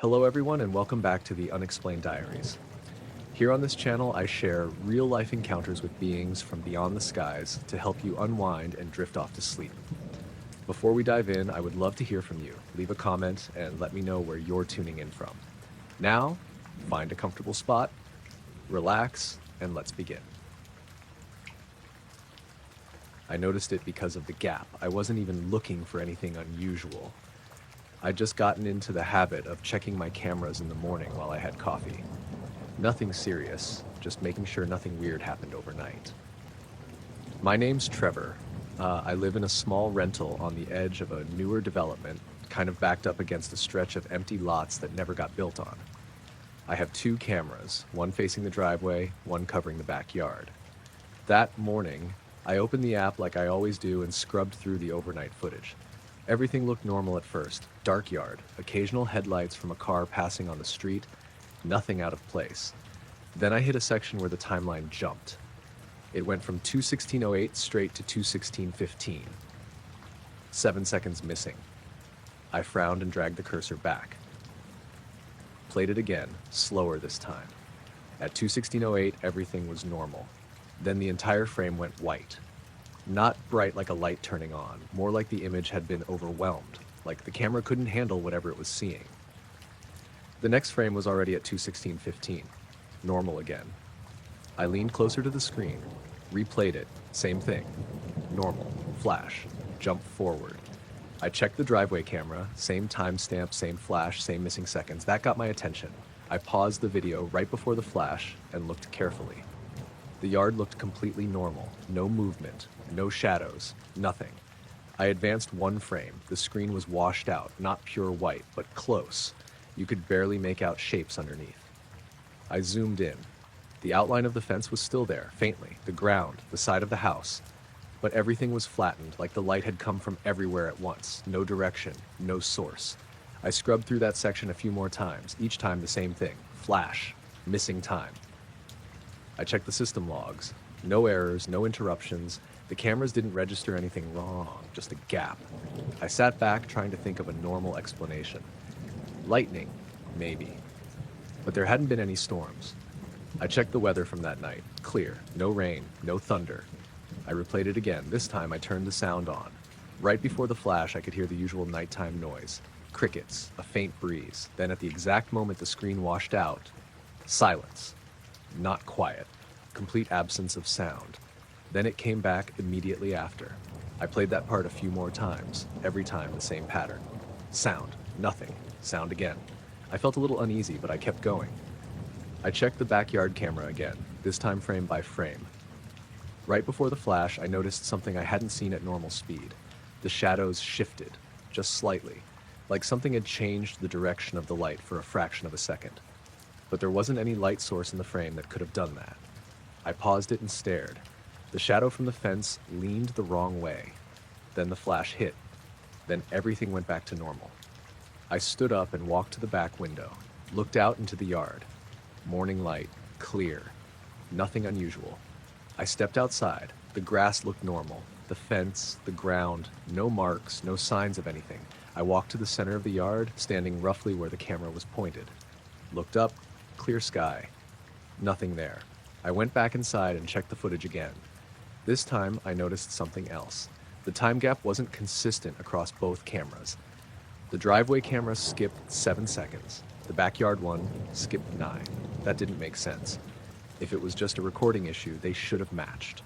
Hello everyone and welcome back to the Unexplained Diaries. Here on this channel I share real-life encounters with beings from beyond the skies to help you unwind and drift off to sleep. Before we dive in, I would love to hear from you. Leave a comment and let me know where you're tuning in from. Now, find a comfortable spot, relax, and let's begin. I noticed it because of the gap. I wasn't even looking for anything unusual. I'd just gotten into the habit of checking my cameras in the morning while I had coffee. Nothing serious, just making sure nothing weird happened overnight. My name's Trevor. I live in a small rental on the edge of a newer development, kind of backed up against a stretch of empty lots that never got built on. I have two cameras, one facing the driveway, one covering the backyard. That morning, I opened the app like I always do and scrubbed through the overnight footage. Everything looked normal at first. Dark yard, occasional headlights from a car passing on the street, nothing out of place. Then I hit a section where the timeline jumped. It went from 2:16:08 straight to 2:16:15. 7 seconds missing. I frowned and dragged the cursor back. Played it again, slower this time. At 2:16:08, everything was normal. Then the entire frame went white. Not bright like a light turning on, more like the image had been overwhelmed, like the camera couldn't handle whatever it was seeing. The next frame was already at 2:16:15, normal again. I leaned closer to the screen, replayed it, same thing, normal, flash, jump forward. I checked the driveway camera, same timestamp, same flash, same missing seconds. That got my attention. I paused the video right before the flash and looked carefully. The yard looked completely normal, no movement, no shadows, nothing. I advanced one frame. The screen was washed out, not pure white, but close. You could barely make out shapes underneath. I zoomed in. The outline of the fence was still there, faintly, the ground, the side of the house. But everything was flattened, like the light had come from everywhere at once. No direction, no source. I scrubbed through that section a few more times, each time the same thing. Flash, missing time. I checked the system logs. No errors, no interruptions. The cameras didn't register anything wrong, just a gap. I sat back trying to think of a normal explanation. Lightning, maybe. But there hadn't been any storms. I checked the weather from that night. Clear, no rain, no thunder. I replayed it again. This time I turned the sound on. Right before the flash, I could hear the usual nighttime noise. Crickets, a faint breeze. Then at the exact moment the screen washed out, silence. Not quiet. Complete absence of sound. Then it came back immediately after. I played that part a few more times, every time the same pattern. Sound, nothing. Sound again. I felt a little uneasy, but I kept going. I checked the backyard camera again, this time frame by frame. Right before the flash, I noticed something I hadn't seen at normal speed. The shadows shifted, just slightly, like something had changed the direction of the light for a fraction of a second. But there wasn't any light source in the frame that could have done that. I paused it and stared. The shadow from the fence leaned the wrong way. Then the flash hit. Then everything went back to normal. I stood up and walked to the back window, looked out into the yard. Morning light, clear. Nothing unusual. I stepped outside. The grass looked normal. The fence, the ground, no marks, no signs of anything. I walked to the center of the yard, standing roughly where the camera was pointed. Looked up. Clear sky. Nothing there. I went back inside and checked the footage again. This time, I noticed something else. The time gap wasn't consistent across both cameras. The driveway camera skipped 7 seconds. The backyard one skipped 9. That didn't make sense. If it was just a recording issue, they should have matched.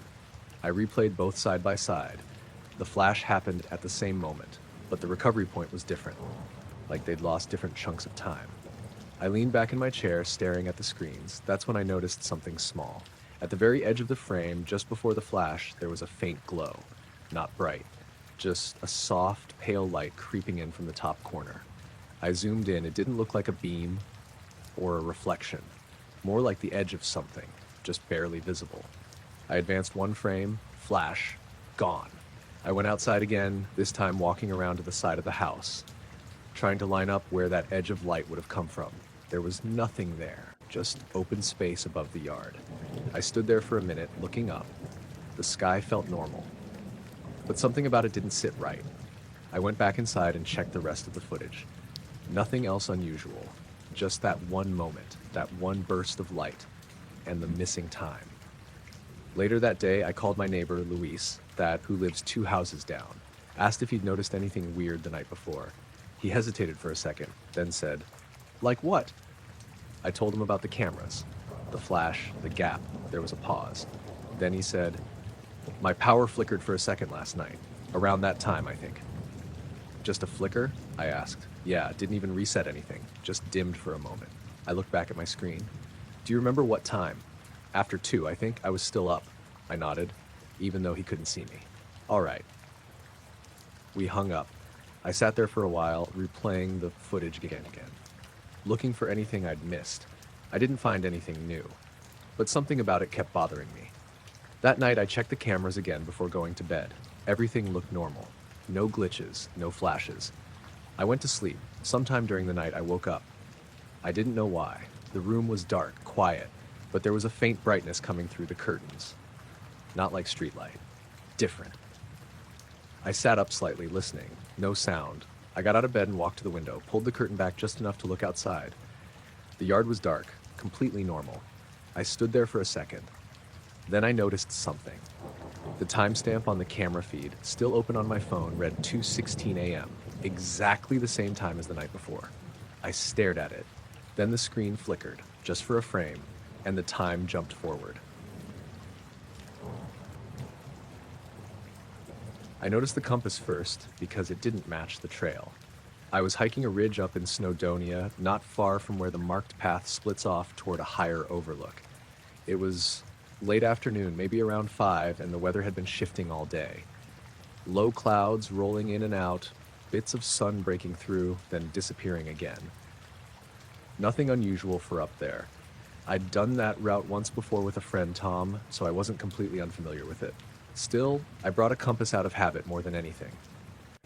I replayed both side by side. The flash happened at the same moment, but the recovery point was different, like they'd lost different chunks of time. I leaned back in my chair, staring at the screens. That's when I noticed something small. At the very edge of the frame, just before the flash, there was a faint glow. Not bright, just a soft, pale light creeping in from the top corner. I zoomed in. It didn't look like a beam or a reflection, more like the edge of something, just barely visible. I advanced one frame, flash, gone. I went outside again, this time walking around to the side of the house, trying to line up where that edge of light would have come from. There was nothing there, just open space above the yard. I stood there for a minute, looking up. The sky felt normal, but something about it didn't sit right. I went back inside and checked the rest of the footage. Nothing else unusual. Just that one moment, that one burst of light, and the missing time. Later that day, I called my neighbor, Luis, who lives 2 houses down, asked if he'd noticed anything weird the night before. He hesitated for a second, then said, "Like what?" I told him about the cameras, the flash, the gap. There was a pause. Then he said, "My power flickered for a second last night. Around that time, I think." "Just a flicker?" I asked. "Yeah, didn't even reset anything. Just dimmed for a moment." I looked back at my screen. "Do you remember what time?" "After 2, I think. I was still up." I nodded, even though he couldn't see me. "All right." We hung up. I sat there for a while, replaying the footage again, looking for anything I'd missed. I didn't find anything new, but something about it kept bothering me. That night, I checked the cameras again before going to bed. Everything looked normal. No glitches, no flashes. I went to sleep. Sometime during the night, I woke up. I didn't know why. The room was dark, quiet, but there was a faint brightness coming through the curtains. Not like streetlight. Different. I sat up slightly, listening. No sound. I got out of bed and walked to the window, pulled the curtain back just enough to look outside. The yard was dark, completely normal. I stood there for a second. Then I noticed something. The timestamp on the camera feed, still open on my phone, read 2:16 a.m., exactly the same time as the night before. I stared at it. Then the screen flickered, just for a frame, and the time jumped forward. I noticed the compass first because it didn't match the trail. I was hiking a ridge up in Snowdonia, not far from where the marked path splits off toward a higher overlook. It was late afternoon, maybe around 5, and the weather had been shifting all day. Low clouds rolling in and out, bits of sun breaking through, then disappearing again. Nothing unusual for up there. I'd done that route once before with a friend, Tom, so I wasn't completely unfamiliar with it. Still, I brought a compass out of habit more than anything.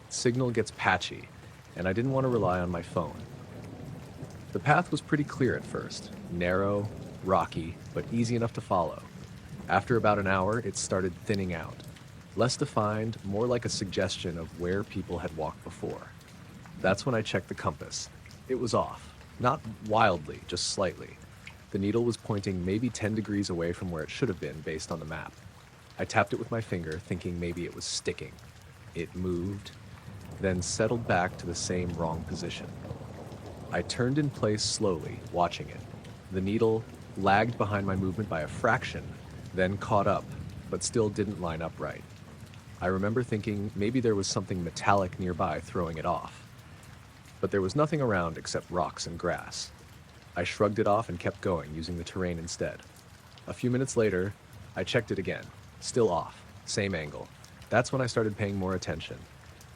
Signal gets patchy, and I didn't want to rely on my phone. The path was pretty clear at first, narrow, rocky, but easy enough to follow. After about an hour, it started thinning out. Less defined, more like a suggestion of where people had walked before. That's when I checked the compass. It was off. Not wildly, just slightly. The needle was pointing maybe 10 degrees away from where it should have been based on the map. I tapped it with my finger, thinking maybe it was sticking. It moved, then settled back to the same wrong position. I turned in place slowly, watching it. The needle lagged behind my movement by a fraction, then caught up, but still didn't line up right. I remember thinking maybe there was something metallic nearby throwing it off. But there was nothing around except rocks and grass. I shrugged it off and kept going, using the terrain instead. A few minutes later, I checked it again. Still off, same angle. That's when I started paying more attention.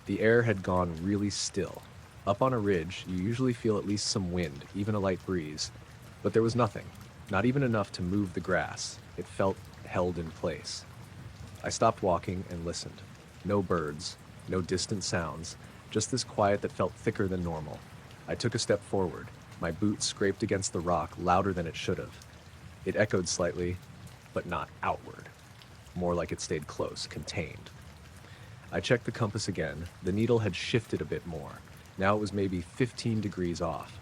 The air had gone really still. Up on a ridge, you usually feel at least some wind, even a light breeze. But there was nothing, not even enough to move the grass. It felt held in place. I stopped walking and listened. No birds, no distant sounds, just this quiet that felt thicker than normal. I took a step forward. My boot scraped against the rock louder than it should have. It echoed slightly, but not outward. More like it stayed close, contained. I checked the compass again. The needle had shifted a bit more. Now it was maybe 15 degrees off.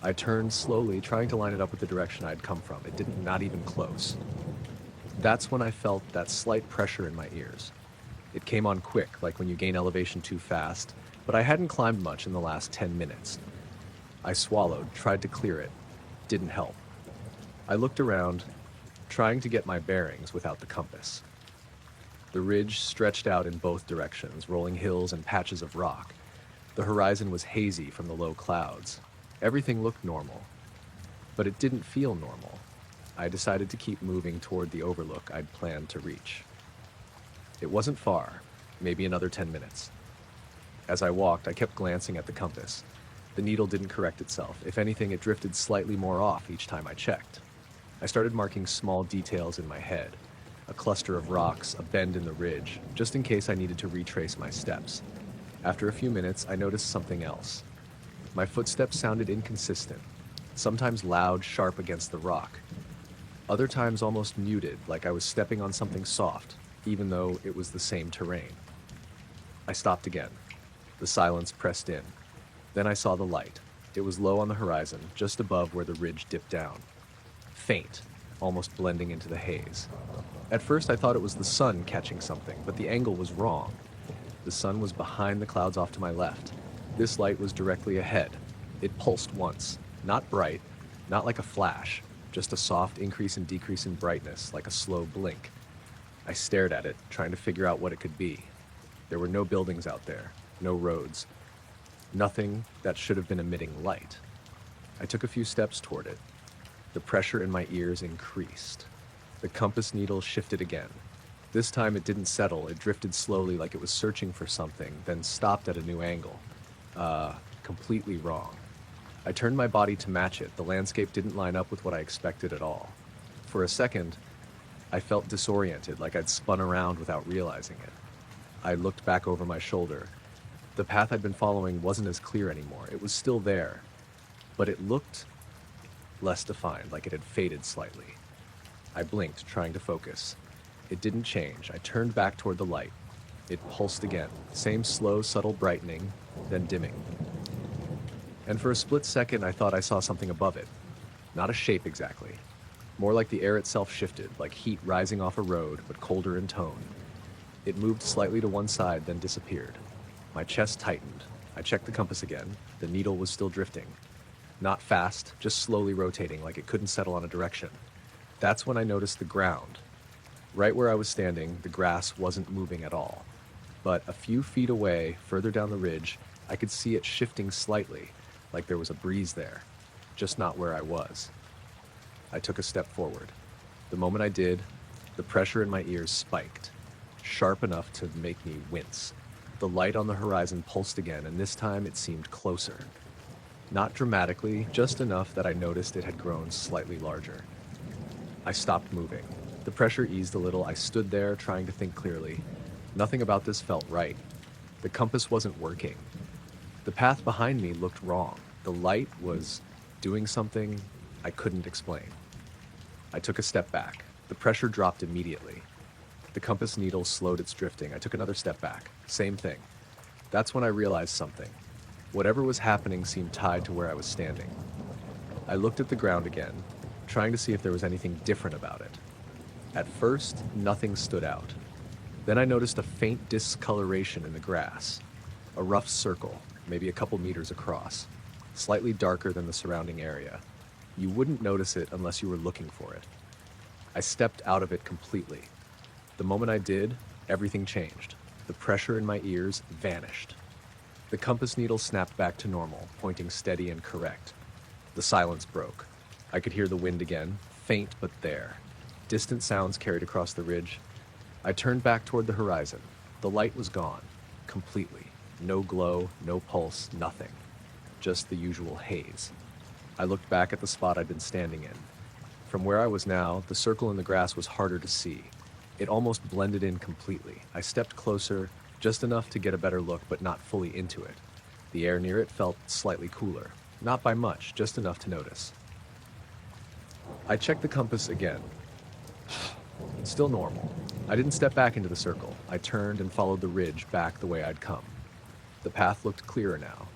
I turned slowly, trying to line it up with the direction I'd come from. It didn't, not even close. That's when I felt that slight pressure in my ears. It came on quick, like when you gain elevation too fast, but I hadn't climbed much in the last 10 minutes. I swallowed, tried to clear it. Didn't help. I looked around, trying to get my bearings without the compass. The ridge stretched out in both directions, rolling hills and patches of rock. The horizon was hazy from the low clouds. Everything looked normal, but it didn't feel normal. I decided to keep moving toward the overlook I'd planned to reach. It wasn't far, maybe another 10 minutes. As I walked, I kept glancing at the compass. The needle didn't correct itself. If anything, it drifted slightly more off each time I checked. I started marking small details in my head. A cluster of rocks, a bend in the ridge, just in case I needed to retrace my steps. After a few minutes, I noticed something else. My footsteps sounded inconsistent, sometimes loud, sharp against the rock. Other times almost muted, like I was stepping on something soft, even though it was the same terrain. I stopped again. The silence pressed in. Then I saw the light. It was low on the horizon, just above where the ridge dipped down. Faint, almost blending into the haze. At first I thought it was the sun catching something, but the angle was wrong. The sun was behind the clouds off to my left. This light was directly ahead. It pulsed once, not bright, not like a flash, just a soft increase and decrease in brightness, like a slow blink. I stared at it, trying to figure out what it could be. There were no buildings out there, no roads, nothing that should have been emitting light. I took a few steps toward it. The pressure in my ears increased. The compass needle shifted again. This time it didn't settle, it drifted slowly like it was searching for something, then stopped at a new angle. Completely wrong. I turned my body to match it. The landscape didn't line up with what I expected at all. For a second, I felt disoriented, like I'd spun around without realizing it. I looked back over my shoulder. The path I'd been following wasn't as clear anymore. It was still there, but it looked less defined, like it had faded slightly. I blinked, trying to focus. It didn't change. I turned back toward the light. It pulsed again, same slow, subtle brightening, then dimming. And for a split second, I thought I saw something above it. Not a shape exactly. More like the air itself shifted, like heat rising off a road, but colder in tone. It moved slightly to one side, then disappeared. My chest tightened. I checked the compass again. The needle was still drifting. Not fast, just slowly rotating, like it couldn't settle on a direction. That's when I noticed the ground. Right where I was standing, the grass wasn't moving at all. But a few feet away, further down the ridge, I could see it shifting slightly, like there was a breeze there, just not where I was. I took a step forward. The moment I did, the pressure in my ears spiked, sharp enough to make me wince. The light on the horizon pulsed again, and this time it seemed closer. Not dramatically, just enough that I noticed it had grown slightly larger. I stopped moving. The pressure eased a little. I stood there, trying to think clearly. Nothing about this felt right. The compass wasn't working. The path behind me looked wrong. The light was doing something I couldn't explain. I took a step back. The pressure dropped immediately. The compass needle slowed its drifting. I took another step back. Same thing. That's when I realized something. Whatever was happening seemed tied to where I was standing. I looked at the ground again, trying to see if there was anything different about it. At first, nothing stood out. Then I noticed a faint discoloration in the grass. A rough circle, maybe a couple meters across, slightly darker than the surrounding area. You wouldn't notice it unless you were looking for it. I stepped out of it completely. The moment I did, everything changed. The pressure in my ears vanished. The compass needle snapped back to normal, pointing steady and correct. The silence broke. I could hear the wind again, faint but there. Distant sounds carried across the ridge. I turned back toward the horizon. The light was gone, completely. No glow, no pulse, nothing. Just the usual haze. I looked back at the spot I'd been standing in. From where I was now, the circle in the grass was harder to see. It almost blended in completely. I stepped closer, just enough to get a better look, but not fully into it. The air near it felt slightly cooler. Not by much, just enough to notice. I checked the compass again. Still normal. I didn't step back into the circle. I turned and followed the ridge back the way I'd come. The path looked clearer now,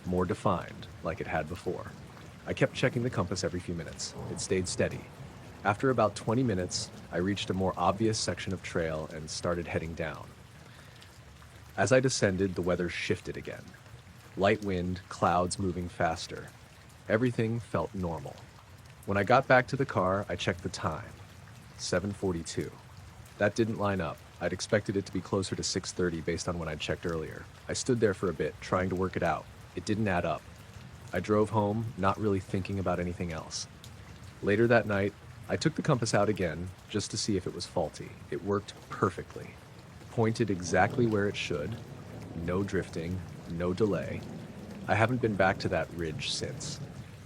more defined, like it had before. I kept checking the compass every few minutes. It stayed steady. After about 20 minutes, I reached a more obvious section of trail and started heading down. As I descended, the weather shifted again. Light wind, clouds moving faster. Everything felt normal. When I got back to the car, I checked the time. 7:42. That didn't line up. I'd expected it to be closer to 6:30 based on when I'd checked earlier. I stood there for a bit, trying to work it out. It didn't add up. I drove home, not really thinking about anything else. Later that night, I took the compass out again, just to see if it was faulty. It worked perfectly. Pointed exactly where it should. No drifting, no delay. I haven't been back to that ridge since.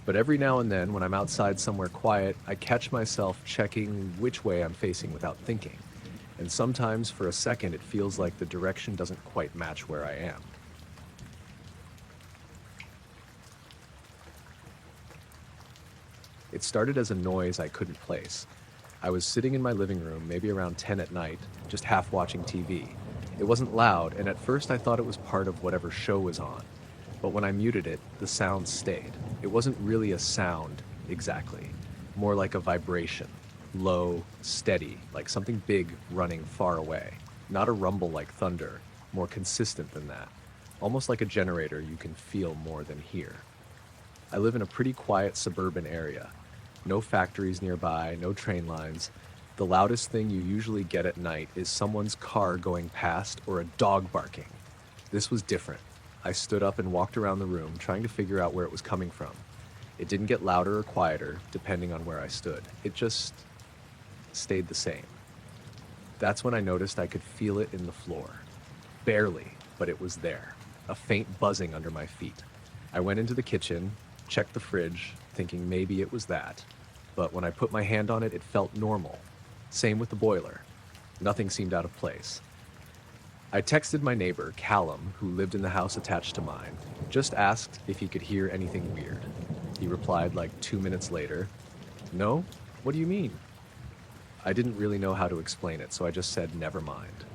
But every now and then, when I'm outside somewhere quiet, I catch myself checking which way I'm facing without thinking. And sometimes, for a second, it feels like the direction doesn't quite match where I am. It started as a noise I couldn't place. I was sitting in my living room, maybe around 10 at night, just half watching TV. It wasn't loud, and at first I thought it was part of whatever show was on. but when I muted it, the sound stayed. It wasn't really a sound exactly, more like a vibration, low, steady, like something big running far away. Not a rumble like thunder, more consistent than that. Almost like a generator you can feel more than hear. I live in a pretty quiet suburban area. No factories nearby, no train lines. The loudest thing you usually get at night is someone's car going past or a dog barking. This was different. I stood up and walked around the room, trying to figure out where it was coming from. It didn't get louder or quieter, depending on where I stood. It just stayed the same. That's when I noticed I could feel it in the floor. Barely, but it was there. A faint buzzing under my feet. I went into the kitchen, checked the fridge, thinking maybe it was that. But when I put my hand on it, it felt normal. Same with the boiler. Nothing seemed out of place. I texted my neighbor, Callum, who lived in the house attached to mine, just asked if he could hear anything weird. He replied like 2 minutes later, "No? What do you mean?" I didn't really know how to explain it, so I just said, "Never mind."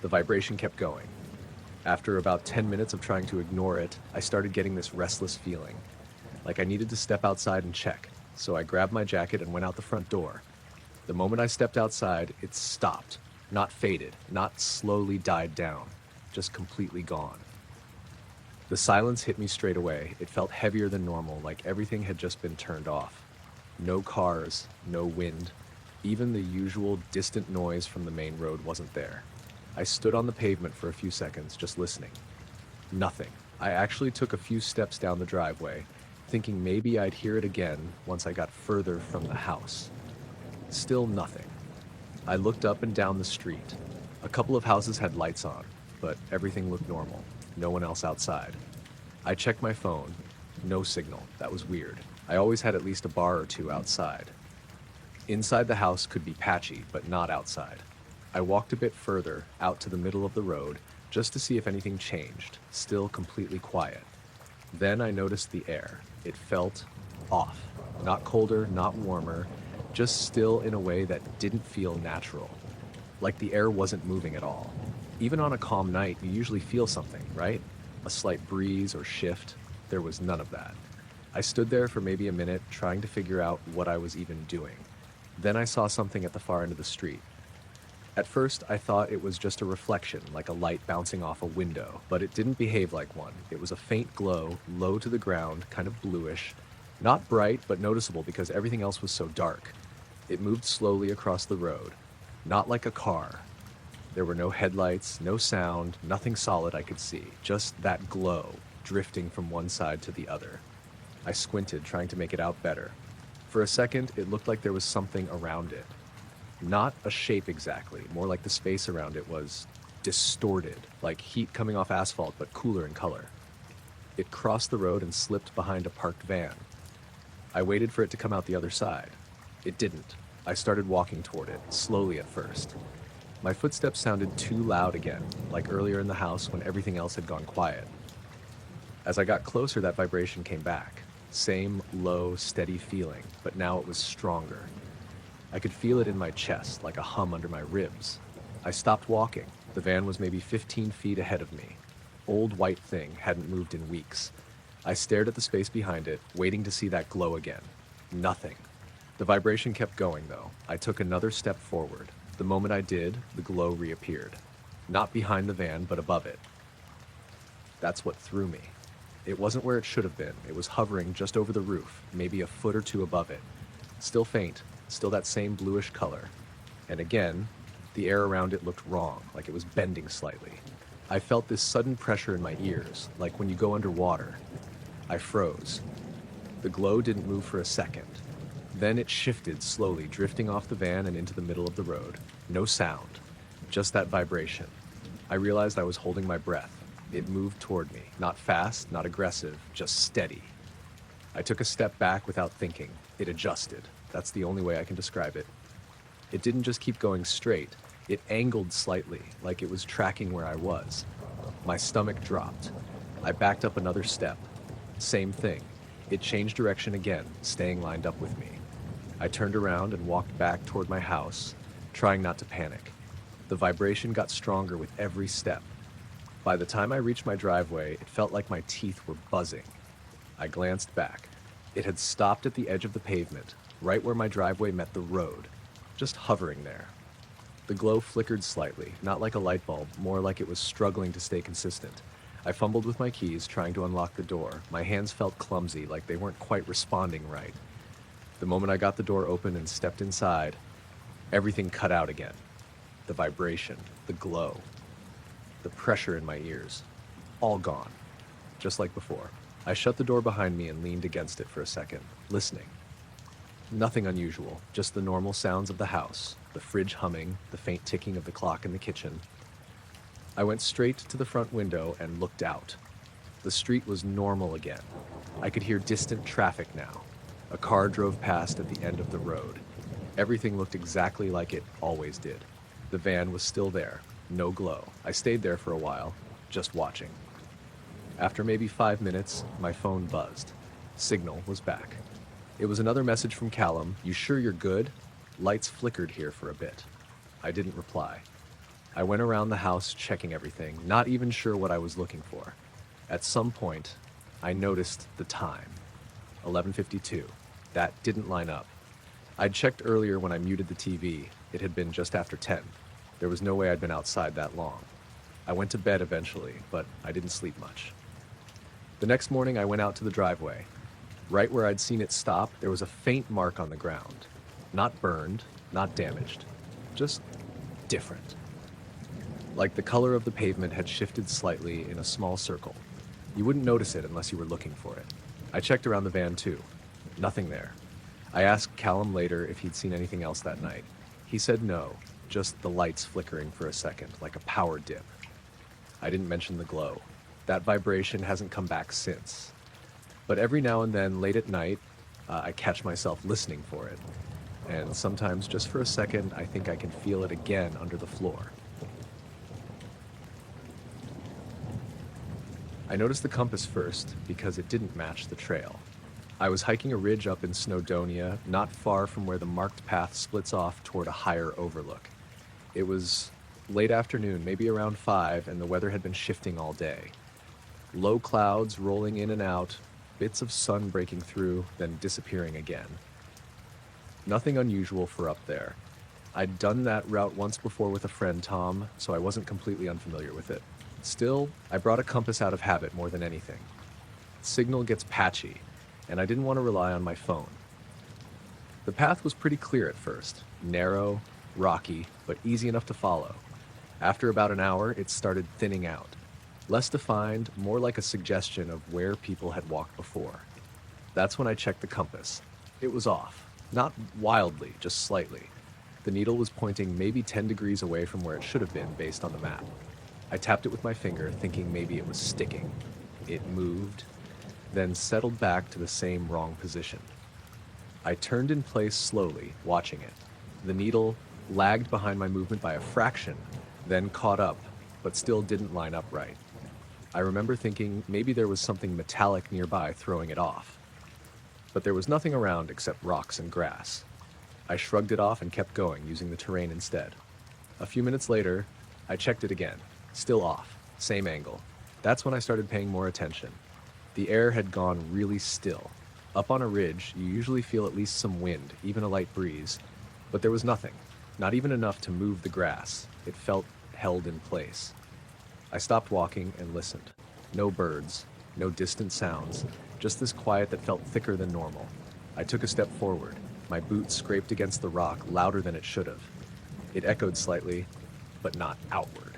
The vibration kept going. After about 10 minutes of trying to ignore it, I started getting this restless feeling, like I needed to step outside and check, so I grabbed my jacket and went out the front door. The moment I stepped outside, it stopped. Not faded, not slowly died down, just completely gone. The silence hit me straight away. It felt heavier than normal, like everything had just been turned off. No cars, no wind. Even the usual distant noise from the main road wasn't there. I stood on the pavement for a few seconds, just listening. Nothing. I actually took a few steps down the driveway, thinking maybe I'd hear it again once I got further from the house. Still nothing. I looked up and down the street. A couple of houses had lights on, but everything looked normal. No one else outside. I checked my phone. No signal. That was weird. I always had at least a bar or two outside. Inside the house could be patchy, but not outside. I walked a bit further, out to the middle of the road, just to see if anything changed. Still completely quiet. Then I noticed the air. It felt off. Not colder, not warmer, just still in a way that didn't feel natural. Like the air wasn't moving at all. Even on a calm night, you usually feel something, right? A slight breeze or shift. There was none of that. I stood there for maybe a minute, trying to figure out what I was even doing. Then I saw something at the far end of the street. At first, I thought it was just a reflection, like a light bouncing off a window, but it didn't behave like one. It was a faint glow, low to the ground, kind of bluish. Not bright, but noticeable because everything else was so dark. It moved slowly across the road, not like a car. There were no headlights, no sound, nothing solid I could see, just that glow drifting from one side to the other. I squinted, trying to make it out better. For a second, it looked like there was something around it. Not a shape exactly, more like the space around it was distorted, like heat coming off asphalt but cooler in color. It crossed the road and slipped behind a parked van. I waited for it to come out the other side. It didn't. I started walking toward it, slowly at first. My footsteps sounded too loud again, like earlier in the house when everything else had gone quiet. As I got closer, that vibration came back. Same low, steady feeling, but now it was stronger. I could feel it in my chest, like a hum under my ribs. I stopped walking. The van was maybe 15 feet ahead of me. Old white thing hadn't moved in weeks. I stared at the space behind it, waiting to see that glow again. Nothing. The vibration kept going, though. I took another step forward. The moment I did, the glow reappeared. Not behind the van, but above it. That's what threw me. It wasn't where it should have been. It was hovering just over the roof, maybe a foot or two above it. Still faint, still that same bluish color. And again, the air around it looked wrong, like it was bending slightly. I felt this sudden pressure in my ears, like when you go underwater. I froze. The glow didn't move for a second. Then it shifted slowly, drifting off the van and into the middle of the road. No sound, just that vibration. I realized I was holding my breath. It moved toward me, not fast, not aggressive, just steady. I took a step back without thinking. It adjusted. That's the only way I can describe it. It didn't just keep going straight. It angled slightly, like it was tracking where I was. My stomach dropped. I backed up another step. Same thing. It changed direction again, staying lined up with me. I turned around and walked back toward my house, trying not to panic. The vibration got stronger with every step. By the time I reached my driveway, it felt like my teeth were buzzing. I glanced back. It had stopped at the edge of the pavement, right where my driveway met the road, just hovering there. The glow flickered slightly, not like a light bulb, more like it was struggling to stay consistent. I fumbled with my keys, trying to unlock the door. My hands felt clumsy, like they weren't quite responding right. The moment I got the door open and stepped inside, everything cut out again. The vibration, the glow, the pressure in my ears, all gone, just like before. I shut the door behind me and leaned against it for a second, listening. Nothing unusual, just the normal sounds of the house, the fridge humming, the faint ticking of the clock in the kitchen. I went straight to the front window and looked out. The street was normal again. I could hear distant traffic now. A car drove past at the end of the road. Everything looked exactly like it always did. The van was still there, no glow. I stayed there for a while, just watching. After maybe 5 minutes, my phone buzzed. Signal was back. It was another message from Callum. "You sure you're good?" Lights flickered here for a bit. I didn't reply. I went around the house checking everything, not even sure what I was looking for. At some point, I noticed the time. 11:52. That didn't line up. I'd checked earlier when I muted the TV. It had been just after 10. There was no way I'd been outside that long. I went to bed eventually, but I didn't sleep much. The next morning, I went out to the driveway. Right where I'd seen it stop, there was a faint mark on the ground. Not burned, not damaged, just different. Like the color of the pavement had shifted slightly in a small circle. You wouldn't notice it unless you were looking for it. I checked around the van too. Nothing there. I asked Callum later if he'd seen anything else that night. He said no, just the lights flickering for a second, like a power dip. I didn't mention the glow. That vibration hasn't come back since. But every now and then, late at night, I catch myself listening for it. And sometimes, just for a second, I think I can feel it again under the floor. I noticed the compass first because it didn't match the trail. I was hiking a ridge up in Snowdonia, not far from where the marked path splits off toward a higher overlook. It was late afternoon, maybe around 5, and the weather had been shifting all day. Low clouds rolling in and out, bits of sun breaking through, then disappearing again. Nothing unusual for up there. I'd done that route once before with a friend, Tom, so I wasn't completely unfamiliar with it. Still, I brought a compass out of habit more than anything. Signal gets patchy, and I didn't want to rely on my phone. The path was pretty clear at first, narrow, rocky, but easy enough to follow. After about an hour, it started thinning out. Less defined, more like a suggestion of where people had walked before. That's when I checked the compass. It was off. Not wildly, just slightly. The needle was pointing maybe 10 degrees away from where it should have been based on the map. I tapped it with my finger, thinking maybe it was sticking. It moved, then settled back to the same wrong position. I turned in place slowly, watching it. The needle lagged behind my movement by a fraction, then caught up, but still didn't line up right. I remember thinking maybe there was something metallic nearby throwing it off. But there was nothing around except rocks and grass. I shrugged it off and kept going, using the terrain instead. A few minutes later, I checked it again. Still off, same angle. That's when I started paying more attention. The air had gone really still. Up on a ridge, you usually feel at least some wind, even a light breeze. But there was nothing, not even enough to move the grass. It felt held in place. I stopped walking and listened. No birds, no distant sounds, just this quiet that felt thicker than normal. I took a step forward. My boot scraped against the rock louder than it should have. It echoed slightly, but not outward.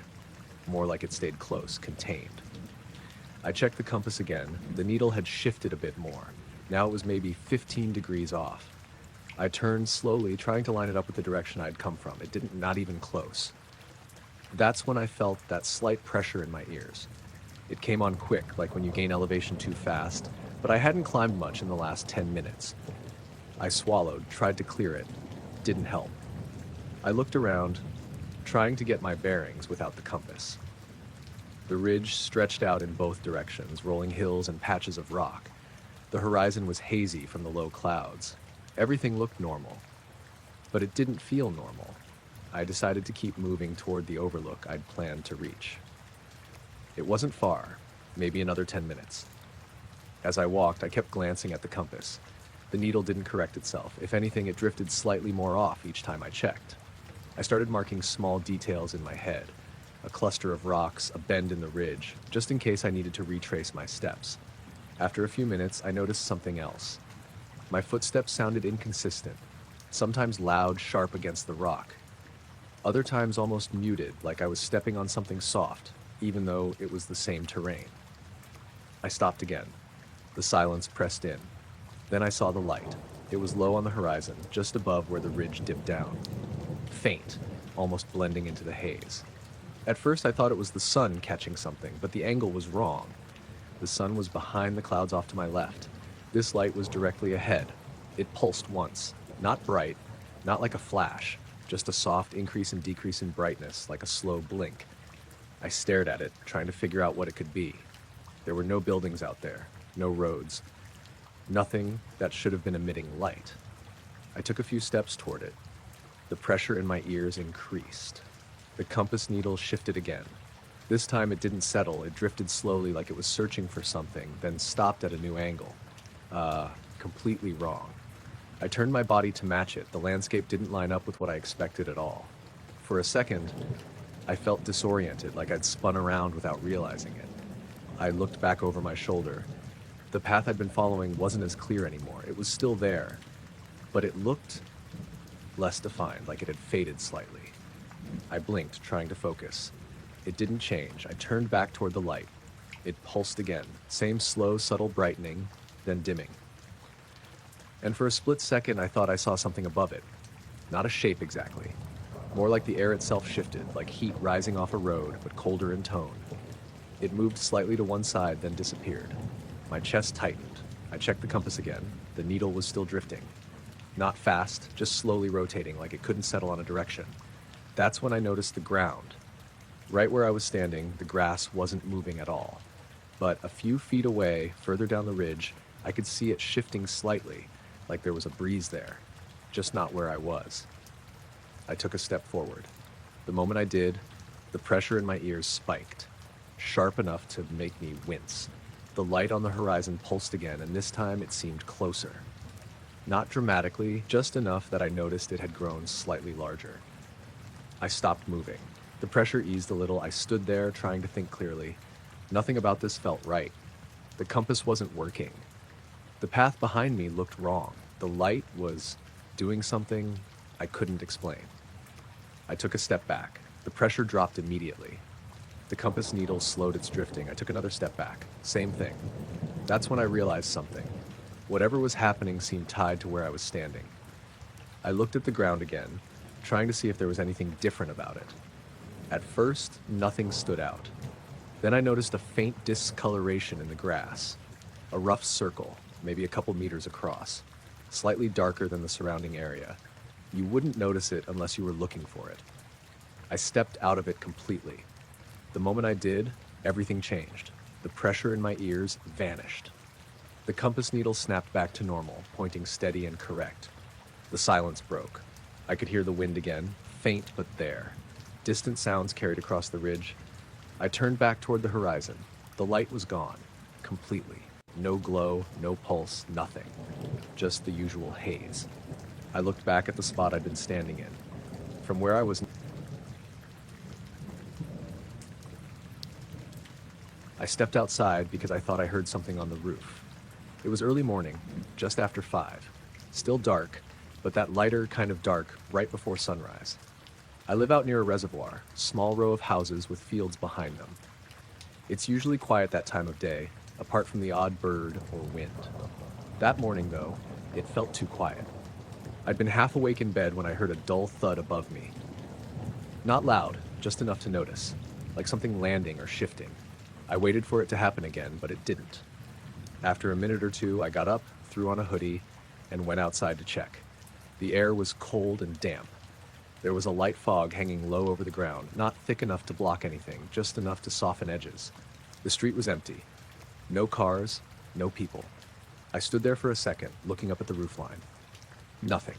More like it stayed close, contained. I checked the compass again. The needle had shifted a bit more. Now it was maybe 15 degrees off. I turned slowly, trying to line it up with the direction I'd come from. It didn't, not even close. That's when I felt that slight pressure in my ears. It came on quick, like when you gain elevation too fast, but I hadn't climbed much in the last 10 minutes. I swallowed, tried to clear it. Didn't help. I looked around, trying to get my bearings without the compass. The ridge stretched out in both directions, rolling hills and patches of rock. The horizon was hazy from the low clouds. Everything looked normal, but it didn't feel normal. I decided to keep moving toward the overlook I'd planned to reach. It wasn't far, maybe another 10 minutes. As I walked, I kept glancing at the compass. The needle didn't correct itself. If anything, it drifted slightly more off each time I checked. I started marking small details in my head, a cluster of rocks, a bend in the ridge, just in case I needed to retrace my steps. After a few minutes, I noticed something else. My footsteps sounded inconsistent, sometimes loud, sharp against the rock. Other times almost muted, like I was stepping on something soft, even though it was the same terrain. I stopped again. The silence pressed in. Then I saw the light. It was low on the horizon, just above where the ridge dipped down. Faint, almost blending into the haze. At first I thought it was the sun catching something, but the angle was wrong. The sun was behind the clouds off to my left. This light was directly ahead. It pulsed once, not bright, not like a flash, just a soft increase and decrease in brightness, like a slow blink. I stared at it, trying to figure out what it could be. There were no buildings out there, no roads, nothing that should have been emitting light. I took a few steps toward it. The pressure in my ears increased. The compass needle shifted again. This time it didn't settle, it drifted slowly like it was searching for something, then stopped at a new angle. Completely wrong. I turned my body to match it. The landscape didn't line up with what I expected at all. For a second, I felt disoriented, like I'd spun around without realizing it. I looked back over my shoulder. The path I'd been following wasn't as clear anymore. It was still there, but it looked less defined, like it had faded slightly. I blinked, trying to focus. It didn't change. I turned back toward the light. It pulsed again, same slow, subtle brightening, then dimming. And for a split second, I thought I saw something above it. Not a shape exactly. More like the air itself shifted, like heat rising off a road, but colder in tone. It moved slightly to one side, then disappeared. My chest tightened. I checked the compass again. The needle was still drifting. Not fast, just slowly rotating, like it couldn't settle on a direction. That's when I noticed the ground. Right where I was standing, the grass wasn't moving at all. But a few feet away, further down the ridge, I could see it shifting slightly, like there was a breeze there, just not where I was. I took a step forward. The moment I did, the pressure in my ears spiked, sharp enough to make me wince. The light on the horizon pulsed again, and this time it seemed closer. Not dramatically, just enough that I noticed it had grown slightly larger. I stopped moving. The pressure eased a little. I stood there, trying to think clearly. Nothing about this felt right. The compass wasn't working. The path behind me looked wrong. The light was doing something I couldn't explain. I took a step back. The pressure dropped immediately. The compass needle slowed its drifting. I took another step back. Same thing. That's when I realized something. Whatever was happening seemed tied to where I was standing. I looked at the ground again, trying to see if there was anything different about it. At first, nothing stood out. Then I noticed a faint discoloration in the grass. A rough circle, maybe a couple meters across, slightly darker than the surrounding area. You wouldn't notice it unless you were looking for it. I stepped out of it completely. The moment I did, everything changed. The pressure in my ears vanished. The compass needle snapped back to normal, pointing steady and correct. The silence broke. I could hear the wind again, faint but there. Distant sounds carried across the ridge. I turned back toward the horizon. The light was gone, completely. No glow, no pulse, nothing. Just the usual haze. I looked back at the spot I'd been standing in. From where I was, I stepped outside because I thought I heard something on the roof. It was early morning, just after 5. Still dark, but that lighter kind of dark right before sunrise. I live out near a reservoir, small row of houses with fields behind them. It's usually quiet that time of day, apart from the odd bird or wind. That morning, though, it felt too quiet. I'd been half awake in bed when I heard a dull thud above me. Not loud, just enough to notice, like something landing or shifting. I waited for it to happen again, but it didn't. After a minute or two, I got up, threw on a hoodie, and went outside to check. The air was cold and damp. There was a light fog hanging low over the ground, not thick enough to block anything, just enough to soften edges. The street was empty. No cars, no people. I stood there for a second, looking up at the roofline. Nothing.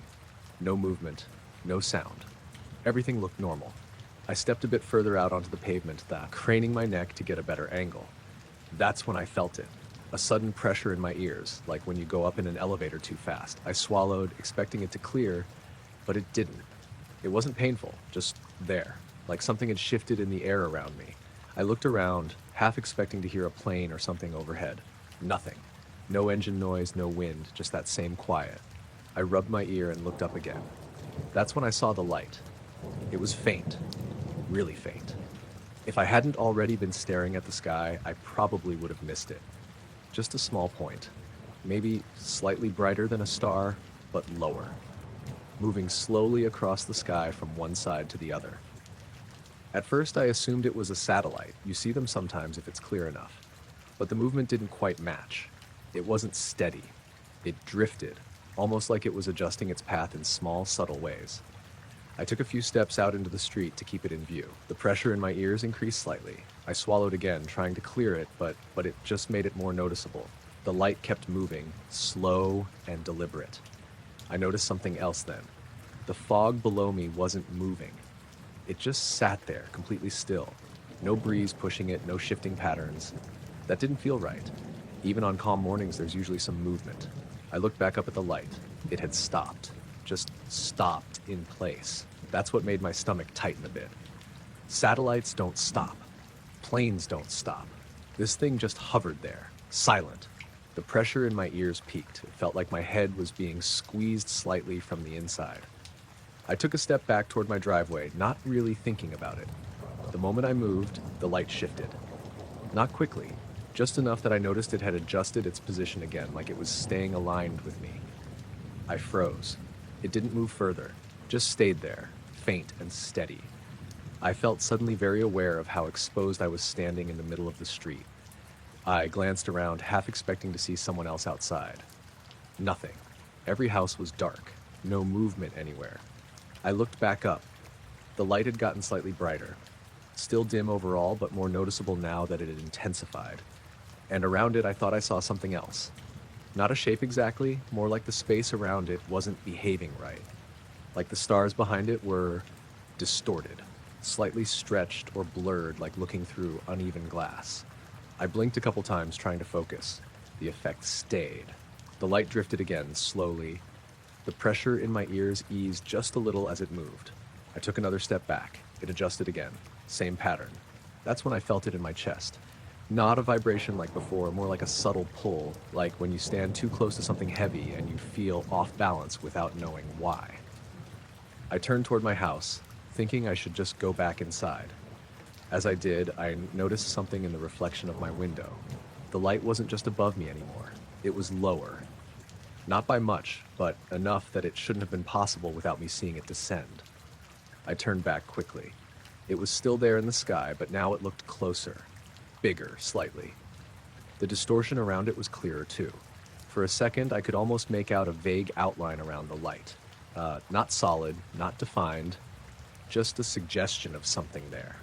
No movement, no sound. Everything looked normal. I stepped a bit further out onto the pavement, craning my neck to get a better angle. That's when I felt it. A sudden pressure in my ears, like when you go up in an elevator too fast. I swallowed, expecting it to clear, but it didn't. It wasn't painful, just there, like something had shifted in the air around me. I looked around, half expecting to hear a plane or something overhead. Nothing. No engine noise, no wind, just that same quiet. I rubbed my ear and looked up again. That's when I saw the light. It was faint, really faint. If I hadn't already been staring at the sky, I probably would have missed it. Just a small point. Maybe slightly brighter than a star, but lower. Moving slowly across the sky from one side to the other. At first, I assumed it was a satellite. You see them sometimes if it's clear enough. But the movement didn't quite match. It wasn't steady. It drifted, almost like it was adjusting its path in small, subtle ways. I took a few steps out into the street to keep it in view. The pressure in my ears increased slightly. I swallowed again, trying to clear it, but it just made it more noticeable. The light kept moving, slow and deliberate. I noticed something else then. The fog below me wasn't moving. It just sat there, completely still. No breeze pushing it, no shifting patterns. That didn't feel right. Even on calm mornings, there's usually some movement. I looked back up at the light. It had stopped. Just stopped in place. That's what made my stomach tighten a bit. Satellites don't stop. Planes don't stop. This thing just hovered there, silent. The pressure in my ears peaked. It felt like my head was being squeezed slightly from the inside. I took a step back toward my driveway, not really thinking about it. The moment I moved, the light shifted. Not quickly, just enough that I noticed it had adjusted its position again, like it was staying aligned with me. I froze. It didn't move further, just stayed there, faint and steady. I felt suddenly very aware of how exposed I was standing in the middle of the street. I glanced around, half expecting to see someone else outside. Nothing. Every house was dark, no movement anywhere. I looked back up. The light had gotten slightly brighter. Still dim overall, but more noticeable now that it had intensified. And around it, I thought I saw something else. Not a shape exactly, more like the space around it wasn't behaving right. Like the stars behind it were distorted, slightly stretched or blurred like looking through uneven glass. I blinked a couple times trying to focus. The effect stayed. The light drifted again, slowly. The pressure in my ears eased just a little as it moved. I took another step back. It adjusted again. Same pattern. That's when I felt it in my chest. Not a vibration like before, more like a subtle pull, like when you stand too close to something heavy and you feel off balance without knowing why. I turned toward my house, thinking I should just go back inside. As I did, I noticed something in the reflection of my window. The light wasn't just above me anymore. It was lower. Not by much, but enough that it shouldn't have been possible without me seeing it descend. I turned back quickly. It was still there in the sky, but now it looked closer. Bigger, slightly. The distortion around it was clearer too. For a second, I could almost make out a vague outline around the light. Not solid, not defined, just a suggestion of something there.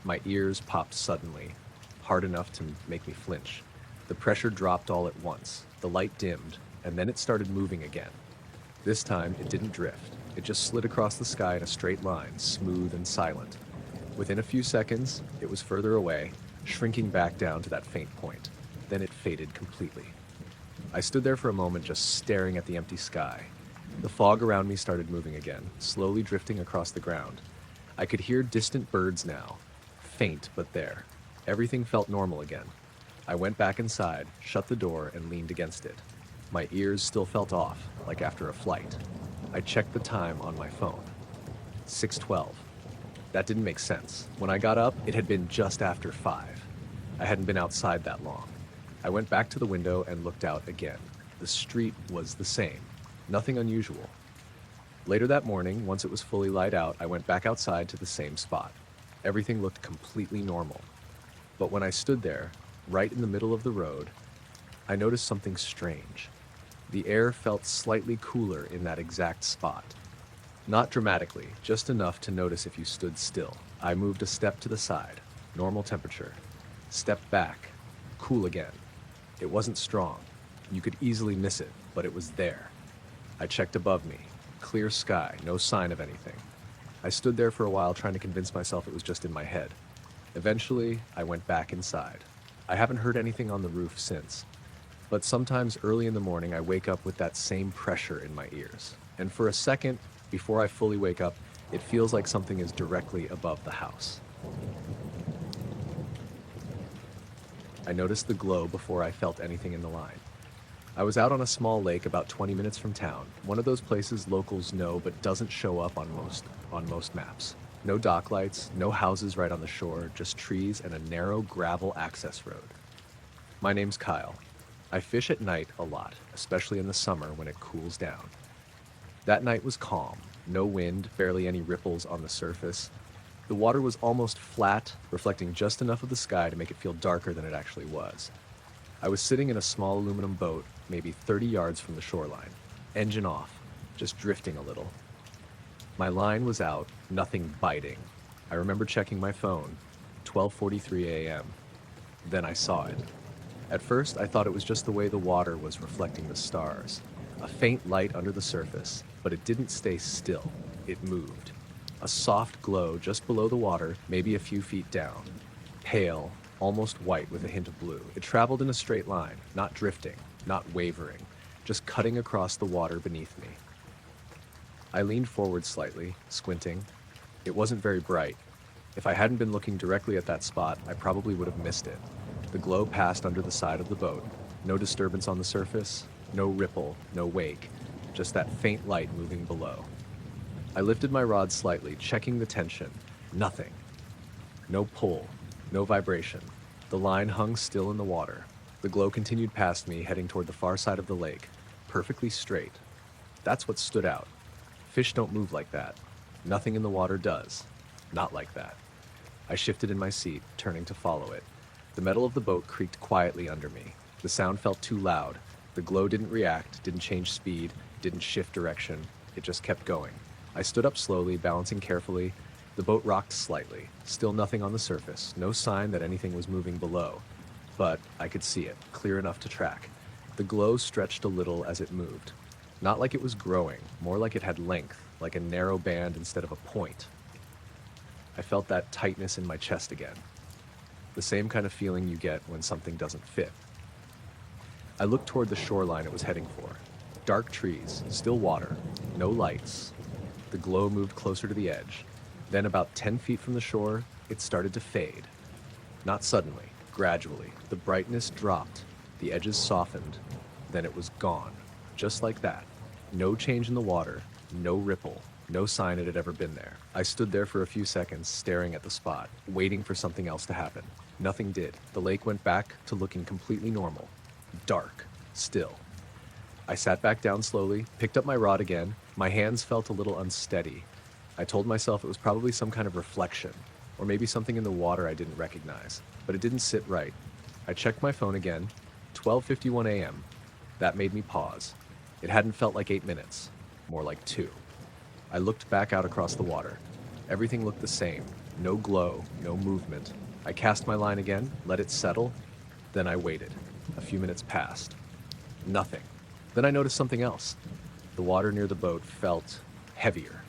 My ears popped suddenly, hard enough to make me flinch. The pressure dropped all at once. The light dimmed, and then it started moving again. This time, it didn't drift. It just slid across the sky in a straight line, smooth and silent. Within a few seconds, it was further away, shrinking back down to that faint point. Then it faded completely. I stood there for a moment just staring at the empty sky. The fog around me started moving again, slowly drifting across the ground. I could hear distant birds now, faint but there. Everything felt normal again. I went back inside, shut the door, and leaned against it. My ears still felt off, like after a flight. I checked the time on my phone. 6:12. That didn't make sense. When I got up, it had been just after 5. I hadn't been outside that long. I went back to the window and looked out again. The street was the same. Nothing unusual. Later that morning, once it was fully light out, I went back outside to the same spot. Everything looked completely normal. But when I stood there, right in the middle of the road, I noticed something strange. The air felt slightly cooler in that exact spot. Not dramatically, just enough to notice if you stood still. I moved a step to the side, normal temperature. Stepped back, cool again. It wasn't strong. You could easily miss it, but it was there. I checked above me. Clear sky, no sign of anything. I stood there for a while trying to convince myself it was just in my head. Eventually, I went back inside. I haven't heard anything on the roof since, but sometimes early in the morning I wake up with that same pressure in my ears. And for a second, before I fully wake up, it feels like something is directly above the house. I noticed the glow before I felt anything in the line. I was out on a small lake about 20 minutes from town, one of those places locals know but doesn't show up on most maps. No dock lights, no houses right on the shore, just trees and a narrow gravel access road. My name's Kyle. I fish at night a lot, especially in the summer when it cools down. That night was calm, no wind, barely any ripples on the surface. The water was almost flat, reflecting just enough of the sky to make it feel darker than it actually was. I was sitting in a small aluminum boat, maybe 30 yards from the shoreline, engine off, just drifting a little. My line was out, nothing biting. I remember checking my phone, 12:43 a.m. Then I saw it. At first, I thought it was just the way the water was reflecting the stars. A faint light under the surface, but it didn't stay still. It moved. A soft glow just below the water, maybe a few feet down. Pale, almost white with a hint of blue. It traveled in a straight line, not drifting, not wavering, just cutting across the water beneath me. I leaned forward slightly, squinting. It wasn't very bright. If I hadn't been looking directly at that spot, I probably would have missed it. The glow passed under the side of the boat. No disturbance on the surface, no ripple, no wake, just that faint light moving below. I lifted my rod slightly, checking the tension. Nothing. No pull, no vibration. The line hung still in the water. The glow continued past me, heading toward the far side of the lake, perfectly straight. That's what stood out. Fish don't move like that. Nothing in the water does. Not like that. I shifted in my seat, turning to follow it. The metal of the boat creaked quietly under me. The sound felt too loud. The glow didn't react, didn't change speed, didn't shift direction. It just kept going. I stood up slowly, balancing carefully. The boat rocked slightly. Still nothing on the surface, no sign that anything was moving below. But I could see it, clear enough to track. The glow stretched a little as it moved. Not like it was growing, more like it had length, like a narrow band instead of a point. I felt that tightness in my chest again. The same kind of feeling you get when something doesn't fit. I looked toward the shoreline it was heading for. Dark trees, still water, no lights. The glow moved closer to the edge. Then about 10 feet from the shore, it started to fade. Not suddenly, gradually. The brightness dropped, the edges softened, then it was gone. Just like that. No change in the water, no ripple, no sign it had ever been there. I stood there for a few seconds, staring at the spot, waiting for something else to happen. Nothing did. The lake went back to looking completely normal. Dark. Still. I sat back down slowly, picked up my rod again. My hands felt a little unsteady. I told myself it was probably some kind of reflection, or maybe something in the water I didn't recognize, but it didn't sit right. I checked my phone again, 12:51 a.m. That made me pause. It hadn't felt like 8 minutes, more like 2. I looked back out across the water. Everything looked the same. No glow, no movement. I cast my line again, let it settle, then I waited. A few minutes passed. Nothing. Then I noticed something else. The water near the boat felt heavier.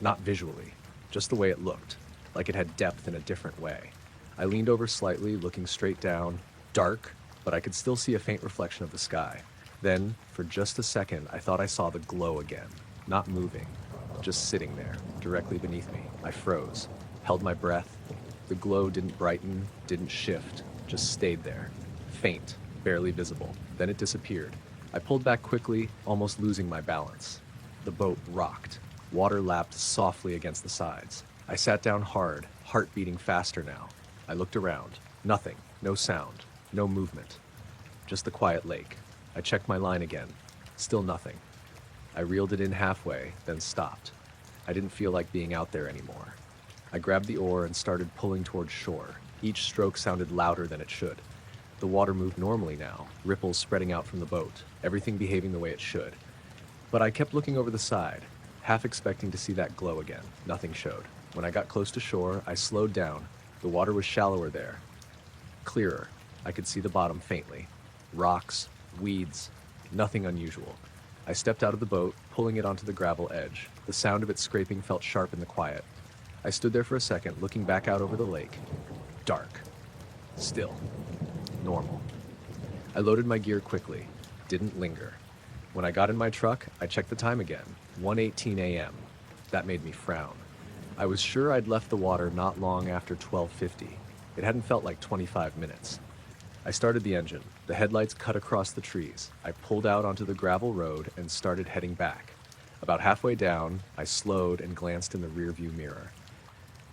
Not visually, just the way it looked, like it had depth in a different way. I leaned over slightly, looking straight down. Dark, but I could still see a faint reflection of the sky. Then, for just a second, I thought I saw the glow again. Not moving, just sitting there, directly beneath me. I froze, held my breath. The glow didn't brighten, didn't shift, just stayed there. Faint, barely visible. Then it disappeared. I pulled back quickly, almost losing my balance. The boat rocked. Water lapped softly against the sides. I sat down hard, heart beating faster now. I looked around. Nothing, no sound, no movement. Just the quiet lake. I checked my line again. Still nothing. I reeled it in halfway, then stopped. I didn't feel like being out there anymore. I grabbed the oar and started pulling towards shore. Each stroke sounded louder than it should. The water moved normally now, ripples spreading out from the boat, everything behaving the way it should. But I kept looking over the side, half expecting to see that glow again. Nothing showed. When I got close to shore, I slowed down. The water was shallower there. Clearer. I could see the bottom faintly. Rocks, weeds, nothing unusual. I stepped out of the boat, pulling it onto the gravel edge. The sound of it scraping felt sharp in the quiet. I stood there for a second, looking back out over the lake. Dark. Still. Normal. I loaded my gear quickly. Didn't linger. When I got in my truck, I checked the time again. 1:18 a.m. That made me frown. I was sure I'd left the water not long after 12:50. It hadn't felt like 25 minutes. I started the engine. The headlights cut across the trees. I pulled out onto the gravel road and started heading back. About halfway down, I slowed and glanced in the rearview mirror.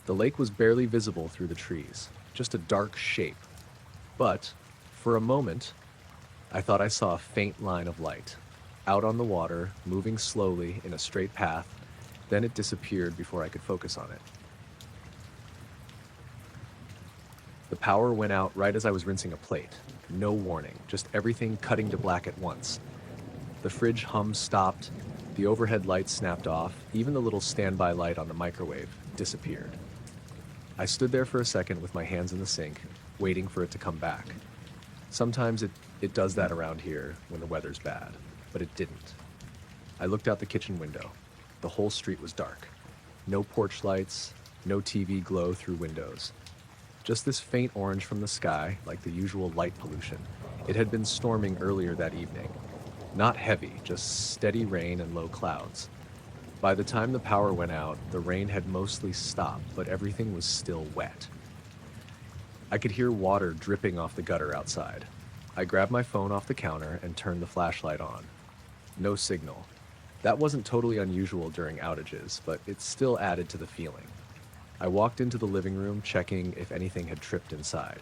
The lake was barely visible through the trees, just a dark shape. But, for a moment, I thought I saw a faint line of light. Out on the water, moving slowly in a straight path, then it disappeared before I could focus on it. The power went out right as I was rinsing a plate. No warning, just everything cutting to black at once. The fridge hum stopped, the overhead lights snapped off, even the little standby light on the microwave disappeared. I stood there for a second with my hands in the sink, waiting for it to come back. Sometimes it does that around here when the weather's bad, but it didn't. I looked out the kitchen window. The whole street was dark. No porch lights, no TV glow through windows. Just this faint orange from the sky, like the usual light pollution. It had been storming earlier that evening. Not heavy, just steady rain and low clouds. By the time the power went out, the rain had mostly stopped, but everything was still wet. I could hear water dripping off the gutter outside. I grabbed my phone off the counter and turned the flashlight on. No signal. That wasn't totally unusual during outages, but it still added to the feeling. I walked into the living room, checking if anything had tripped inside.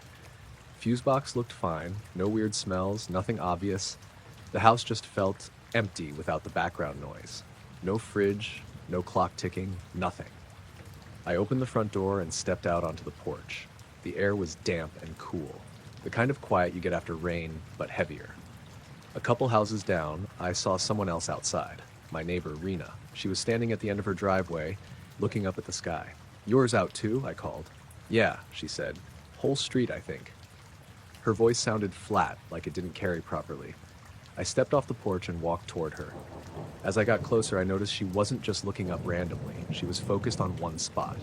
Fuse box looked fine, no weird smells, nothing obvious. The house just felt empty without the background noise. No fridge, no clock ticking, nothing. I opened the front door and stepped out onto the porch. The air was damp and cool, the kind of quiet you get after rain, but heavier. A couple houses down, I saw someone else outside, my neighbor Rena. She was standing at the end of her driveway, looking up at the sky. "Yours out too?" I called. "Yeah," she said. "Whole street, I think." Her voice sounded flat, like it didn't carry properly. I stepped off the porch and walked toward her. As I got closer, I noticed she wasn't just looking up randomly. She was focused on one spot.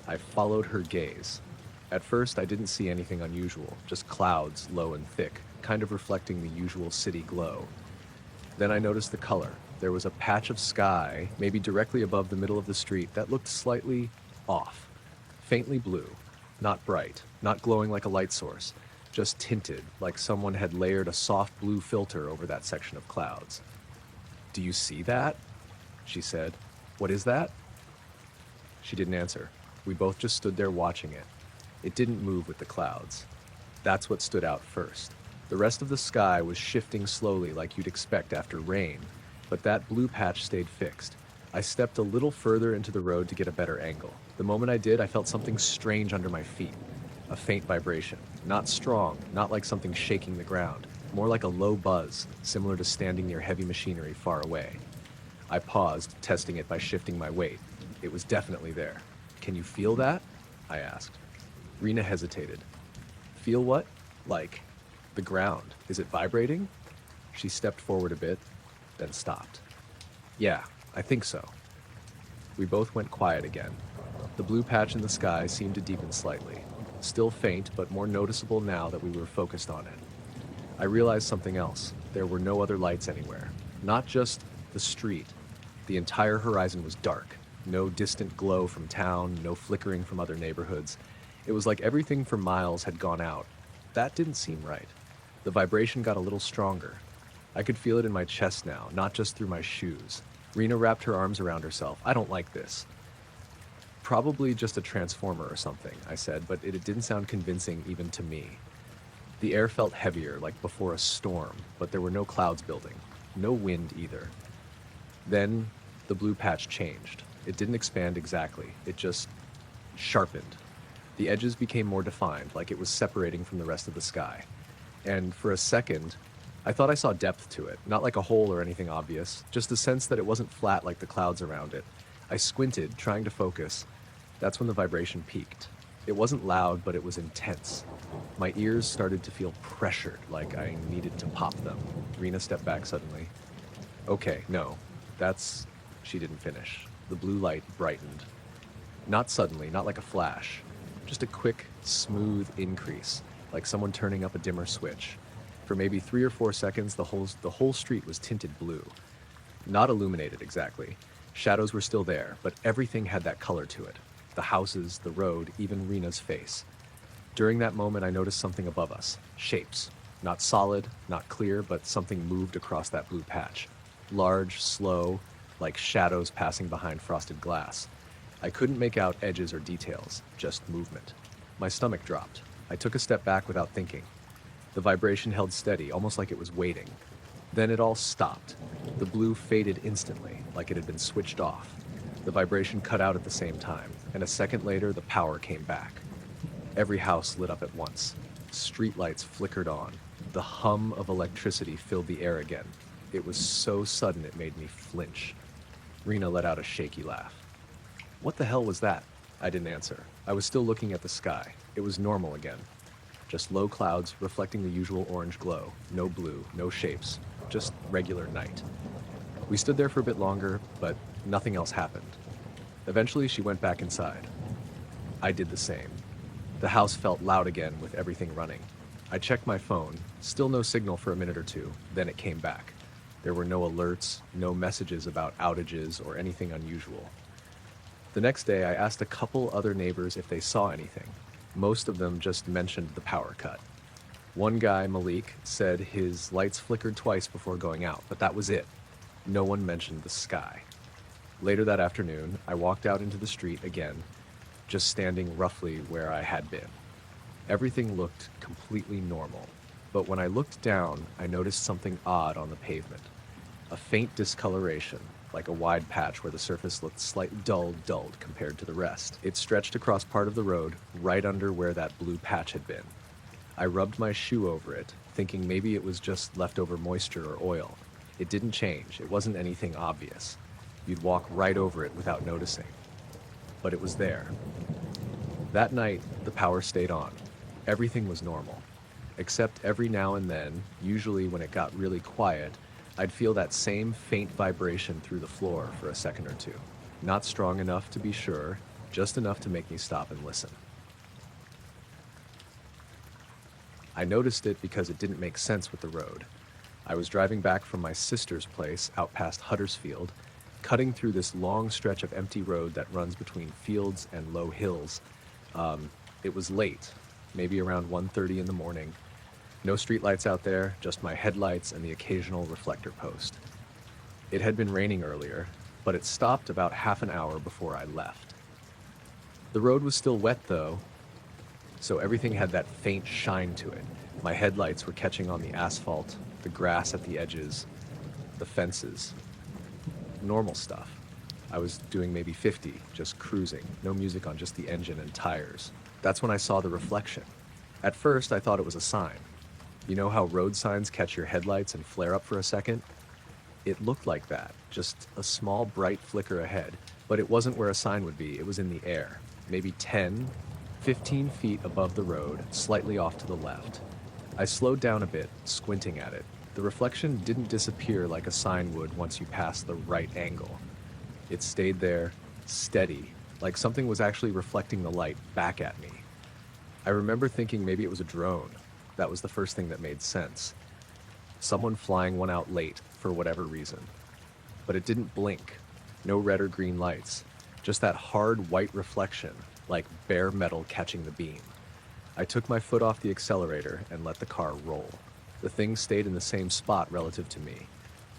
I followed her gaze. At first, I didn't see anything unusual, just clouds, low and thick, kind of reflecting the usual city glow. Then I noticed the color. There was a patch of sky, maybe directly above the middle of the street, that looked slightly off. Faintly blue. Not bright, not glowing like a light source, just tinted, like someone had layered a soft blue filter over that section of clouds. "Do you see that?" she said. "What is that?" She didn't answer. We both just stood there watching it. It didn't move with the clouds. That's what stood out first. The rest of the sky was shifting slowly like you'd expect after rain, but that blue patch stayed fixed. I stepped a little further into the road to get a better angle. The moment I did, I felt something strange under my feet. A faint vibration. Not strong, not like something shaking the ground. More like a low buzz, similar to standing near heavy machinery far away. I paused, testing it by shifting my weight. It was definitely there. "Can you feel that?" I asked. Rena hesitated. "Feel what?" "Like, the ground. Is it vibrating?" She stepped forward a bit, then stopped. "Yeah, I think so." We both went quiet again. The blue patch in the sky seemed to deepen slightly. Still faint, but more noticeable now that we were focused on it. I realized something else. There were no other lights anywhere. Not just the street. The entire horizon was dark. No distant glow from town, no flickering from other neighborhoods. It was like everything for miles had gone out. That didn't seem right. The vibration got a little stronger. I could feel it in my chest now, not just through my shoes. Rena wrapped her arms around herself. "I don't like this." "Probably just a transformer or something," I said, but it didn't sound convincing even to me. The air felt heavier, like before a storm, but there were no clouds building. No wind either. Then the blue patch changed. It didn't expand exactly. It just sharpened. The edges became more defined, like it was separating from the rest of the sky. And for a second, I thought I saw depth to it, not like a hole or anything obvious, just a sense that it wasn't flat like the clouds around it. I squinted, trying to focus. That's when the vibration peaked. It wasn't loud, but it was intense. My ears started to feel pressured, like I needed to pop them. Rena stepped back suddenly. "Okay, no, that's..." She didn't finish. The blue light brightened. Not suddenly, not like a flash. Just a quick, smooth increase, like someone turning up a dimmer switch. For maybe 3 or 4 seconds, the whole street was tinted blue. Not illuminated exactly. Shadows were still there, but everything had that color to it. The houses, the road, even Rena's face. During that moment, I noticed something above us. Shapes. Not solid, not clear, but something moved across that blue patch. Large, slow, like shadows passing behind frosted glass. I couldn't make out edges or details, just movement. My stomach dropped. I took a step back without thinking. The vibration held steady, almost like it was waiting. Then it all stopped. The blue faded instantly, like it had been switched off. The vibration cut out at the same time, and a second later, the power came back. Every house lit up at once. Streetlights flickered on. The hum of electricity filled the air again. It was so sudden it made me flinch. Rena let out a shaky laugh. "What the hell was that?" I didn't answer. I was still looking at the sky. It was normal again. Just low clouds reflecting the usual orange glow. No blue, no shapes. Just regular night. We stood there for a bit longer, but nothing else happened. Eventually, she went back inside. I did the same. The house felt loud again with everything running. I checked my phone. Still no signal for a minute or two. Then it came back. There were no alerts, no messages about outages or anything unusual. The next day, I asked a couple other neighbors if they saw anything. Most of them just mentioned the power cut. One guy, Malik, said his lights flickered twice before going out, but that was it. No one mentioned the sky. Later that afternoon, I walked out into the street again, just standing roughly where I had been. Everything looked completely normal, but when I looked down, I noticed something odd on the pavement. A faint discoloration, like a wide patch where the surface looked slightly dulled compared to the rest. It stretched across part of the road, right under where that blue patch had been. I rubbed my shoe over it, thinking maybe it was just leftover moisture or oil. It didn't change. It wasn't anything obvious. You'd walk right over it without noticing. But it was there. That night, the power stayed on. Everything was normal. Except every now and then, usually when it got really quiet, I'd feel that same faint vibration through the floor for a second or two. Not strong enough to be sure, just enough to make me stop and listen. I noticed it because it didn't make sense with the road. I was driving back from my sister's place out past Huddersfield, cutting through this long stretch of empty road that runs between fields and low hills. It was late, maybe around 1:30 in the morning. No streetlights out there, just my headlights and the occasional reflector post. It had been raining earlier, but it stopped about half an hour before I left. The road was still wet though, so everything had that faint shine to it. My headlights were catching on the asphalt, the grass at the edges, the fences. Normal stuff. I was doing maybe 50, just cruising, no music on, just the engine and tires. That's when I saw the reflection. At first, I thought it was a sign. You know how road signs catch your headlights and flare up for a second? It looked like that, just a small bright flicker ahead, but it wasn't where a sign would be. It was in the air, maybe 10, 15 feet above the road, slightly off to the left. I slowed down a bit, squinting at it. The reflection didn't disappear like a sign would once you pass the right angle. It stayed there, steady, like something was actually reflecting the light back at me. I remember thinking maybe it was a drone. That was the first thing that made sense. Someone flying one out late, for whatever reason. But it didn't blink. No red or green lights. Just that hard white reflection, like bare metal catching the beam. I took my foot off the accelerator and let the car roll. The thing stayed in the same spot relative to me,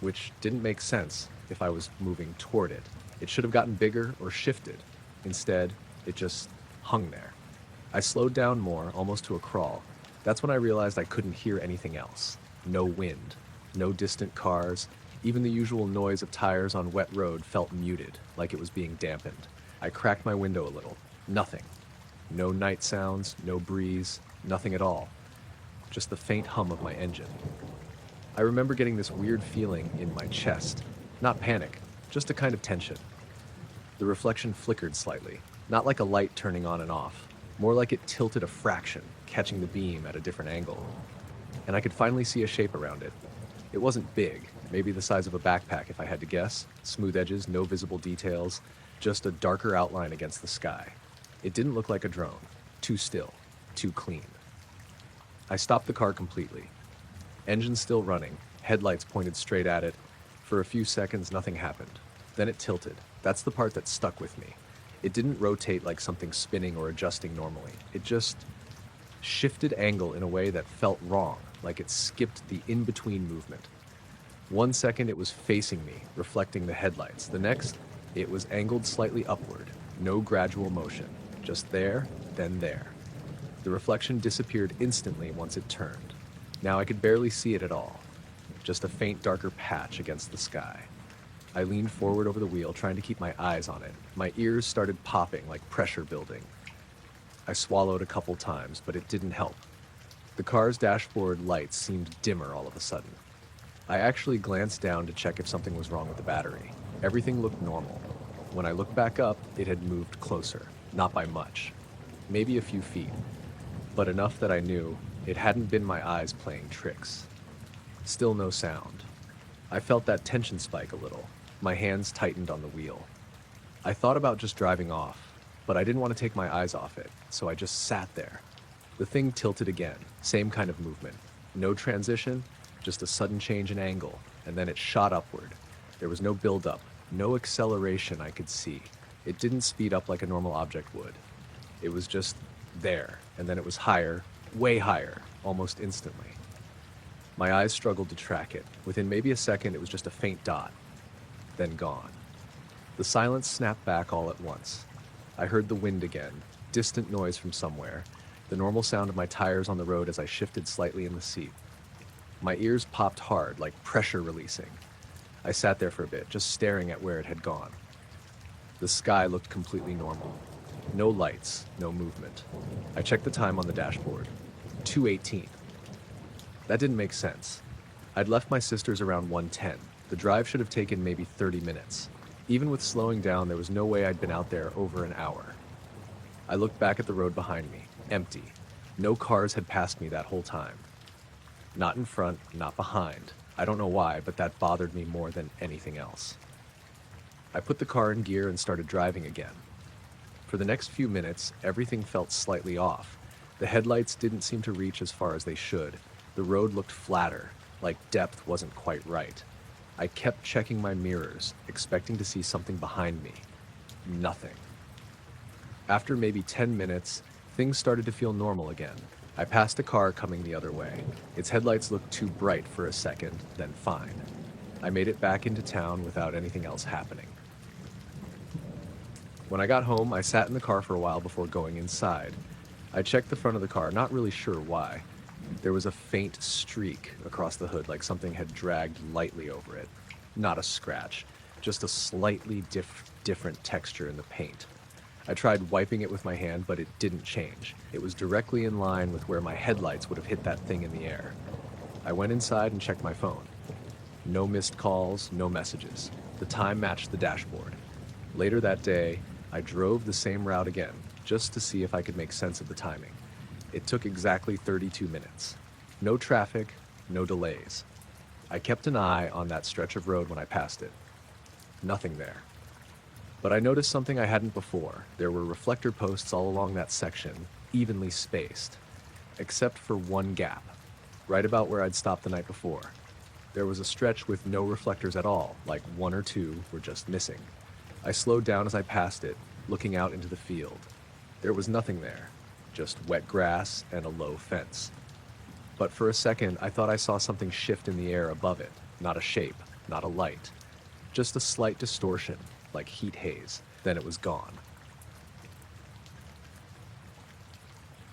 which didn't make sense if I was moving toward it. It should have gotten bigger or shifted. Instead, it just hung there. I slowed down more, almost to a crawl. That's when I realized I couldn't hear anything else. No wind, no distant cars. Even the usual noise of tires on wet road felt muted, like it was being dampened. I cracked my window a little. Nothing. No night sounds, no breeze, nothing at all. Just the faint hum of my engine. I remember getting this weird feeling in my chest. Not panic, just a kind of tension. The reflection flickered slightly, not like a light turning on and off, more like it tilted a fraction, catching the beam at a different angle. And I could finally see a shape around it. It wasn't big, maybe the size of a backpack if I had to guess. Smooth edges, no visible details, just a darker outline against the sky. It didn't look like a drone. Too still, too clean. I stopped the car completely. Engine still running, headlights pointed straight at it. For a few seconds, nothing happened. Then it tilted. That's the part that stuck with me. It didn't rotate like something spinning or adjusting normally. It just shifted angle in a way that felt wrong, like it skipped the in-between movement. 1 second it was facing me, reflecting the headlights. The next, it was angled slightly upward. No gradual motion. Just there, then there. The reflection disappeared instantly once it turned. Now I could barely see it at all. Just a faint darker patch against the sky. I leaned forward over the wheel, trying to keep my eyes on it. My ears started popping like pressure building. I swallowed a couple times, but it didn't help. The car's dashboard lights seemed dimmer all of a sudden. I actually glanced down to check if something was wrong with the battery. Everything looked normal. When I looked back up, it had moved closer. Not by much. Maybe a few feet. But enough that I knew it hadn't been my eyes playing tricks. Still no sound. I felt that tension spike a little. My hands tightened on the wheel. I thought about just driving off, but I didn't want to take my eyes off it, so I just sat there. The thing tilted again, same kind of movement. No transition, just a sudden change in angle, and then it shot upward. There was no build-up, no acceleration I could see. It didn't speed up like a normal object would. It was just there, and then it was higher, way higher, almost instantly. My eyes struggled to track it. Within maybe a second, it was just a faint dot, then gone. The silence snapped back all at once. I heard the wind again, distant noise from somewhere, the normal sound of my tires on the road as I shifted slightly in the seat. My ears popped hard, like pressure releasing. I sat there for a bit, just staring at where it had gone. The sky looked completely normal. No lights, no movement. I checked the time on the dashboard. 2:18. That didn't make sense. I'd left my sister's around 1:10. The drive should have taken maybe 30 minutes. Even with slowing down, there was no way I'd been out there over an hour. I looked back at the road behind me, empty. No cars had passed me that whole time. Not in front, not behind. I don't know why, but that bothered me more than anything else. I put the car in gear and started driving again. For the next few minutes, everything felt slightly off. The headlights didn't seem to reach as far as they should. The road looked flatter, like depth wasn't quite right. I kept checking my mirrors, expecting to see something behind me. Nothing. After maybe 10 minutes, things started to feel normal again. I passed a car coming the other way. Its headlights looked too bright for a second, then fine. I made it back into town without anything else happening. When I got home, I sat in the car for a while before going inside. I checked the front of the car, not really sure why. There was a faint streak across the hood, like something had dragged lightly over it. Not a scratch, just a slightly different texture in the paint. I tried wiping it with my hand, but it didn't change. It was directly in line with where my headlights would have hit that thing in the air. I went inside and checked my phone. No missed calls, no messages. The time matched the dashboard. Later that day, I drove the same route again, just to see if I could make sense of the timing. It took exactly 32 minutes. No traffic, no delays. I kept an eye on that stretch of road when I passed it. Nothing there. But I noticed something I hadn't before. There were reflector posts all along that section, evenly spaced, except for one gap, right about where I'd stopped the night before. There was a stretch with no reflectors at all, like one or two were just missing. I slowed down as I passed it, looking out into the field. There was nothing there, just wet grass and a low fence. But for a second, I thought I saw something shift in the air above it, not a shape, not a light, just a slight distortion, like heat haze. Then it was gone.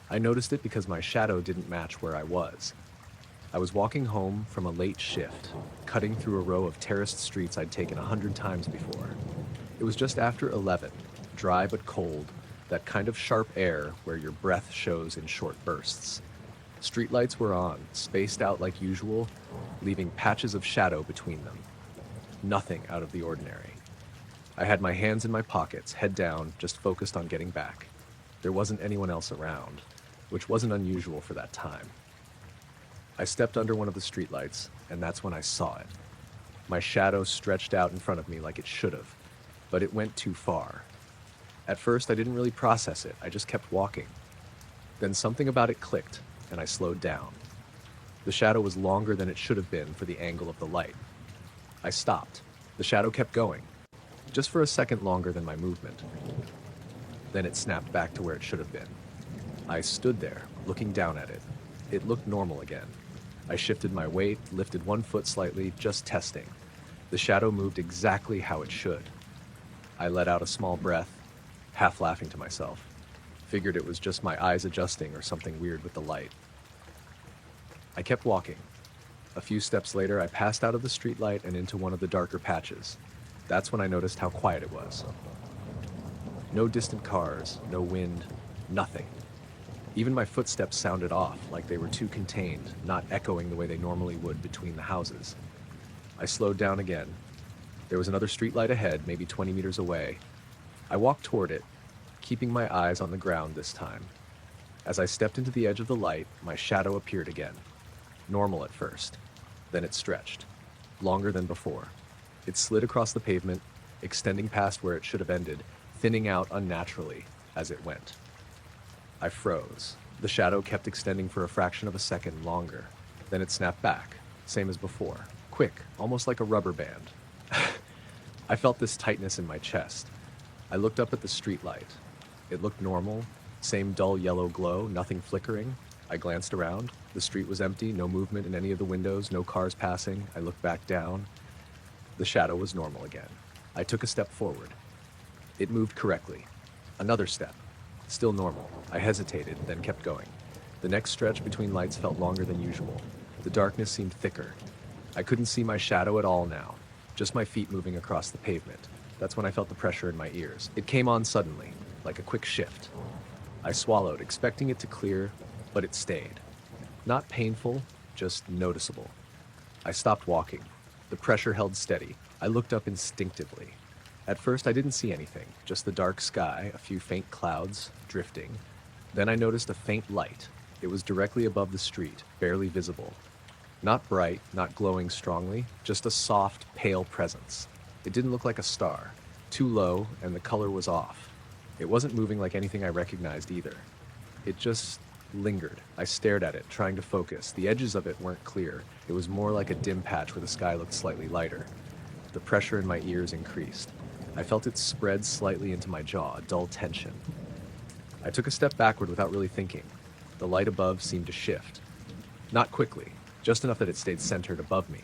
I noticed it because my shadow didn't match where I was. I was walking home from a late shift, cutting through a row of terraced streets I'd taken 100 times before. It was just after 11, dry but cold, that kind of sharp air where your breath shows in short bursts. Streetlights were on, spaced out like usual, leaving patches of shadow between them. Nothing out of the ordinary. I had my hands in my pockets, head down, just focused on getting back. There wasn't anyone else around, which wasn't unusual for that time. I stepped under one of the streetlights, and that's when I saw it. My shadow stretched out in front of me like it should have, but it went too far. At first, I didn't really process it. I just kept walking. Then something about it clicked, and I slowed down. The shadow was longer than it should have been for the angle of the light. I stopped. The shadow kept going, just for a second longer than my movement. Then it snapped back to where it should have been. I stood there, looking down at it. It looked normal again. I shifted my weight, lifted one foot slightly, just testing. The shadow moved exactly how it should. I let out a small breath, half laughing to myself. Figured it was just my eyes adjusting or something weird with the light. I kept walking. A few steps later, I passed out of the streetlight and into one of the darker patches. That's when I noticed how quiet it was. No distant cars, no wind, nothing. Even my footsteps sounded off, like they were too contained, not echoing the way they normally would between the houses. I slowed down again. There was another streetlight ahead, maybe 20 meters away. I walked toward it, keeping my eyes on the ground this time. As I stepped into the edge of the light, my shadow appeared again. Normal at first. Then it stretched. Longer than before. It slid across the pavement, extending past where it should have ended, thinning out unnaturally as it went. I froze. The shadow kept extending for a fraction of a second longer. Then it snapped back, same as before. Quick, almost like a rubber band. I felt this tightness in my chest. I looked up at the streetlight. It looked normal, same dull yellow glow, nothing flickering. I glanced around. The street was empty, no movement in any of the windows, no cars passing. I looked back down. The shadow was normal again. I took a step forward. It moved correctly. Another step. Still normal. I hesitated, then kept going. The next stretch between lights felt longer than usual. The darkness seemed thicker. I couldn't see my shadow at all now, just my feet moving across the pavement. That's when I felt the pressure in my ears. It came on suddenly, like a quick shift. I swallowed, expecting it to clear, but it stayed. Not painful, just noticeable. I stopped walking. The pressure held steady. I looked up instinctively. At first, I didn't see anything, just the dark sky, a few faint clouds, drifting. Then I noticed a faint light. It was directly above the street, barely visible. Not bright, not glowing strongly, just a soft, pale presence. It didn't look like a star. Too low, and the color was off. It wasn't moving like anything I recognized either. It just lingered. I stared at it, trying to focus. The edges of it weren't clear. It was more like a dim patch where the sky looked slightly lighter. The pressure in my ears increased. I felt it spread slightly into my jaw, a dull tension. I took a step backward without really thinking. The light above seemed to shift. Not quickly, just enough that it stayed centered above me.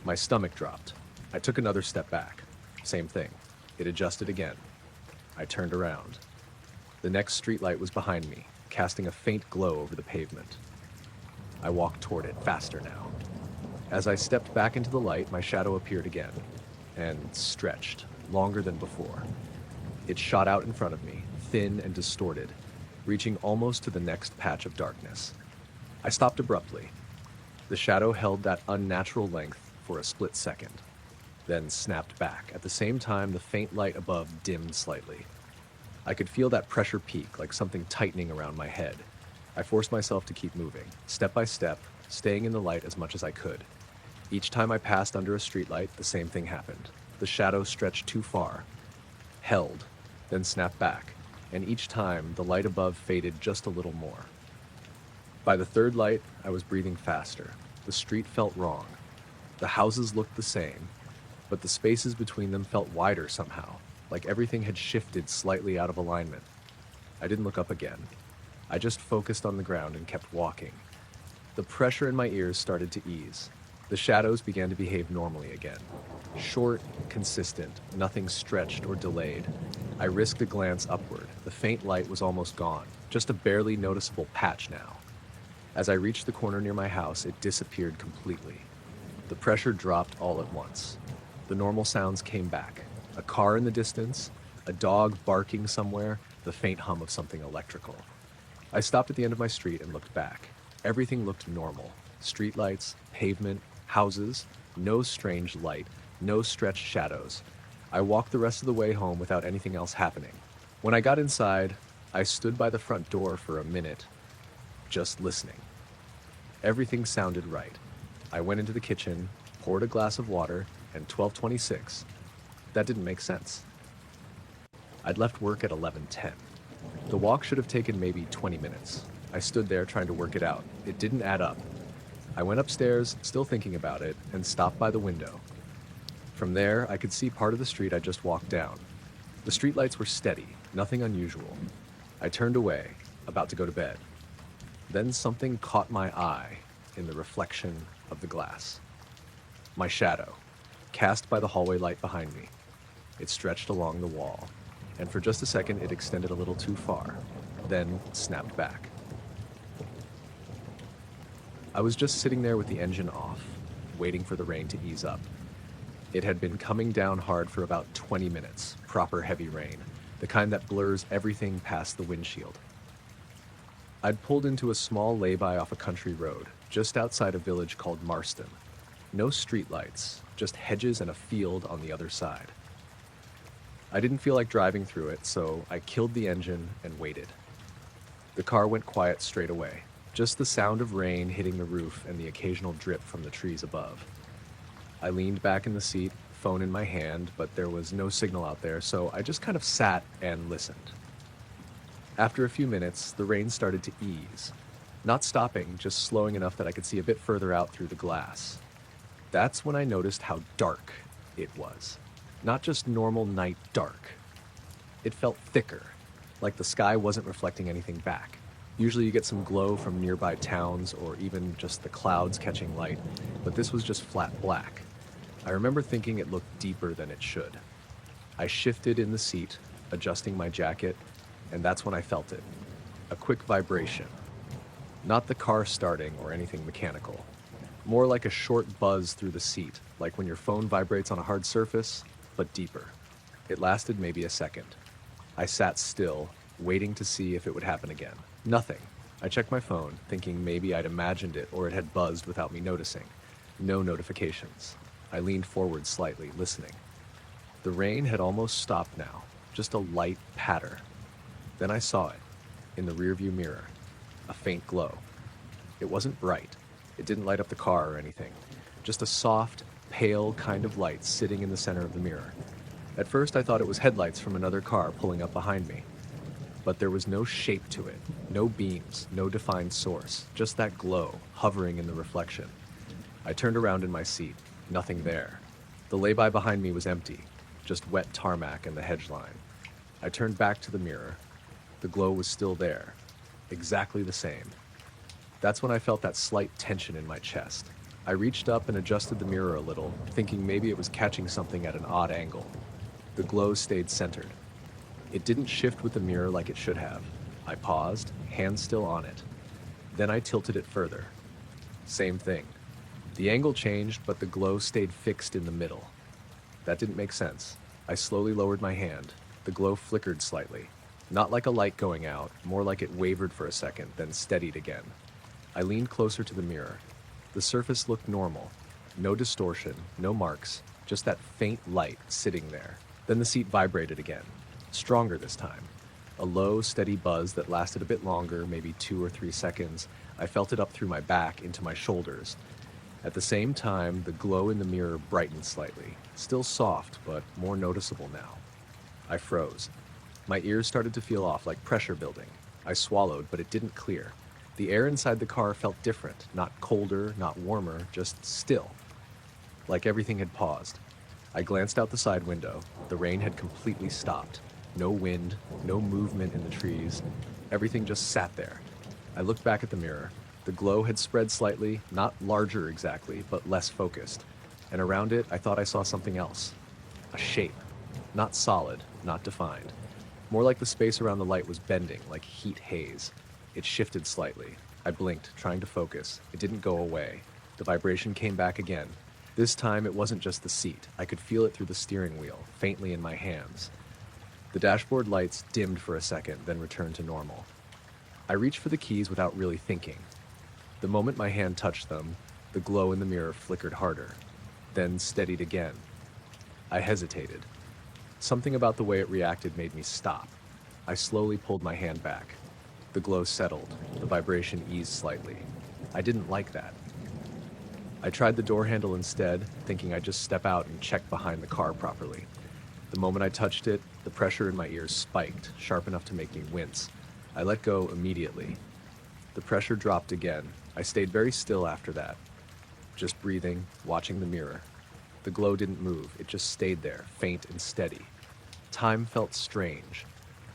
My stomach dropped. I took another step back. Same thing. It adjusted again. I turned around. The next streetlight was behind me, casting a faint glow over the pavement. I walked toward it, faster now. As I stepped back into the light, my shadow appeared again, and stretched, longer than before. It shot out in front of me, thin and distorted, reaching almost to the next patch of darkness. I stopped abruptly. The shadow held that unnatural length for a split second, then snapped back. At the same time, the faint light above dimmed slightly. I could feel that pressure peak, like something tightening around my head. I forced myself to keep moving, step by step, staying in the light as much as I could. Each time I passed under a streetlight, the same thing happened. The shadow stretched too far, held, then snapped back, and each time the light above faded just a little more. By the third light, I was breathing faster. The street felt wrong. The houses looked the same, but the spaces between them felt wider somehow, like everything had shifted slightly out of alignment. I didn't look up again. I just focused on the ground and kept walking. The pressure in my ears started to ease. The shadows began to behave normally again. Short, consistent, nothing stretched or delayed. I risked a glance upward. The faint light was almost gone, just a barely noticeable patch now. As I reached the corner near my house, it disappeared completely. The pressure dropped all at once. The normal sounds came back. A car in the distance, a dog barking somewhere, the faint hum of something electrical. I stopped at the end of my street and looked back. Everything looked normal. Streetlights, pavement, houses, no strange light, no stretched shadows. I walked the rest of the way home without anything else happening. When I got inside, I stood by the front door for a minute, just listening. Everything sounded right. I went into the kitchen, poured a glass of water, and 12:26. That didn't make sense. I'd left work at 11:10. The walk should have taken maybe 20 minutes. I stood there trying to work it out. It didn't add up. I went upstairs, still thinking about it, and stopped by the window. From there, I could see part of the street I just walked down. The streetlights were steady, nothing unusual. I turned away, about to go to bed. Then something caught my eye in the reflection of the glass. My shadow, cast by the hallway light behind me. It stretched along the wall, and for just a second it extended a little too far, then snapped back. I was just sitting there with the engine off, waiting for the rain to ease up. It had been coming down hard for about 20 minutes, proper heavy rain, the kind that blurs everything past the windshield. I'd pulled into a small lay-by off a country road, just outside a village called Marston. No streetlights, just hedges and a field on the other side. I didn't feel like driving through it, so I killed the engine and waited. The car went quiet straight away, just the sound of rain hitting the roof and the occasional drip from the trees above. I leaned back in the seat, phone in my hand, but there was no signal out there, so I just kind of sat and listened. After a few minutes, the rain started to ease. Not stopping, just slowing enough that I could see a bit further out through the glass. That's when I noticed how dark it was. Not just normal night dark. It felt thicker, like the sky wasn't reflecting anything back. Usually you get some glow from nearby towns or even just the clouds catching light, but this was just flat black. I remember thinking it looked deeper than it should. I shifted in the seat, adjusting my jacket, and that's when I felt it. A quick vibration. Not the car starting or anything mechanical. More like a short buzz through the seat, like when your phone vibrates on a hard surface, but deeper. It lasted maybe a second. I sat still, waiting to see if it would happen again. Nothing. I checked my phone, thinking maybe I'd imagined it or it had buzzed without me noticing. No notifications. I leaned forward slightly, listening. The rain had almost stopped now, just a light patter. Then I saw it, in the rearview mirror, a faint glow. It wasn't bright. It didn't light up the car or anything. Just a soft, pale kind of light sitting in the center of the mirror. At first I thought it was headlights from another car pulling up behind me. But there was no shape to it, no beams, no defined source, just that glow hovering in the reflection. I turned around in my seat, nothing there. The lay-by behind me was empty, just wet tarmac and the hedge line. I turned back to the mirror. The glow was still there, exactly the same. That's when I felt that slight tension in my chest. I reached up and adjusted the mirror a little, thinking maybe it was catching something at an odd angle. The glow stayed centered. It didn't shift with the mirror like it should have. I paused, hands still on it. Then I tilted it further. Same thing. The angle changed, but the glow stayed fixed in the middle. That didn't make sense. I slowly lowered my hand. The glow flickered slightly. Not like a light going out, more like it wavered for a second, then steadied again. I leaned closer to the mirror. The surface looked normal. No distortion, no marks, just that faint light sitting there. Then the seat vibrated again. Stronger this time. A low, steady buzz that lasted a bit longer, maybe 2 or 3 seconds. I felt it up through my back, into my shoulders. At the same time, the glow in the mirror brightened slightly. Still soft, but more noticeable now. I froze. My ears started to feel off, like pressure building. I swallowed, but it didn't clear. The air inside the car felt different, not colder, not warmer, just still. Like everything had paused. I glanced out the side window. The rain had completely stopped. No wind, no movement in the trees. Everything just sat there. I looked back at the mirror. The glow had spread slightly, not larger exactly, but less focused. And around it, I thought I saw something else. A shape. Not solid, not defined. More like the space around the light was bending, like heat haze. It shifted slightly. I blinked, trying to focus. It didn't go away. The vibration came back again. This time, it wasn't just the seat. I could feel it through the steering wheel, faintly in my hands. The dashboard lights dimmed for a second, then returned to normal. I reached for the keys without really thinking. The moment my hand touched them, the glow in the mirror flickered harder, then steadied again. I hesitated. Something about the way it reacted made me stop. I slowly pulled my hand back. The glow settled. The vibration eased slightly. I didn't like that. I tried the door handle instead, thinking I'd just step out and check behind the car properly. The moment I touched it, the pressure in my ears spiked, sharp enough to make me wince. I let go immediately. The pressure dropped again. I stayed very still after that, just breathing, watching the mirror. The glow didn't move, it just stayed there, faint and steady. Time felt strange.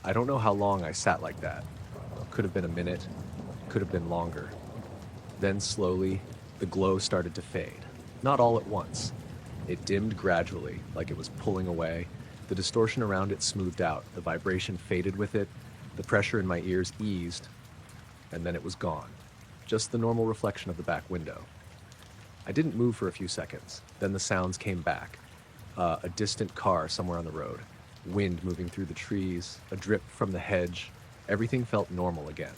I don't know how long I sat like that. Could have been a minute, could have been longer. Then slowly, the glow started to fade. Not all at once. It dimmed gradually, like it was pulling away. The distortion around it smoothed out, the vibration faded with it, the pressure in my ears eased, and then it was gone. Just the normal reflection of the back window. I didn't move for a few seconds. Then the sounds came back. A distant car somewhere on the road. Wind moving through the trees, a drip from the hedge. Everything felt normal again.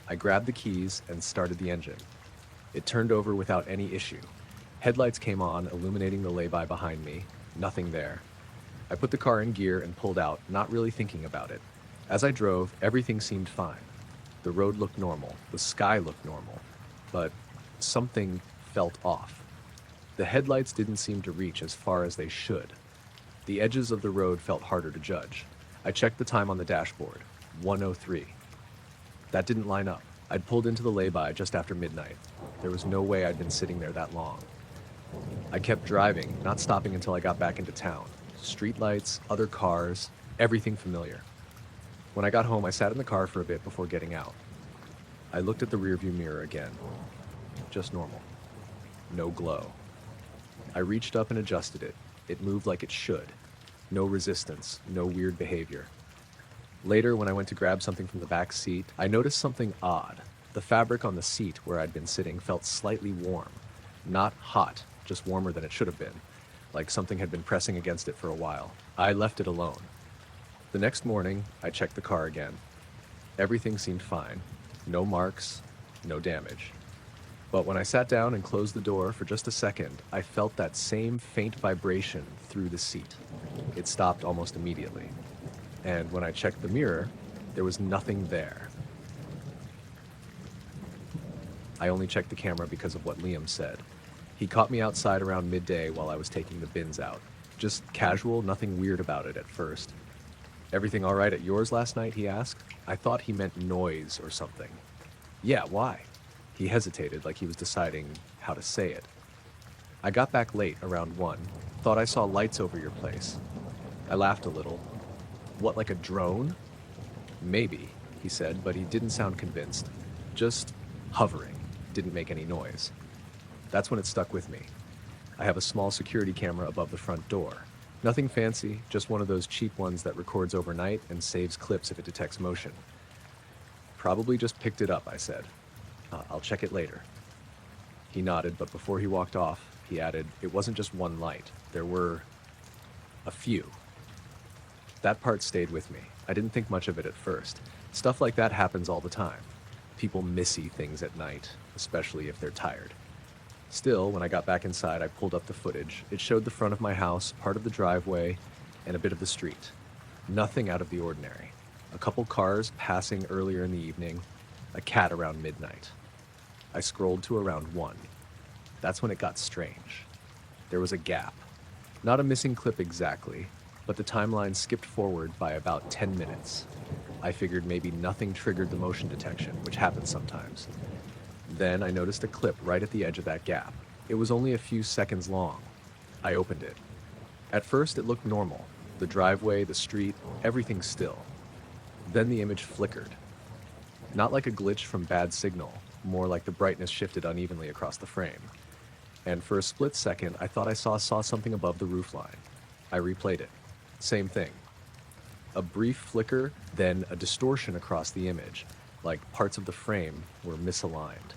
I grabbed the keys and started the engine. It turned over without any issue. Headlights came on, illuminating the lay-by behind me. Nothing there. I put the car in gear and pulled out, not really thinking about it. As I drove, everything seemed fine. The road looked normal, the sky looked normal, but something felt off. The headlights didn't seem to reach as far as they should. The edges of the road felt harder to judge. I checked the time on the dashboard, 1:03. That didn't line up. I'd pulled into the lay-by just after midnight. There was no way I'd been sitting there that long. I kept driving, not stopping until I got back into town. Streetlights, other cars, everything familiar. When I got home, I sat in the car for a bit before getting out. I looked at the rearview mirror again. Just normal. No glow. I reached up and adjusted it. It moved like it should. No resistance, no weird behavior. Later, when I went to grab something from the back seat, I noticed something odd. The fabric on the seat where I'd been sitting felt slightly warm. Not hot, just warmer than it should have been, like something had been pressing against it for a while. I left it alone. The next morning, I checked the car again. Everything seemed fine. No marks, no damage. But when I sat down and closed the door for just a second, I felt that same faint vibration through the seat. It stopped almost immediately. And when I checked the mirror, there was nothing there. I only checked the camera because of what Liam said. He caught me outside around midday while I was taking the bins out. Just casual, nothing weird about it at first. "Everything all right at yours last night?" he asked. I thought he meant noise or something. "Yeah, why?" He hesitated, like he was deciding how to say it. "I got back late, around 1. Thought I saw lights over your place." I laughed a little. "What, like a drone?" "Maybe," he said, but he didn't sound convinced. Just hovering, didn't make any noise. That's when it stuck with me. I have a small security camera above the front door. Nothing fancy, just one of those cheap ones that records overnight and saves clips if it detects motion. "Probably just picked it up," I said. "I'll check it later." He nodded, but before he walked off, he added, "It wasn't just one light. There were a few." That part stayed with me. I didn't think much of it at first. Stuff like that happens all the time. People missy things at night, especially if they're tired. Still, when I got back inside, I pulled up the footage. It showed the front of my house, part of the driveway, and a bit of the street. Nothing out of the ordinary. A couple cars passing earlier in the evening, a cat around midnight. I scrolled to around 1. That's when it got strange. There was a gap. Not a missing clip exactly, but the timeline skipped forward by about 10 minutes. I figured maybe nothing triggered the motion detection, which happens sometimes. Then I noticed a clip right at the edge of that gap. It was only a few seconds long. I opened it. At first, it looked normal. The driveway, the street, everything still. Then the image flickered. Not like a glitch from bad signal, more like the brightness shifted unevenly across the frame. And for a split second, I thought I saw something above the roofline. I replayed it. Same thing. A brief flicker, then a distortion across the image, like parts of the frame were misaligned.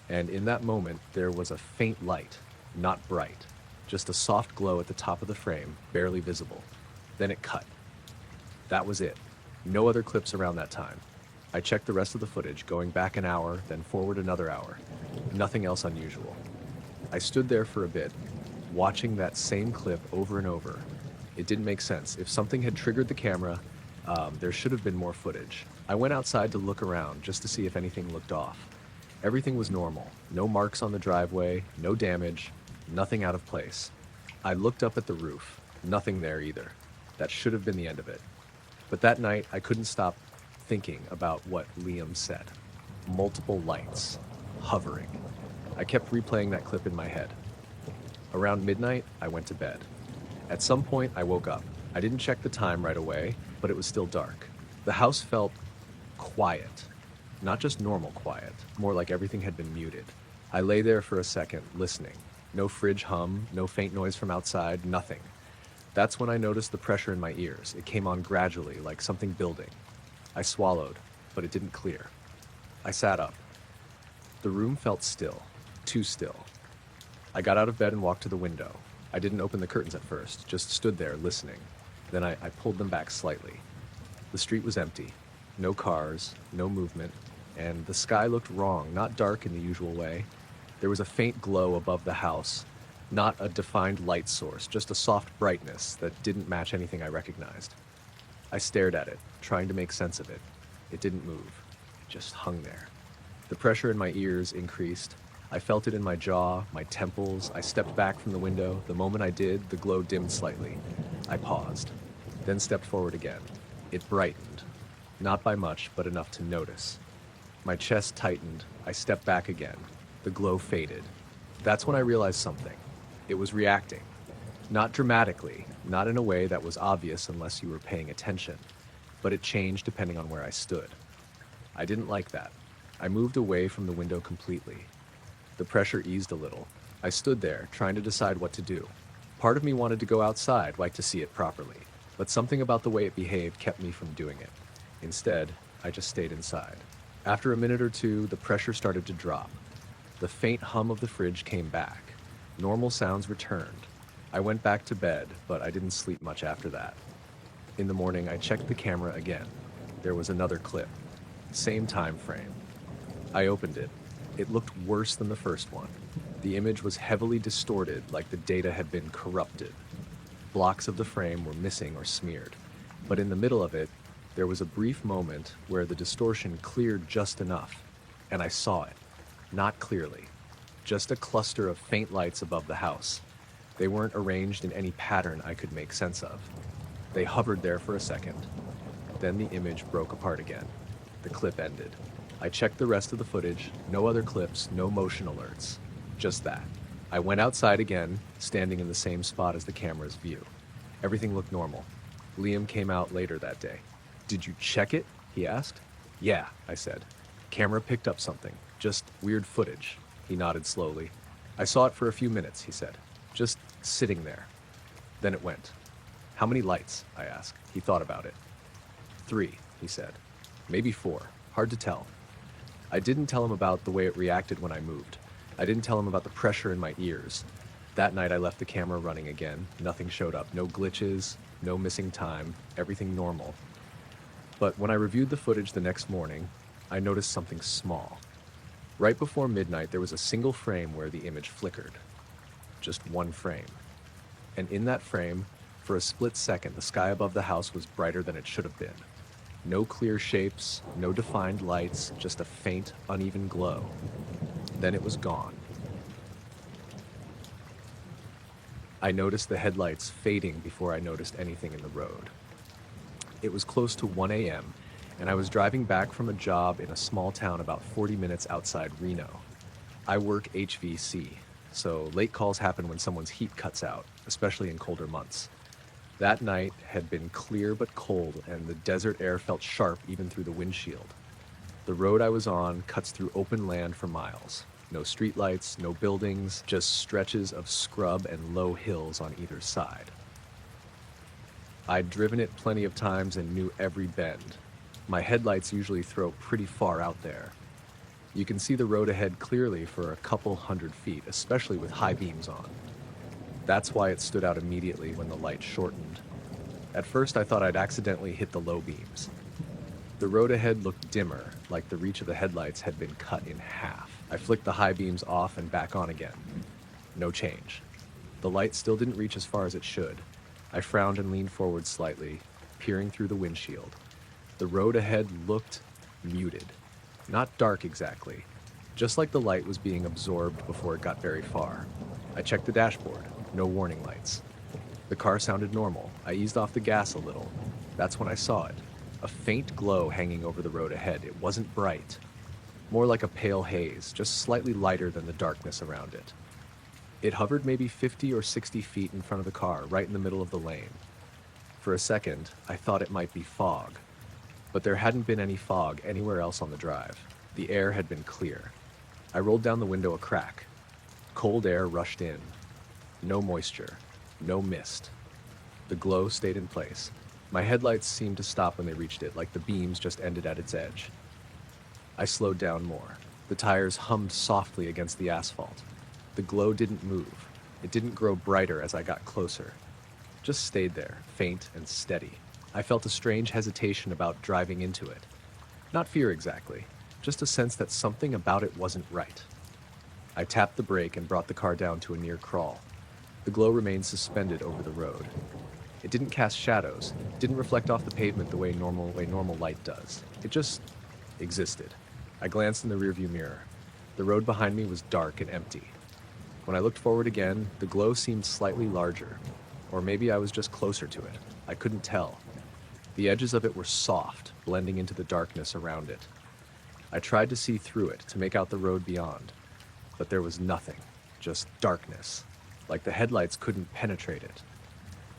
And in that moment, there was a faint light, not bright, just a soft glow at the top of the frame, barely visible. Then it cut. That was it. No other clips around that time. I checked the rest of the footage, going back an hour, then forward another hour. Nothing else unusual. I stood there for a bit, watching that same clip over and over. It didn't make sense. If something had triggered the camera, there should have been more footage. I went outside to look around just to see if anything looked off. Everything was normal. No marks on the driveway, no damage, nothing out of place. I looked up at the roof. Nothing there either. That should have been the end of it. But that night, I couldn't stop thinking about what Liam said. Multiple lights. Hovering. I kept replaying that clip in my head. Around midnight, I went to bed. At some point, I woke up. I didn't check the time right away, but it was still dark. The house felt quiet. Not just normal quiet, more like everything had been muted. I lay there for a second, listening. No fridge hum, no faint noise from outside, nothing. That's when I noticed the pressure in my ears. It came on gradually, like something building. I swallowed, but it didn't clear. I sat up. The room felt still, too still. I got out of bed and walked to the window. I didn't open the curtains at first, just stood there listening. Then I pulled them back slightly. The street was empty. No cars, no movement, and the sky looked wrong, not dark in the usual way. There was a faint glow above the house, not a defined light source, just a soft brightness that didn't match anything I recognized. I stared at it, trying to make sense of it. It didn't move. It just hung there. The pressure in my ears increased. I felt it in my jaw, my temples. I stepped back from the window. The moment I did, the glow dimmed slightly. I paused, then stepped forward again. It brightened. Not by much, but enough to notice. My chest tightened. I stepped back again. The glow faded. That's when I realized something. It was reacting. Not dramatically, not in a way that was obvious unless you were paying attention, but it changed depending on where I stood. I didn't like that. I moved away from the window completely. The pressure eased a little. I stood there, trying to decide what to do. Part of me wanted to go outside, like to see it properly, but something about the way it behaved kept me from doing it. Instead, I just stayed inside. After a minute or two, the pressure started to drop. The faint hum of the fridge came back. Normal sounds returned. I went back to bed, but I didn't sleep much after that. In the morning, I checked the camera again. There was another clip. Same time frame. I opened it. It looked worse than the first one. The image was heavily distorted, like the data had been corrupted. Blocks of the frame were missing or smeared. But in the middle of it, there was a brief moment where the distortion cleared just enough, and I saw it. Not clearly. Just a cluster of faint lights above the house. They weren't arranged in any pattern I could make sense of. They hovered there for a second. Then the image broke apart again. The clip ended. I checked the rest of the footage. No other clips, no motion alerts. Just that. I went outside again, standing in the same spot as the camera's view. Everything looked normal. Liam came out later that day. "Did you check it?" he asked. "Yeah," I said. "Camera picked up something. Just weird footage." He nodded slowly. "I saw it for a few minutes," he said. "Just sitting there." Then it went. "How many lights?" I asked. He thought about it. 3, he said. Maybe 4. Hard to tell. I didn't tell him about the way it reacted when I moved. I didn't tell him about the pressure in my ears. That night I left the camera running again. Nothing showed up. No glitches, no missing time, everything normal. But when I reviewed the footage the next morning, I noticed something small. Right before midnight, there was a single frame where the image flickered. Just one frame. And in that frame, for a split second, the sky above the house was brighter than it should have been. No clear shapes, no defined lights, just a faint, uneven glow. Then it was gone. I noticed the headlights fading before I noticed anything in the road. It was close to 1 a.m., and I was driving back from a job in a small town about 40 minutes outside Reno. I work HVC, so late calls happen when someone's heat cuts out, especially in colder months. That night had been clear but cold, and the desert air felt sharp even through the windshield. The road I was on cuts through open land for miles. No streetlights, no buildings, just stretches of scrub and low hills on either side. I'd driven it plenty of times and knew every bend. My headlights usually throw pretty far out there. You can see the road ahead clearly for a couple 100 feet, especially with high beams on. That's why it stood out immediately when the light shortened. At first I thought I'd accidentally hit the low beams. The road ahead looked dimmer, like the reach of the headlights had been cut in half. I flicked the high beams off and back on again. No change. The light still didn't reach as far as it should. I frowned and leaned forward slightly, peering through the windshield. The road ahead looked muted. Not dark exactly, just like the light was being absorbed before it got very far. I checked the dashboard, no warning lights. The car sounded normal. I eased off the gas a little. That's when I saw it. A faint glow hanging over the road ahead. It wasn't bright. More like a pale haze, just slightly lighter than the darkness around it. It hovered maybe 50 or 60 feet in front of the car, right in the middle of the lane. For a second, I thought it might be fog. But there hadn't been any fog anywhere else on the drive. The air had been clear. I rolled down the window a crack. Cold air rushed in. No moisture. No mist. The glow stayed in place. My headlights seemed to stop when they reached it, like the beams just ended at its edge. I slowed down more. The tires hummed softly against the asphalt. The glow didn't move. It didn't grow brighter as I got closer. Just stayed there, faint and steady. I felt a strange hesitation about driving into it. Not fear exactly, just a sense that something about it wasn't right. I tapped the brake and brought the car down to a near crawl. The glow remained suspended over the road. It didn't cast shadows, didn't reflect off the pavement the way normal light does. It just existed. I glanced in the rearview mirror. The road behind me was dark and empty. When I looked forward again, the glow seemed slightly larger. Or maybe I was just closer to it. I couldn't tell. The edges of it were soft, blending into the darkness around it. I tried to see through it, to make out the road beyond. But there was nothing, just darkness, like the headlights couldn't penetrate it.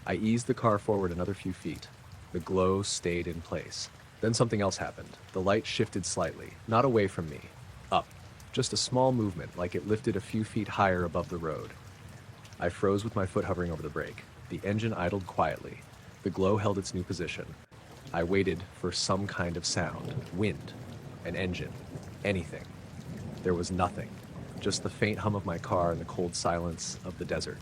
I eased the car forward another few feet. The glow stayed in place. Then something else happened. The light shifted slightly, not away from me, up. Just a small movement, like it lifted a few feet higher above the road. I froze with my foot hovering over the brake. The engine idled quietly. The glow held its new position. I waited for some kind of sound, wind, an engine, anything. There was nothing, just the faint hum of my car and the cold silence of the desert.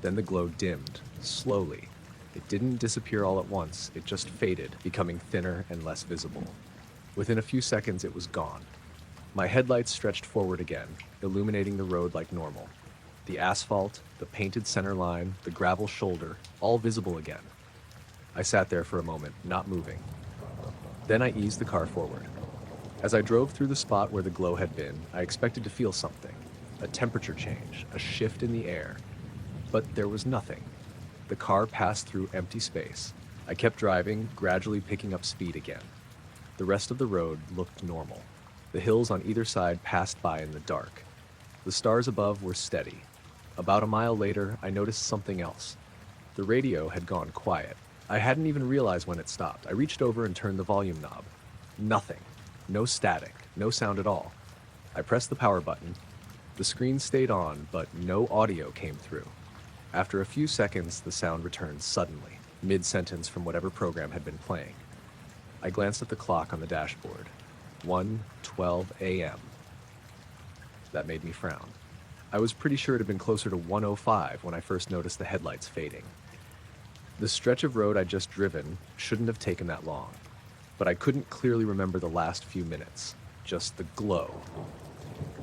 Then the glow dimmed, slowly. It didn't disappear all at once, it just faded, becoming thinner and less visible. Within a few seconds, it was gone. My headlights stretched forward again, illuminating the road like normal. The asphalt, the painted center line, the gravel shoulder, all visible again. I sat there for a moment, not moving. Then I eased the car forward. As I drove through the spot where the glow had been, I expected to feel something. A temperature change, a shift in the air. But there was nothing. The car passed through empty space. I kept driving, gradually picking up speed again. The rest of the road looked normal. The hills on either side passed by in the dark. The stars above were steady. About a mile later, I noticed something else. The radio had gone quiet. I hadn't even realized when it stopped. I reached over and turned the volume knob. Nothing. No static. No sound at all. I pressed the power button. The screen stayed on, but no audio came through. After a few seconds, the sound returned suddenly, mid-sentence from whatever program had been playing. I glanced at the clock on the dashboard. 1:12 a.m. That made me frown. I was pretty sure it had been closer to 1:05 when I first noticed the headlights fading. The stretch of road I'd just driven shouldn't have taken that long, but I couldn't clearly remember the last few minutes, just the glow,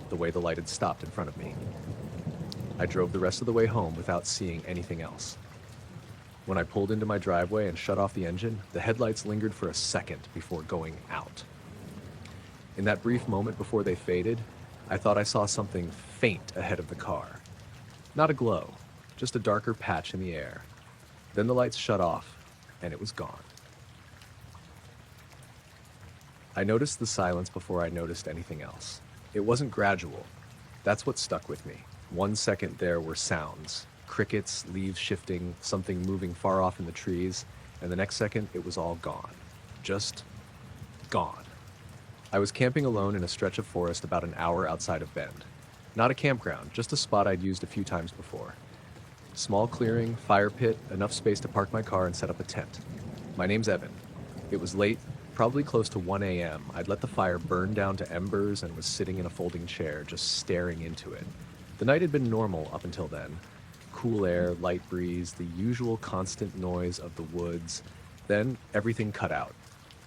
the way the light had stopped in front of me. I drove the rest of the way home without seeing anything else. When I pulled into my driveway and shut off the engine, the headlights lingered for a second before going out. In that brief moment before they faded, I thought I saw something faint ahead of the car. Not a glow, just a darker patch in the air. Then the lights shut off, and it was gone. I noticed the silence before I noticed anything else. It wasn't gradual. That's what stuck with me. 1 second there were sounds. Crickets, leaves shifting, something moving far off in the trees, and the next second it was all gone. Just gone. I was camping alone in a stretch of forest about an hour outside of Bend. Not a campground, just a spot I'd used a few times before. Small clearing, fire pit, enough space to park my car and set up a tent. My name's Evan. It was late, probably close to 1 a.m. I'd let the fire burn down to embers and was sitting in a folding chair, just staring into it. The night had been normal up until then. Cool air, light breeze, the usual constant noise of the woods. Then everything cut out.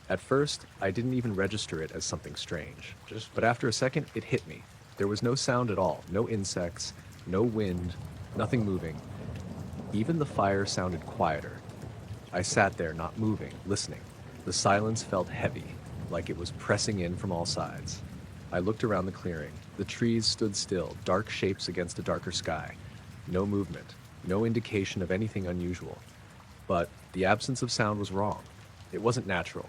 At first, I didn't even register it as something strange. But after a second, it hit me. There was no sound at all, no insects, no wind, nothing moving. Even the fire sounded quieter. I sat there, not moving, listening. The silence felt heavy, like it was pressing in from all sides. I looked around the clearing. The trees stood still, dark shapes against a darker sky. No movement, no indication of anything unusual. But the absence of sound was wrong. It wasn't natural.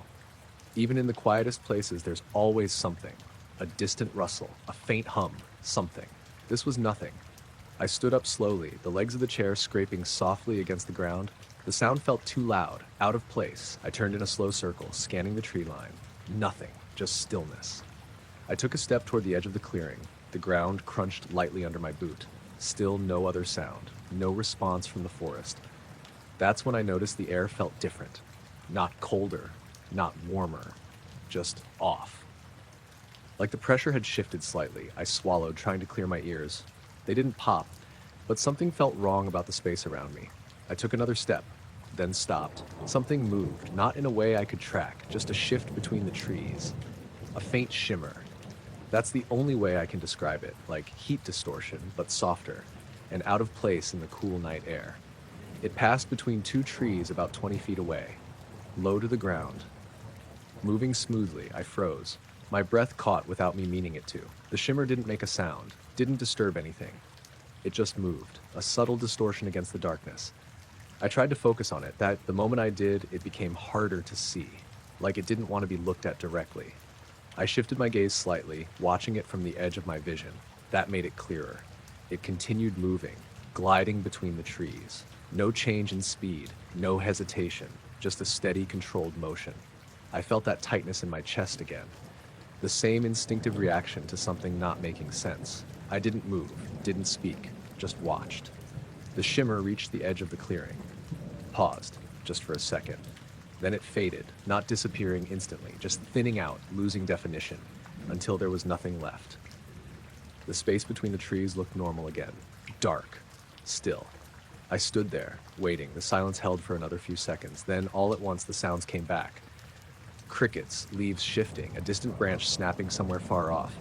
Even in the quietest places, there's always something. A distant rustle, a faint hum, something. This was nothing. I stood up slowly, the legs of the chair scraping softly against the ground. The sound felt too loud, out of place. I turned in a slow circle, scanning the tree line. Nothing, just stillness. I took a step toward the edge of the clearing. The ground crunched lightly under my boot. Still no other sound, no response from the forest. That's when I noticed the air felt different. Not colder, not warmer, just off. Like the pressure had shifted slightly, I swallowed, trying to clear my ears. They didn't pop, but something felt wrong about the space around me. I took another step, then stopped. Something moved, not in a way I could track, just a shift between the trees. A faint shimmer. That's the only way I can describe it, like heat distortion, but softer, and out of place in the cool night air. It passed between two trees about 20 feet away, low to the ground. Moving smoothly, I froze. My breath caught without me meaning it to. The shimmer didn't make a sound, didn't disturb anything. It just moved, a subtle distortion against the darkness. I tried to focus on it, that the moment I did, it became harder to see, like it didn't want to be looked at directly. I shifted my gaze slightly, watching it from the edge of my vision. That made it clearer. It continued moving, gliding between the trees. No change in speed, no hesitation, just a steady, controlled motion. I felt that tightness in my chest again. The same instinctive reaction to something not making sense. I didn't move, didn't speak, just watched. The shimmer reached the edge of the clearing. Paused, just for a second. Then it faded, not disappearing instantly, just thinning out, losing definition, until there was nothing left. The space between the trees looked normal again. Dark. Still. I stood there, waiting. The silence held for another few seconds. Then, all at once, the sounds came back. Crickets, leaves shifting, a distant branch snapping somewhere far off.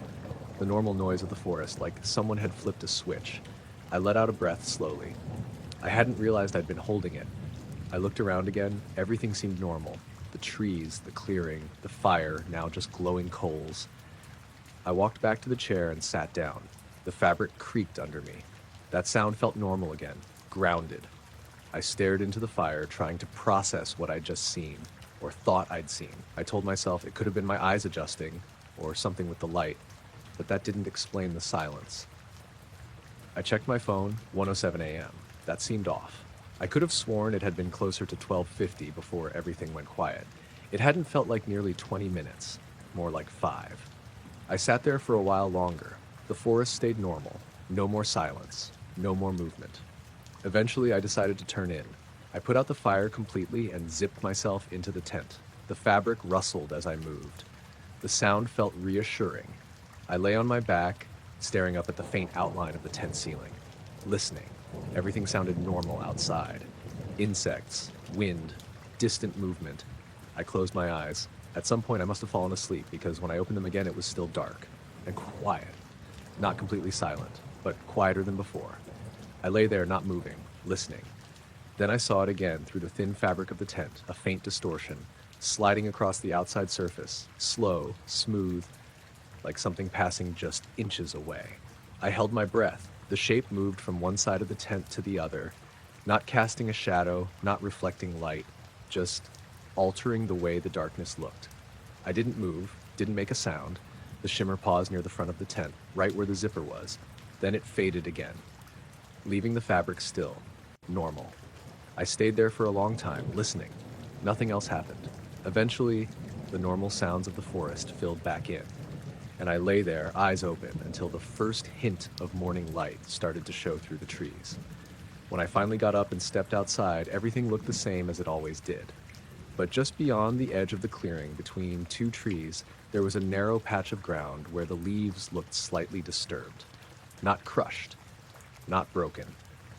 The normal noise of the forest, like someone had flipped a switch. I let out a breath slowly. I hadn't realized I'd been holding it. I looked around again. Everything seemed normal. The trees, the clearing, the fire, now just glowing coals. I walked back to the chair and sat down. The fabric creaked under me. That sound felt normal again, grounded. I stared into the fire, trying to process what I'd just seen, or thought I'd seen. I told myself it could have been my eyes adjusting, or something with the light, but that didn't explain the silence. I checked my phone, 1:07 a.m. That seemed off. I could have sworn it had been closer to 12:50 before everything went quiet. It hadn't felt like nearly 20 minutes, more like 5. I sat there for a while longer. The forest stayed normal. No more silence. No more movement. Eventually, I decided to turn in. I put out the fire completely and zipped myself into the tent. The fabric rustled as I moved. The sound felt reassuring. I lay on my back, staring up at the faint outline of the tent ceiling, listening. Everything sounded normal outside. Insects, wind, distant movement. I closed my eyes. At some point I must have fallen asleep because when I opened them again it was still dark and quiet. Not completely silent, but quieter than before. I lay there not moving, listening. Then I saw it again through the thin fabric of the tent, a faint distortion, sliding across the outside surface, slow, smooth, like something passing just inches away. I held my breath. The shape moved from one side of the tent to the other, not casting a shadow, not reflecting light, just altering the way the darkness looked. I didn't move, didn't make a sound. The shimmer paused near the front of the tent, right where the zipper was. Then it faded again, leaving the fabric still, normal. I stayed there for a long time, listening. Nothing else happened. Eventually, the normal sounds of the forest filled back in, and I lay there, eyes open, until the first hint of morning light started to show through the trees. When I finally got up and stepped outside, everything looked the same as it always did. But just beyond the edge of the clearing, between two trees, there was a narrow patch of ground where the leaves looked slightly disturbed. Not crushed, not broken,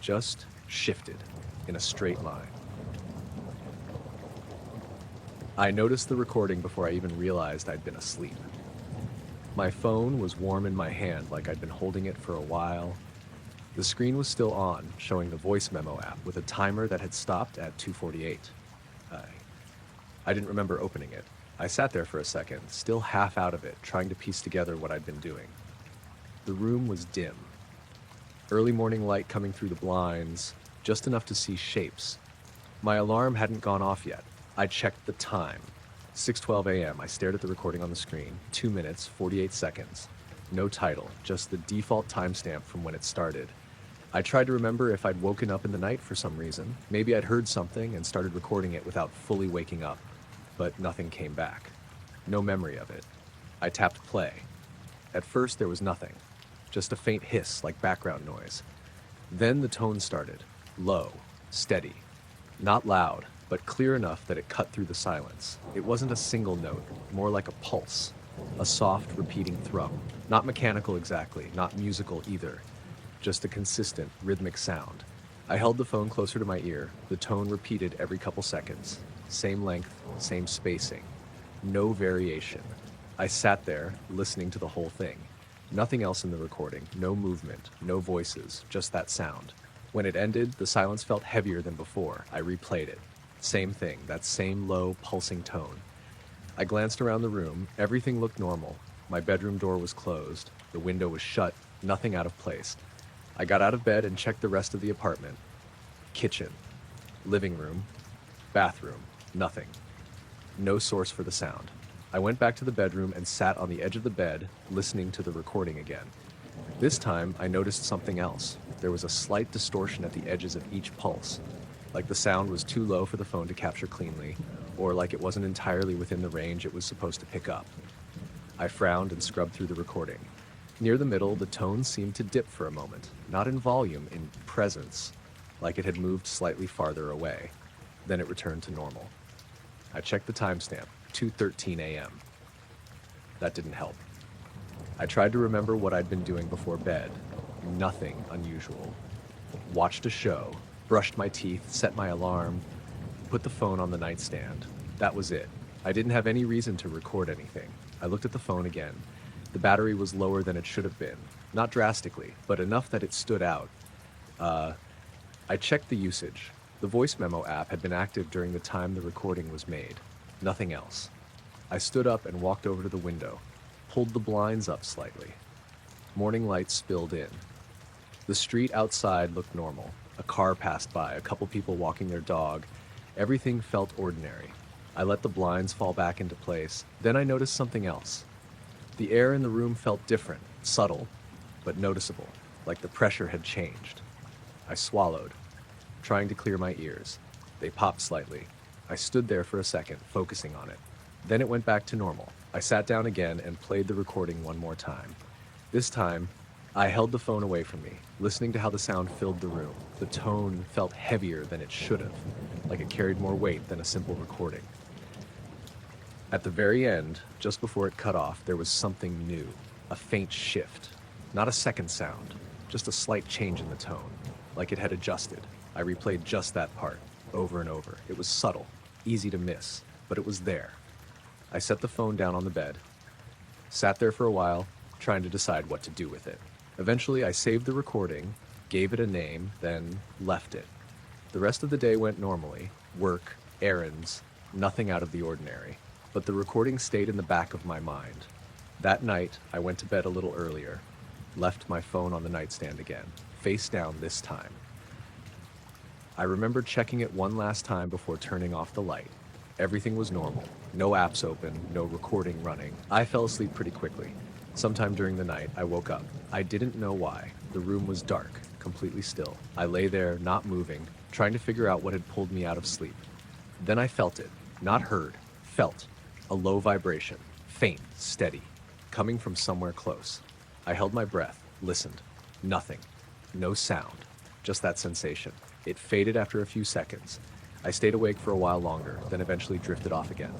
just shifted in a straight line. I noticed the recording before I even realized I'd been asleep. My phone was warm in my hand like I'd been holding it for a while. The screen was still on, showing the voice memo app with a timer that had stopped at 2:48. I didn't remember opening it. I sat there for a second, still half out of it, trying to piece together what I'd been doing. The room was dim. Early morning light coming through the blinds, just enough to see shapes. My alarm hadn't gone off yet. I checked the time. 6:12 a.m. I stared at the recording on the screen. 2 minutes, 48 seconds. No title, just the default timestamp from when it started. I tried to remember if I'd woken up in the night for some reason. Maybe I'd heard something and started recording it without fully waking up. But nothing came back. No memory of it. I tapped play. At first there was nothing. Just a faint hiss like background noise. Then the tone started. Low, steady. Not loud, but clear enough that it cut through the silence. It wasn't a single note, more like a pulse. A soft, repeating thrum. Not mechanical exactly, not musical either. Just a consistent, rhythmic sound. I held the phone closer to my ear. The tone repeated every couple seconds. Same length, same spacing. No variation. I sat there, listening to the whole thing. Nothing else in the recording, no movement, no voices, just that sound. When it ended, the silence felt heavier than before. I replayed it. Same thing, that same low, pulsing tone. I glanced around the room. Everything looked normal. My bedroom door was closed. The window was shut, nothing out of place. I got out of bed and checked the rest of the apartment. Kitchen, living room, bathroom, nothing. No source for the sound. I went back to the bedroom and sat on the edge of the bed, listening to the recording again. This time, I noticed something else. There was a slight distortion at the edges of each pulse, like the sound was too low for the phone to capture cleanly, or like it wasn't entirely within the range it was supposed to pick up. I frowned and scrubbed through the recording. Near the middle, the tone seemed to dip for a moment, not in volume, in presence, like it had moved slightly farther away. Then it returned to normal. I checked the timestamp, 2:13 a.m. That didn't help. I tried to remember what I'd been doing before bed. Nothing unusual. Watched a show, brushed my teeth, set my alarm, put the phone on the nightstand. That was it. I didn't have any reason to record anything. I looked at the phone again. The battery was lower than it should have been. Not drastically, but enough that it stood out. I checked the usage. The voice memo app had been active during the time the recording was made. Nothing else. I stood up and walked over to the window, pulled the blinds up slightly. Morning light spilled in. The street outside looked normal. A car passed by, a couple people walking their dog. Everything felt ordinary. I let the blinds fall back into place. Then I noticed something else. The air in the room felt different, subtle, but noticeable, like the pressure had changed. I swallowed, trying to clear my ears. They popped slightly. I stood there for a second, focusing on it. Then it went back to normal. I sat down again and played the recording one more time. This time, I held the phone away from me, listening to how the sound filled the room. The tone felt heavier than it should have, like it carried more weight than a simple recording. At the very end, just before it cut off, there was something new, a faint shift. Not a second sound, just a slight change in the tone, like it had adjusted. I replayed just that part, over and over. It was subtle, easy to miss, but it was there. I set the phone down on the bed, sat there for a while, trying to decide what to do with it. Eventually, I saved the recording, gave it a name, then left it. The rest of the day went normally. Work, errands, nothing out of the ordinary. But the recording stayed in the back of my mind. That night, I went to bed a little earlier, left my phone on the nightstand again, face down this time. I remember checking it one last time before turning off the light. Everything was normal. No apps open, no recording running. I fell asleep pretty quickly. Sometime during the night, I woke up. I didn't know why. The room was dark, completely still. I lay there, not moving, trying to figure out what had pulled me out of sleep. Then I felt it, not heard, felt. A low vibration, faint, steady, coming from somewhere close. I held my breath, listened. Nothing. No sound. Just that sensation. It faded after a few seconds. I stayed awake for a while longer, then eventually drifted off again.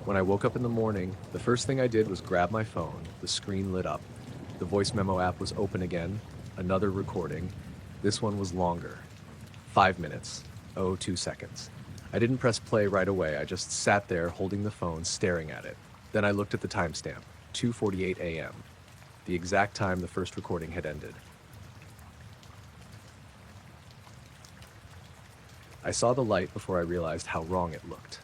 When I woke up in the morning, the first thing I did was grab my phone. The screen lit up. The voice memo app was open again. Another recording. This one was longer. 5 minutes. 2 seconds. I didn't press play right away. I just sat there holding the phone, staring at it. Then I looked at the timestamp, 2:48 a.m., the exact time the first recording had ended. I saw the light before I realized how wrong it looked.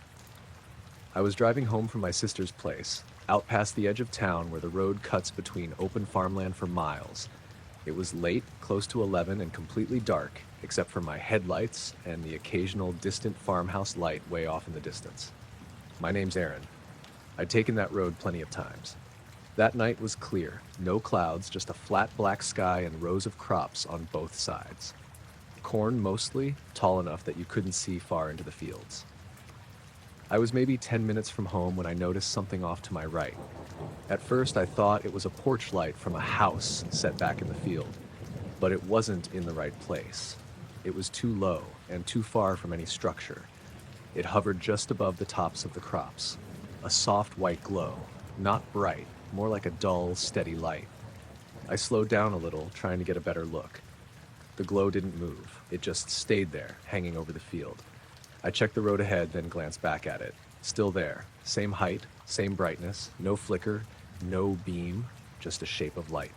I was driving home from my sister's place, out past the edge of town where the road cuts between open farmland for miles. It was late, close to 11, and completely dark, except for my headlights and the occasional distant farmhouse light way off in the distance. My name's Aaron. I'd taken that road plenty of times. That night was clear, no clouds, just a flat black sky and rows of crops on both sides. Corn mostly, tall enough that you couldn't see far into the fields. I was maybe 10 minutes from home when I noticed something off to my right. At first I thought it was a porch light from a house set back in the field, but it wasn't in the right place. It was too low and too far from any structure. It hovered just above the tops of the crops. A soft white glow, not bright, more like a dull, steady light. I slowed down a little, trying to get a better look. The glow didn't move. It just stayed there, hanging over the field. I checked the road ahead, then glanced back at it. Still there. Same height, same brightness, no flicker, no beam, just a shape of light.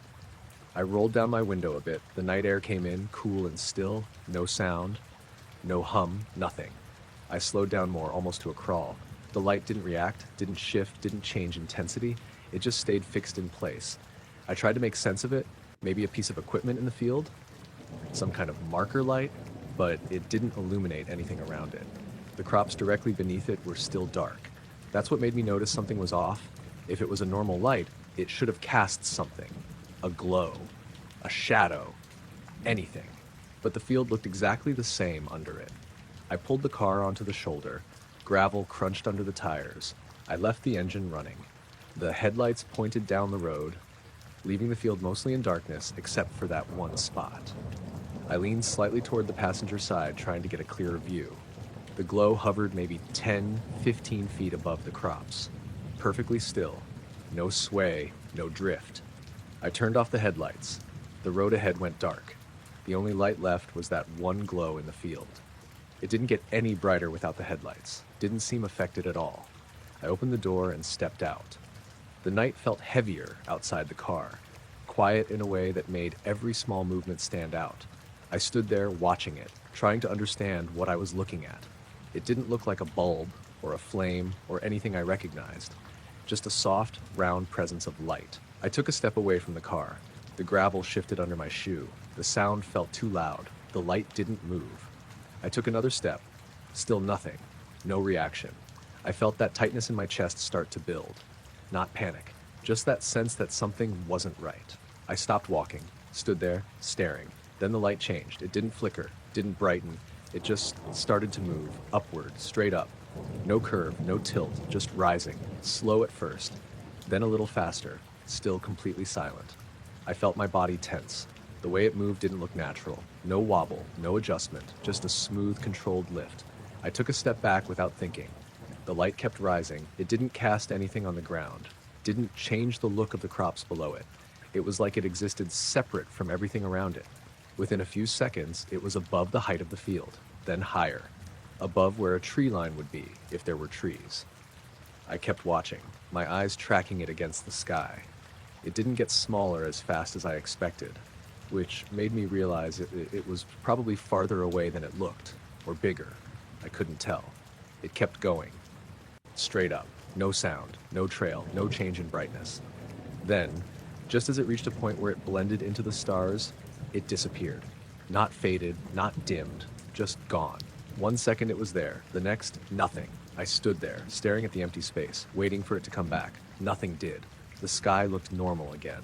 I rolled down my window a bit. The night air came in, cool and still, no sound, no hum, nothing. I slowed down more, almost to a crawl. The light didn't react, didn't shift, didn't change intensity. It just stayed fixed in place. I tried to make sense of it, maybe a piece of equipment in the field, some kind of marker light, but it didn't illuminate anything around it. The crops directly beneath it were still dark. That's what made me notice something was off. If it was a normal light, it should have cast something. A glow, a shadow, anything. But the field looked exactly the same under it. I pulled the car onto the shoulder. Gravel crunched under the tires. I left the engine running. The headlights pointed down the road, leaving the field mostly in darkness except for that one spot. I leaned slightly toward the passenger side, trying to get a clearer view. The glow hovered maybe 10, 15 feet above the crops. Perfectly still. No sway, no drift. I turned off the headlights. The road ahead went dark. The only light left was that one glow in the field. It didn't get any brighter without the headlights. Didn't seem affected at all. I opened the door and stepped out. The night felt heavier outside the car, quiet in a way that made every small movement stand out. I stood there watching it, trying to understand what I was looking at. It didn't look like a bulb or a flame or anything I recognized, just a soft, round presence of light. I took a step away from the car. The gravel shifted under my shoe. The sound felt too loud. The light didn't move. I took another step. Still nothing. No reaction. I felt that tightness in my chest start to build. Not panic, just that sense that something wasn't right. I stopped walking, stood there, staring. Then the light changed. It didn't flicker, didn't brighten. It just started to move, upward, straight up. No curve, no tilt, just rising, slow at first, then a little faster, still completely silent. I felt my body tense. The way it moved didn't look natural. No wobble, no adjustment, just a smooth, controlled lift. I took a step back without thinking. The light kept rising. It didn't cast anything on the ground, didn't change the look of the crops below it. It was like it existed separate from everything around it. Within a few seconds, it was above the height of the field, then higher, above where a tree line would be if there were trees. I kept watching, my eyes tracking it against the sky. It didn't get smaller as fast as I expected, which made me realize it was probably farther away than it looked, or bigger. I couldn't tell. It kept going. Straight up, no sound, no trail, no change in brightness. Then, just as it reached a point where it blended into the stars, it disappeared. Not faded, not dimmed, just gone. 1 second it was there, the next, nothing. I stood there, staring at the empty space, waiting for it to come back. Nothing did. The sky looked normal again.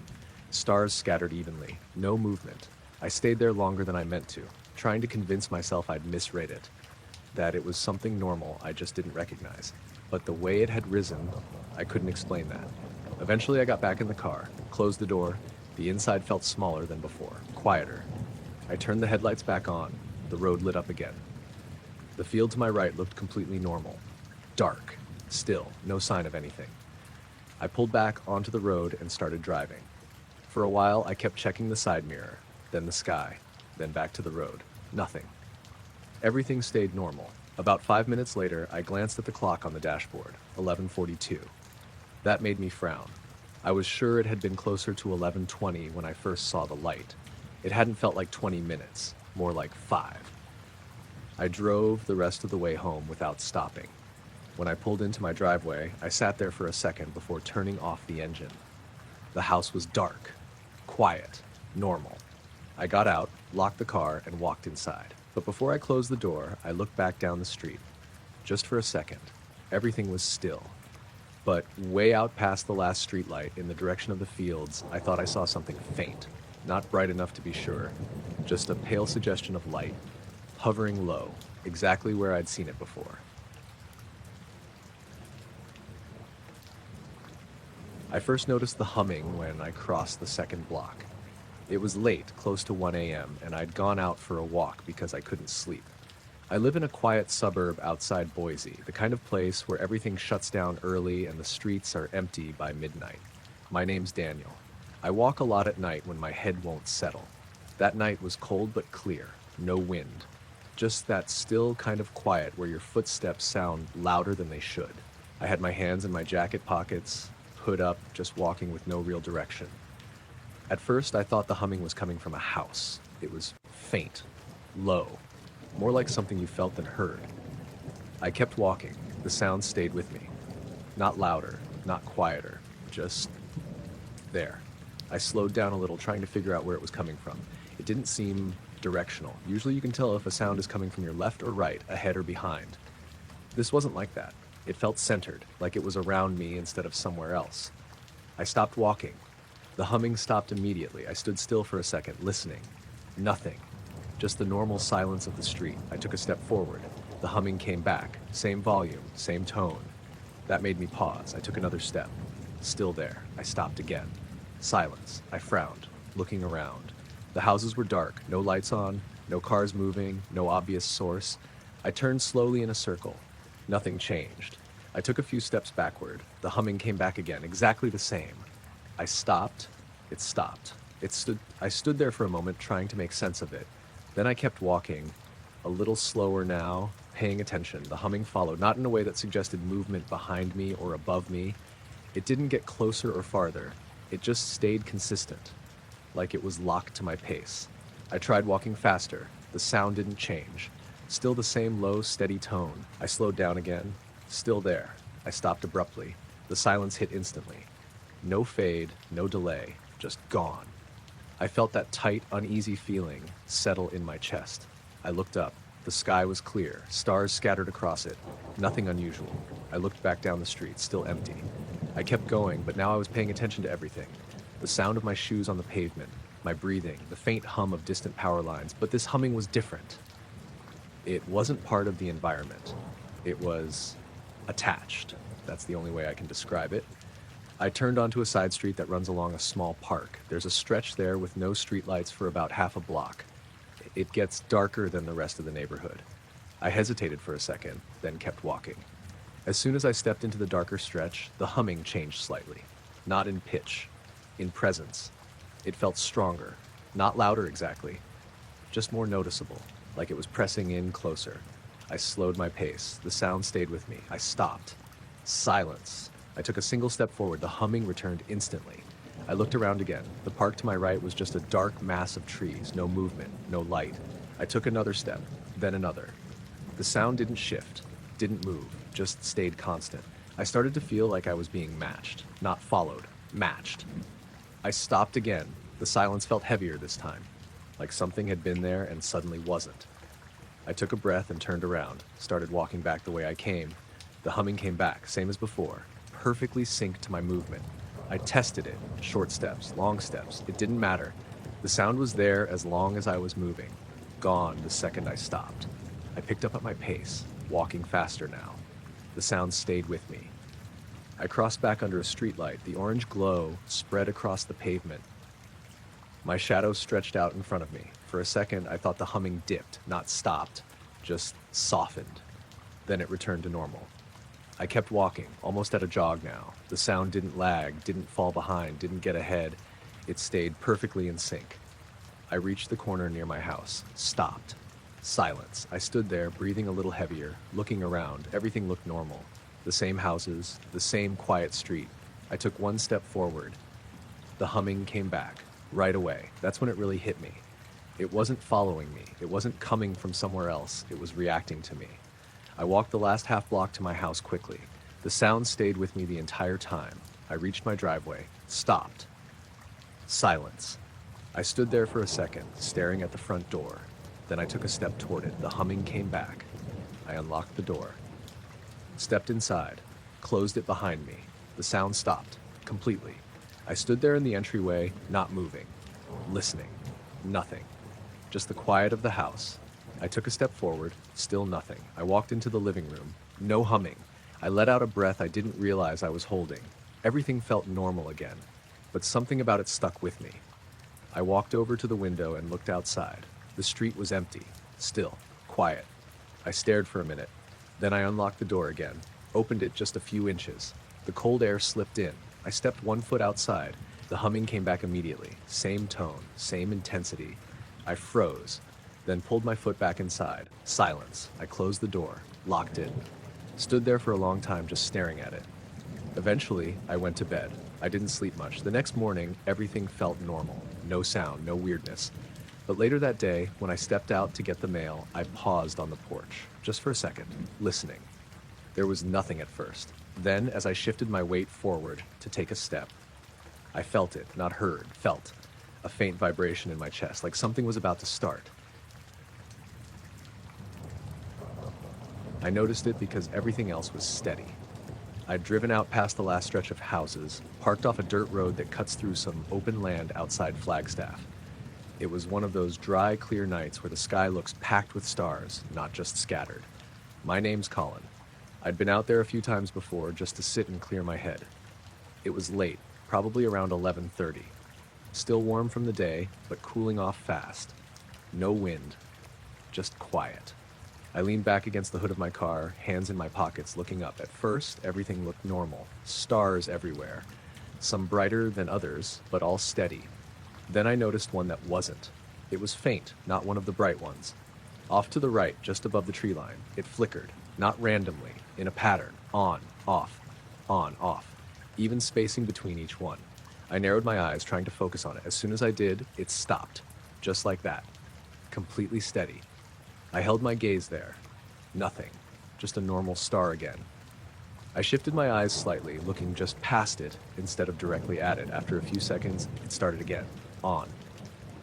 Stars scattered evenly, no movement. I stayed there longer than I meant to, trying to convince myself I'd misread it, that it was something normal I just didn't recognize. But the way it had risen, I couldn't explain that. Eventually I got back in the car, closed the door. The inside felt smaller than before, quieter. I turned the headlights back on. The road lit up again. The field to my right looked completely normal. Dark. Still, no sign of anything. I pulled back onto the road and started driving. For a while, I kept checking the side mirror, then the sky, then back to the road. Nothing. Everything stayed normal. About 5 minutes later, I glanced at the clock on the dashboard, 11:42. That made me frown. I was sure it had been closer to 11:20 when I first saw the light. It hadn't felt like 20 minutes, more like 5. I drove the rest of the way home without stopping. When I pulled into my driveway, I sat there for a second before turning off the engine. The house was dark, quiet, normal. I got out, locked the car, and walked inside. But before I closed the door, I looked back down the street. Just for a second, everything was still. But way out past the last streetlight, in the direction of the fields, I thought I saw something faint. Not bright enough to be sure, just a pale suggestion of light, hovering low, exactly where I'd seen it before. I first noticed the humming when I crossed the second block. It was late, close to 1 a.m., and I'd gone out for a walk because I couldn't sleep. I live in a quiet suburb outside Boise, the kind of place where everything shuts down early and the streets are empty by midnight. My name's Daniel. I walk a lot at night when my head won't settle. That night was cold but clear, no wind. Just that still kind of quiet where your footsteps sound louder than they should. I had my hands in my jacket pockets, hood up, just walking with no real direction. At first, I thought the humming was coming from a house. It was faint, low, more like something you felt than heard. I kept walking. The sound stayed with me. Not louder, not quieter, just there. I slowed down a little, trying to figure out where it was coming from. It didn't seem directional. Usually you can tell if a sound is coming from your left or right, ahead or behind. This wasn't like that. It felt centered, like it was around me instead of somewhere else. I stopped walking. The humming stopped immediately. I stood still for a second, listening. Nothing. Just the normal silence of the street. I took a step forward. The humming came back. Same volume, same tone. That made me pause. I took another step. Still there. I stopped again. Silence. I frowned, looking around. The houses were dark, no lights on, no cars moving, no obvious source. I turned slowly in a circle. Nothing changed. I took a few steps backward. The humming came back again, exactly the same. I stopped. It stopped. I stood there for a moment, trying to make sense of it. Then I kept walking, a little slower now, paying attention. The humming followed, not in a way that suggested movement behind me or above me. It didn't get closer or farther. It just stayed consistent, like it was locked to my pace. I tried walking faster. The sound didn't change. Still the same low, steady tone. I slowed down again. Still there. I stopped abruptly. The silence hit instantly. No fade, no delay, just gone. I felt that tight, uneasy feeling settle in my chest. I looked up. The sky was clear, stars scattered across it. Nothing unusual. I looked back down the street, still empty. I kept going, but now I was paying attention to everything. The sound of my shoes on the pavement, my breathing, the faint hum of distant power lines, but this humming was different. It wasn't part of the environment. It was attached. That's the only way I can describe it. I turned onto a side street that runs along a small park. There's a stretch there with no streetlights for about half a block. It gets darker than the rest of the neighborhood. I hesitated for a second, then kept walking. As soon as I stepped into the darker stretch, the humming changed slightly. Not in pitch, in presence. It felt stronger, not louder exactly, just more noticeable, like it was pressing in closer. I slowed my pace. The sound stayed with me. I stopped. Silence. I took a single step forward. The humming returned instantly. I looked around again. The park to my right was just a dark mass of trees, no movement, no light. I took another step, then another. The sound didn't shift, didn't move, just stayed constant. I started to feel like I was being matched, not followed, matched. I stopped again. The silence felt heavier this time, like something had been there and suddenly wasn't. I took a breath and turned around, started walking back the way I came. The humming came back, same as before, perfectly synced to my movement. I tested it, short steps, long steps, it didn't matter. The sound was there as long as I was moving, gone the second I stopped. I picked up at my pace, walking faster now. The sound stayed with me. I crossed back under a streetlight. The orange glow spread across the pavement. My shadow stretched out in front of me. For a second, I thought the humming dipped, not stopped, just softened. Then it returned to normal. I kept walking, almost at a jog now. The sound didn't lag, didn't fall behind, didn't get ahead. It stayed perfectly in sync. I reached the corner near my house, stopped. Silence. I stood there, breathing a little heavier, looking around. Everything looked normal. The same houses, the same quiet street. I took one step forward. The humming came back, right away. That's when it really hit me. It wasn't following me. It wasn't coming from somewhere else. It was reacting to me. I walked the last half block to my house quickly. The sound stayed with me the entire time. I reached my driveway, stopped. Silence. I stood there for a second, staring at the front door. Then I took a step toward it. The humming came back. I unlocked the door, stepped inside, closed it behind me. The sound stopped, completely. I stood there in the entryway, not moving, listening. Nothing. Just the quiet of the house. I took a step forward, still nothing. I walked into the living room. No humming. I let out a breath I didn't realize I was holding. Everything felt normal again, but something about it stuck with me. I walked over to the window and looked outside. The street was empty, still, quiet. I stared for a minute. Then I unlocked the door again, opened it just a few inches. The cold air slipped in. I stepped 1 foot outside. The humming came back immediately. Same tone, same intensity. I froze, then pulled my foot back inside. Silence. I closed the door, locked it. Stood there for a long time just staring at it. Eventually, I went to bed. I didn't sleep much. The next morning, everything felt normal. No sound, no weirdness. But later that day, when I stepped out to get the mail, I paused on the porch, just for a second, listening. There was nothing at first. Then, as I shifted my weight forward to take a step, I felt it, not heard, felt. A faint vibration in my chest, like something was about to start. I noticed it because everything else was steady. I'd driven out past the last stretch of houses, parked off a dirt road that cuts through some open land outside Flagstaff. It was one of those dry, clear nights where the sky looks packed with stars, not just scattered. My name's Colin. I'd been out there a few times before just to sit and clear my head. It was late, probably around 11:30. Still warm from the day, but cooling off fast. No wind, just quiet. I leaned back against the hood of my car, hands in my pockets, looking up. At first, everything looked normal. Stars everywhere. Some brighter than others, but all steady. Then I noticed one that wasn't. It was faint, not one of the bright ones. Off to the right, just above the tree line, it flickered, not randomly, in a pattern, on, off, even spacing between each one. I narrowed my eyes, trying to focus on it. As soon as I did, it stopped, just like that, completely steady. I held my gaze there. Nothing, just a normal star again. I shifted my eyes slightly, looking just past it instead of directly at it. After a few seconds, it started again. On,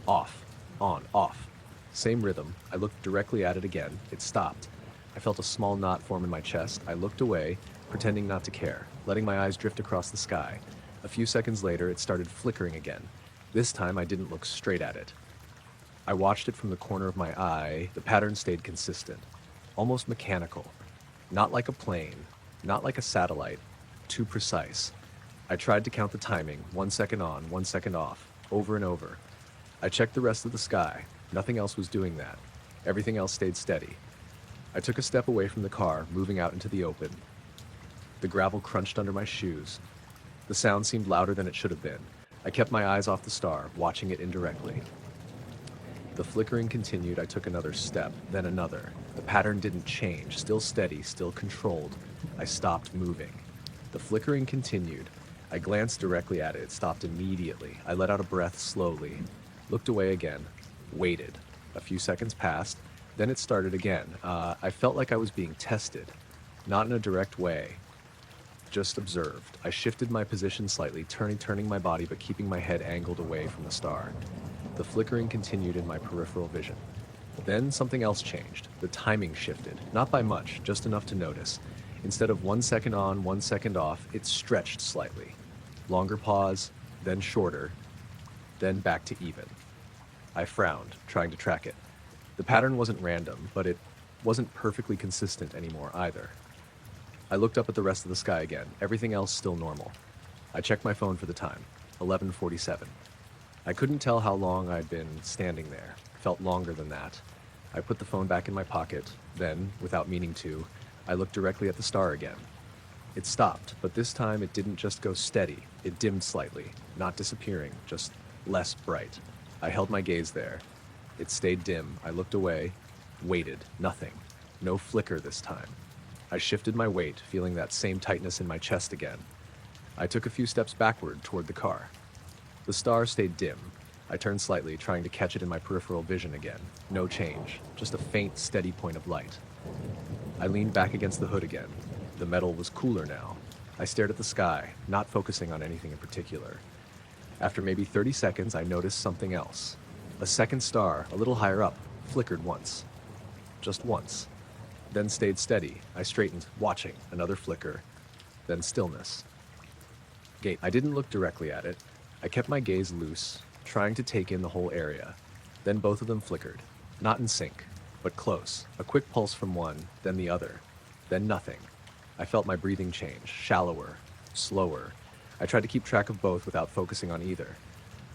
off, on, off. Same rhythm. I looked directly at it again. It stopped. I felt a small knot form in my chest. I looked away, pretending not to care, letting my eyes drift across the sky. A few seconds later, it started flickering again. This time, I didn't look straight at it. I watched it from the corner of my eye. The pattern stayed consistent, almost mechanical. Not like a plane, not like a satellite, too precise. I tried to count the timing, 1 second on, 1 second off, over and over. I checked the rest of the sky. Nothing else was doing that. Everything else stayed steady. I took a step away from the car, moving out into the open. The gravel crunched under my shoes. The sound seemed louder than it should have been. I kept my eyes off the star, watching it indirectly. The flickering continued. I took another step, then another. The pattern didn't change, still steady, still controlled. I stopped moving. The flickering continued. I glanced directly at it. It stopped immediately. I let out a breath slowly, looked away again, waited. A few seconds passed, then it started again. I felt like I was being tested, not in a direct way, just observed. I shifted my position slightly, turning my body but keeping my head angled away from the star. The flickering continued in my peripheral vision. Then something else changed. The timing shifted, not by much, just enough to notice. Instead of 1 second on, 1 second off, it stretched slightly. Longer pause, then shorter, then back to even. I frowned, trying to track it. The pattern wasn't random, but it wasn't perfectly consistent anymore either. I looked up at the rest of the sky again, everything else still normal. I checked my phone for the time, 11:47. I couldn't tell how long I'd been standing there. Felt longer than that. I put the phone back in my pocket, then, without meaning to, I looked directly at the star again. It stopped, but this time it didn't just go steady. It dimmed slightly, not disappearing, just less bright. I held my gaze there. It stayed dim. I looked away, waited, nothing. No flicker this time. I shifted my weight, feeling that same tightness in my chest again. I took a few steps backward toward the car. The star stayed dim. I turned slightly, trying to catch it in my peripheral vision again. No change, just a faint, steady point of light. I leaned back against the hood again. The metal was cooler now. I stared at the sky, not focusing on anything in particular. After maybe 30 seconds, I noticed something else. A second star, a little higher up, flickered once. Just once. Then stayed steady. I straightened, watching. Another flicker. Then stillness. I didn't look directly at it. I kept my gaze loose, trying to take in the whole area. Then both of them flickered. Not in sync, but close. A quick pulse from one, then the other. Then nothing. I felt my breathing change, shallower, slower. I tried to keep track of both without focusing on either.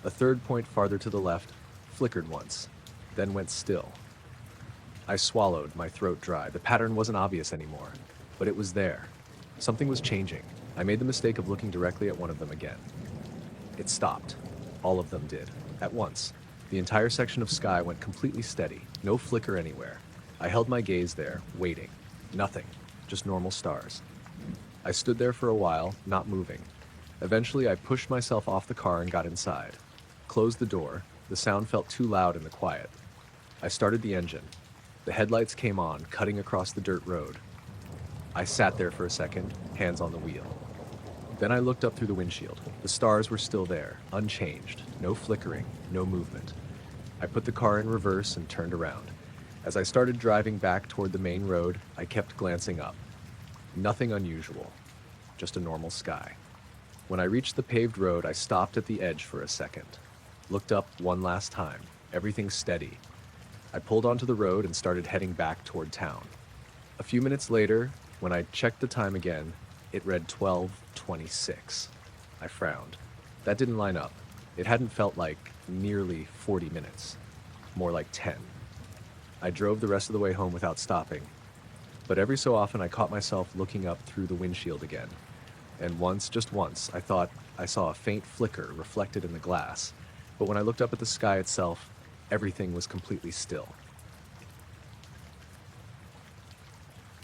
A third point farther to the left flickered once, then went still. I swallowed, my throat dry. The pattern wasn't obvious anymore, but it was there. Something was changing. I made the mistake of looking directly at one of them again. It stopped. All of them did. At once. The entire section of sky went completely steady. No flicker anywhere. I held my gaze there, waiting. Nothing. Just normal stars. I stood there for a while, not moving. Eventually, I pushed myself off the car and got inside. Closed the door. The sound felt too loud in the quiet. I started the engine. The headlights came on, cutting across the dirt road. I sat there for a second, hands on the wheel. Then I looked up through the windshield. The stars were still there, unchanged, no flickering, no movement. I put the car in reverse and turned around. As I started driving back toward the main road, I kept glancing up. Nothing unusual, just a normal sky. When I reached the paved road, I stopped at the edge for a second. Looked up one last time, everything steady. I pulled onto the road and started heading back toward town. A few minutes later, when I checked the time again, it read 12:26. I frowned. That didn't line up. It hadn't felt like nearly 40 minutes, more like 10. I drove the rest of the way home without stopping, but every so often I caught myself looking up through the windshield again. And once, just once, I thought I saw a faint flicker reflected in the glass, but when I looked up at the sky itself, everything was completely still.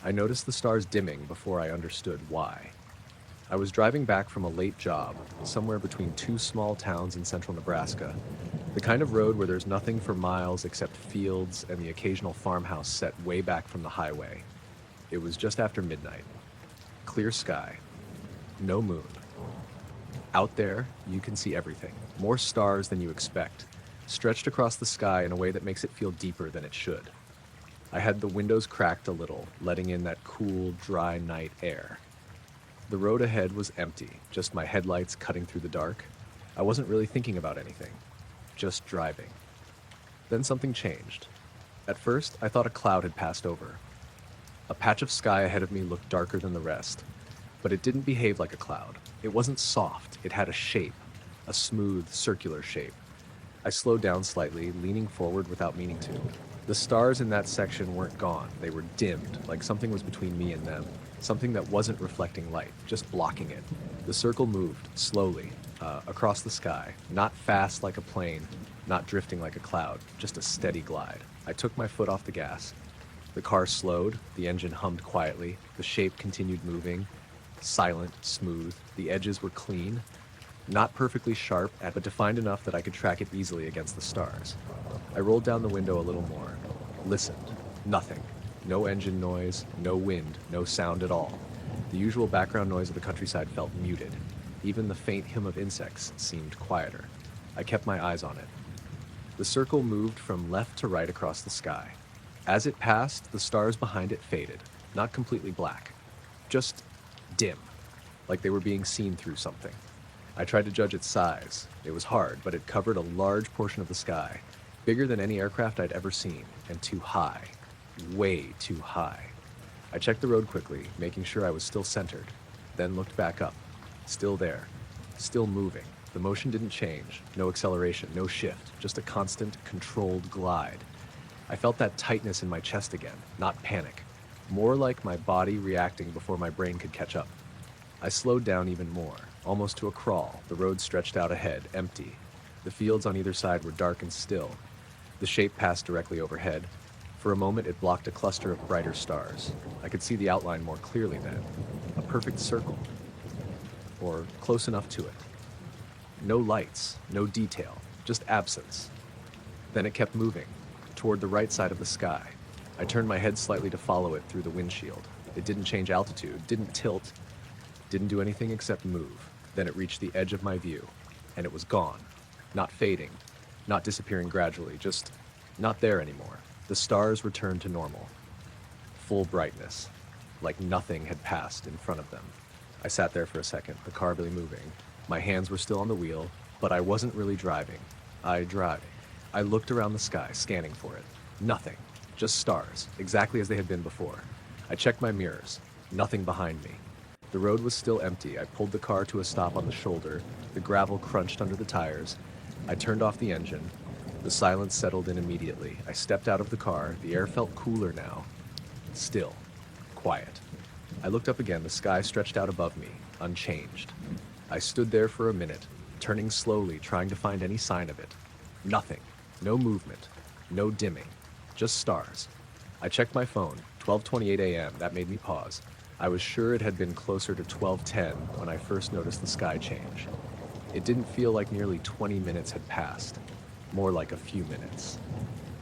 I noticed the stars dimming before I understood why. I was driving back from a late job, somewhere between two small towns in central Nebraska, the kind of road where there's nothing for miles except fields and the occasional farmhouse set way back from the highway. It was just after midnight. Clear sky. No moon. Out there, you can see everything. More stars than you expect, stretched across the sky in a way that makes it feel deeper than it should. I had the windows cracked a little, letting in that cool, dry night air. The road ahead was empty, just my headlights cutting through the dark. I wasn't really thinking about anything, just driving. Then something changed. At first, I thought a cloud had passed over. A patch of sky ahead of me looked darker than the rest, but it didn't behave like a cloud. It wasn't soft, it had a shape, a smooth, circular shape. I slowed down slightly, leaning forward without meaning to. The stars in that section weren't gone. They were dimmed, like something was between me and them. Something that wasn't reflecting light, just blocking it. The circle moved, slowly, across the sky. Not fast like a plane, not drifting like a cloud, just a steady glide. I took my foot off the gas. The car slowed, the engine hummed quietly, the shape continued moving. Silent, smooth, the edges were clean. Not perfectly sharp, but defined enough that I could track it easily against the stars. I rolled down the window a little more. Listened. Nothing. No engine noise, no wind, no sound at all. The usual background noise of the countryside felt muted. Even the faint hum of insects seemed quieter. I kept my eyes on it. The circle moved from left to right across the sky. As it passed, the stars behind it faded, not completely black, just dim, like they were being seen through something. I tried to judge its size. It was hard, but it covered a large portion of the sky, bigger than any aircraft I'd ever seen, and too high. Way too high. I checked the road quickly, making sure I was still centered, then looked back up. Still there. Still moving. The motion didn't change. No acceleration, no shift, just a constant, controlled glide. I felt that tightness in my chest again, not panic. More like my body reacting before my brain could catch up. I slowed down even more, almost to a crawl. The road stretched out ahead, empty. The fields on either side were dark and still. The shape passed directly overhead. For a moment, it blocked a cluster of brighter stars. I could see the outline more clearly then. A perfect circle. Or close enough to it. No lights, no detail, just absence. Then it kept moving, toward the right side of the sky. I turned my head slightly to follow it through the windshield. It didn't change altitude, didn't tilt, didn't do anything except move. Then it reached the edge of my view, and it was gone. Not fading, not disappearing gradually, just not there anymore. The stars returned to normal. Full brightness, like nothing had passed in front of them. I sat there for a second, the car barely moving. My hands were still on the wheel, but I wasn't really driving. I looked around the sky, scanning for it. Nothing. Just stars, exactly as they had been before. I checked my mirrors. Nothing behind me. The road was still empty. I pulled the car to a stop on the shoulder. The gravel crunched under the tires. I turned off the engine. The silence settled in immediately. I stepped out of the car. The air felt cooler now. Still. Quiet. I looked up again. The sky stretched out above me, unchanged. I stood there for a minute, turning slowly, trying to find any sign of it. Nothing. No movement. No dimming. Just stars. I checked my phone. 12:28 a.m. That made me pause. I was sure it had been closer to 12:10 when I first noticed the sky change. It didn't feel like nearly 20 minutes had passed. More like a few minutes.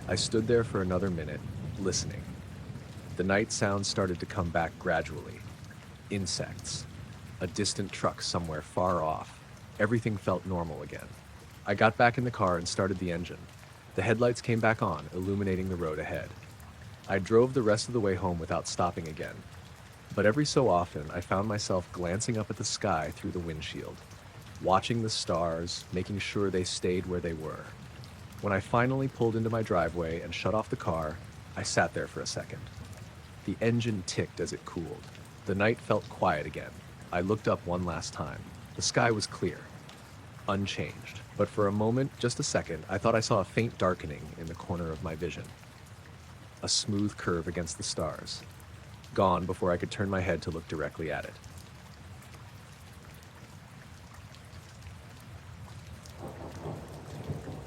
I stood there for another minute, listening. The night sounds started to come back gradually. Insects. A distant truck somewhere far off. Everything felt normal again. I got back in the car and started the engine. The headlights came back on, illuminating the road ahead. I drove the rest of the way home without stopping again. But every so often, I found myself glancing up at the sky through the windshield, watching the stars, making sure they stayed where they were. When I finally pulled into my driveway and shut off the car, I sat there for a second. The engine ticked as it cooled. The night felt quiet again. I looked up one last time. The sky was clear, unchanged. But for a moment, just a second, I thought I saw a faint darkening in the corner of my vision. A smooth curve against the stars. Gone before I could turn my head to look directly at it.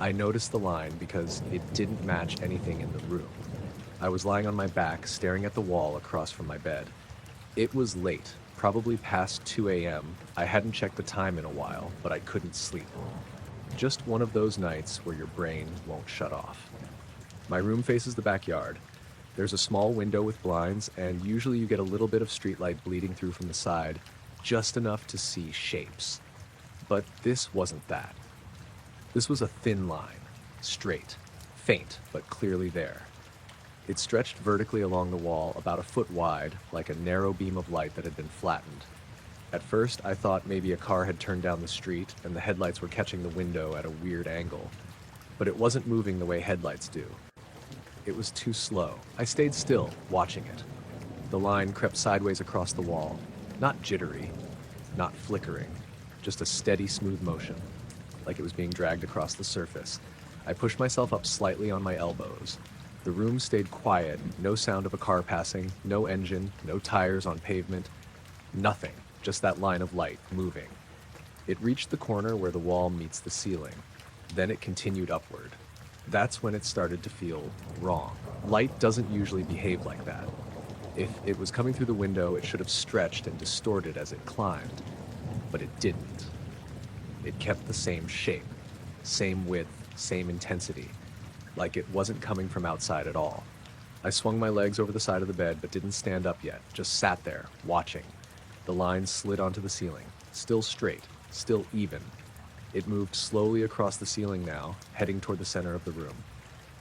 I noticed the line because it didn't match anything in the room. I was lying on my back, staring at the wall across from my bed. It was late, probably past 2 a.m. I hadn't checked the time in a while, but I couldn't sleep. Just one of those nights where your brain won't shut off. My room faces the backyard. There's a small window with blinds, and usually you get a little bit of streetlight bleeding through from the side, just enough to see shapes. But this wasn't that. This was a thin line, straight, faint, but clearly there. It stretched vertically along the wall, about a foot wide, like a narrow beam of light that had been flattened. At first, I thought maybe a car had turned down the street and the headlights were catching the window at a weird angle. But it wasn't moving the way headlights do. It was too slow. I stayed still, watching it. The line crept sideways across the wall. Not jittery, not flickering, just a steady, smooth motion, like it was being dragged across the surface. I pushed myself up slightly on my elbows. The room stayed quiet, no sound of a car passing, no engine, no tires on pavement, nothing, just that line of light moving. It reached the corner where the wall meets the ceiling. Then it continued upward. That's when it started to feel wrong. Light doesn't usually behave like that. If it was coming through the window, it should have stretched and distorted as it climbed. But it didn't. It kept the same shape, same width, same intensity, like it wasn't coming from outside at all. I swung my legs over the side of the bed, but didn't stand up yet, just sat there, watching. The line slid onto the ceiling, still straight, still even. It moved slowly across the ceiling now, heading toward the center of the room.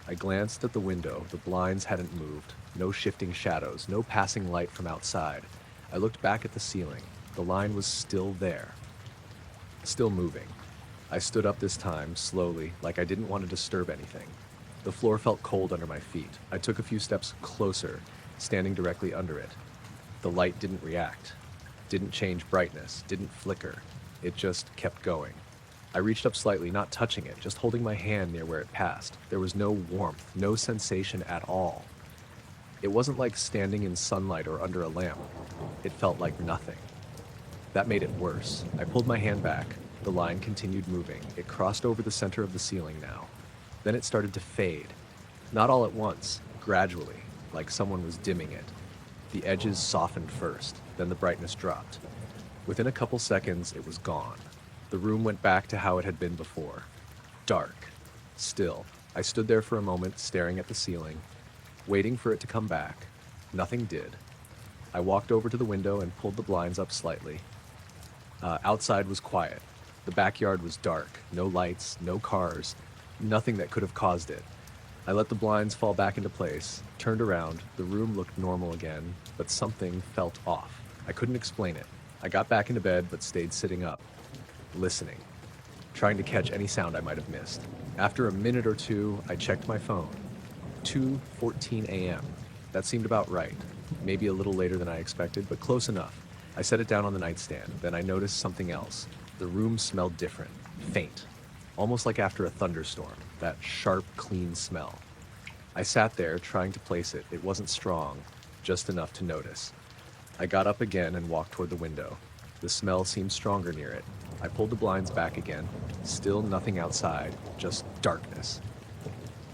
I glanced at the window. The blinds hadn't moved, no shifting shadows, no passing light from outside. I looked back at the ceiling. The line was still there, still moving. I stood up this time, slowly, like I didn't want to disturb anything. The floor felt cold under my feet. I took a few steps closer, standing directly under it. The light didn't react, didn't change brightness, didn't flicker. It just kept going. I reached up slightly, not touching it, just holding my hand near where it passed. There was no warmth, no sensation at all. It wasn't like standing in sunlight or under a lamp. It felt like nothing. That made it worse. I pulled my hand back. The line continued moving. It crossed over the center of the ceiling now. Then it started to fade. Not all at once, gradually, like someone was dimming it. The edges softened first, then the brightness dropped. Within a couple seconds, it was gone. The room went back to how it had been before. Dark. Still. I stood there for a moment, staring at the ceiling, waiting for it to come back. Nothing did. I walked over to the window and pulled the blinds up slightly. Outside was quiet. The backyard was dark. No lights, no cars, nothing that could have caused it. I let the blinds fall back into place, turned around. The room looked normal again, but something felt off. I couldn't explain it. I got back into bed but stayed sitting up, listening, trying to catch any sound I might have missed. After a minute or two, I checked my phone. 2:14 a.m. That seemed about right. Maybe a little later than I expected, but close enough. I set it down on the nightstand. Then I noticed something else. The room smelled different, faint, almost like after a thunderstorm, that sharp, clean smell. I sat there trying to place it. It wasn't strong, just enough to notice. I got up again and walked toward the window. The smell seemed stronger near it. I pulled the blinds back again. Still nothing outside, just darkness.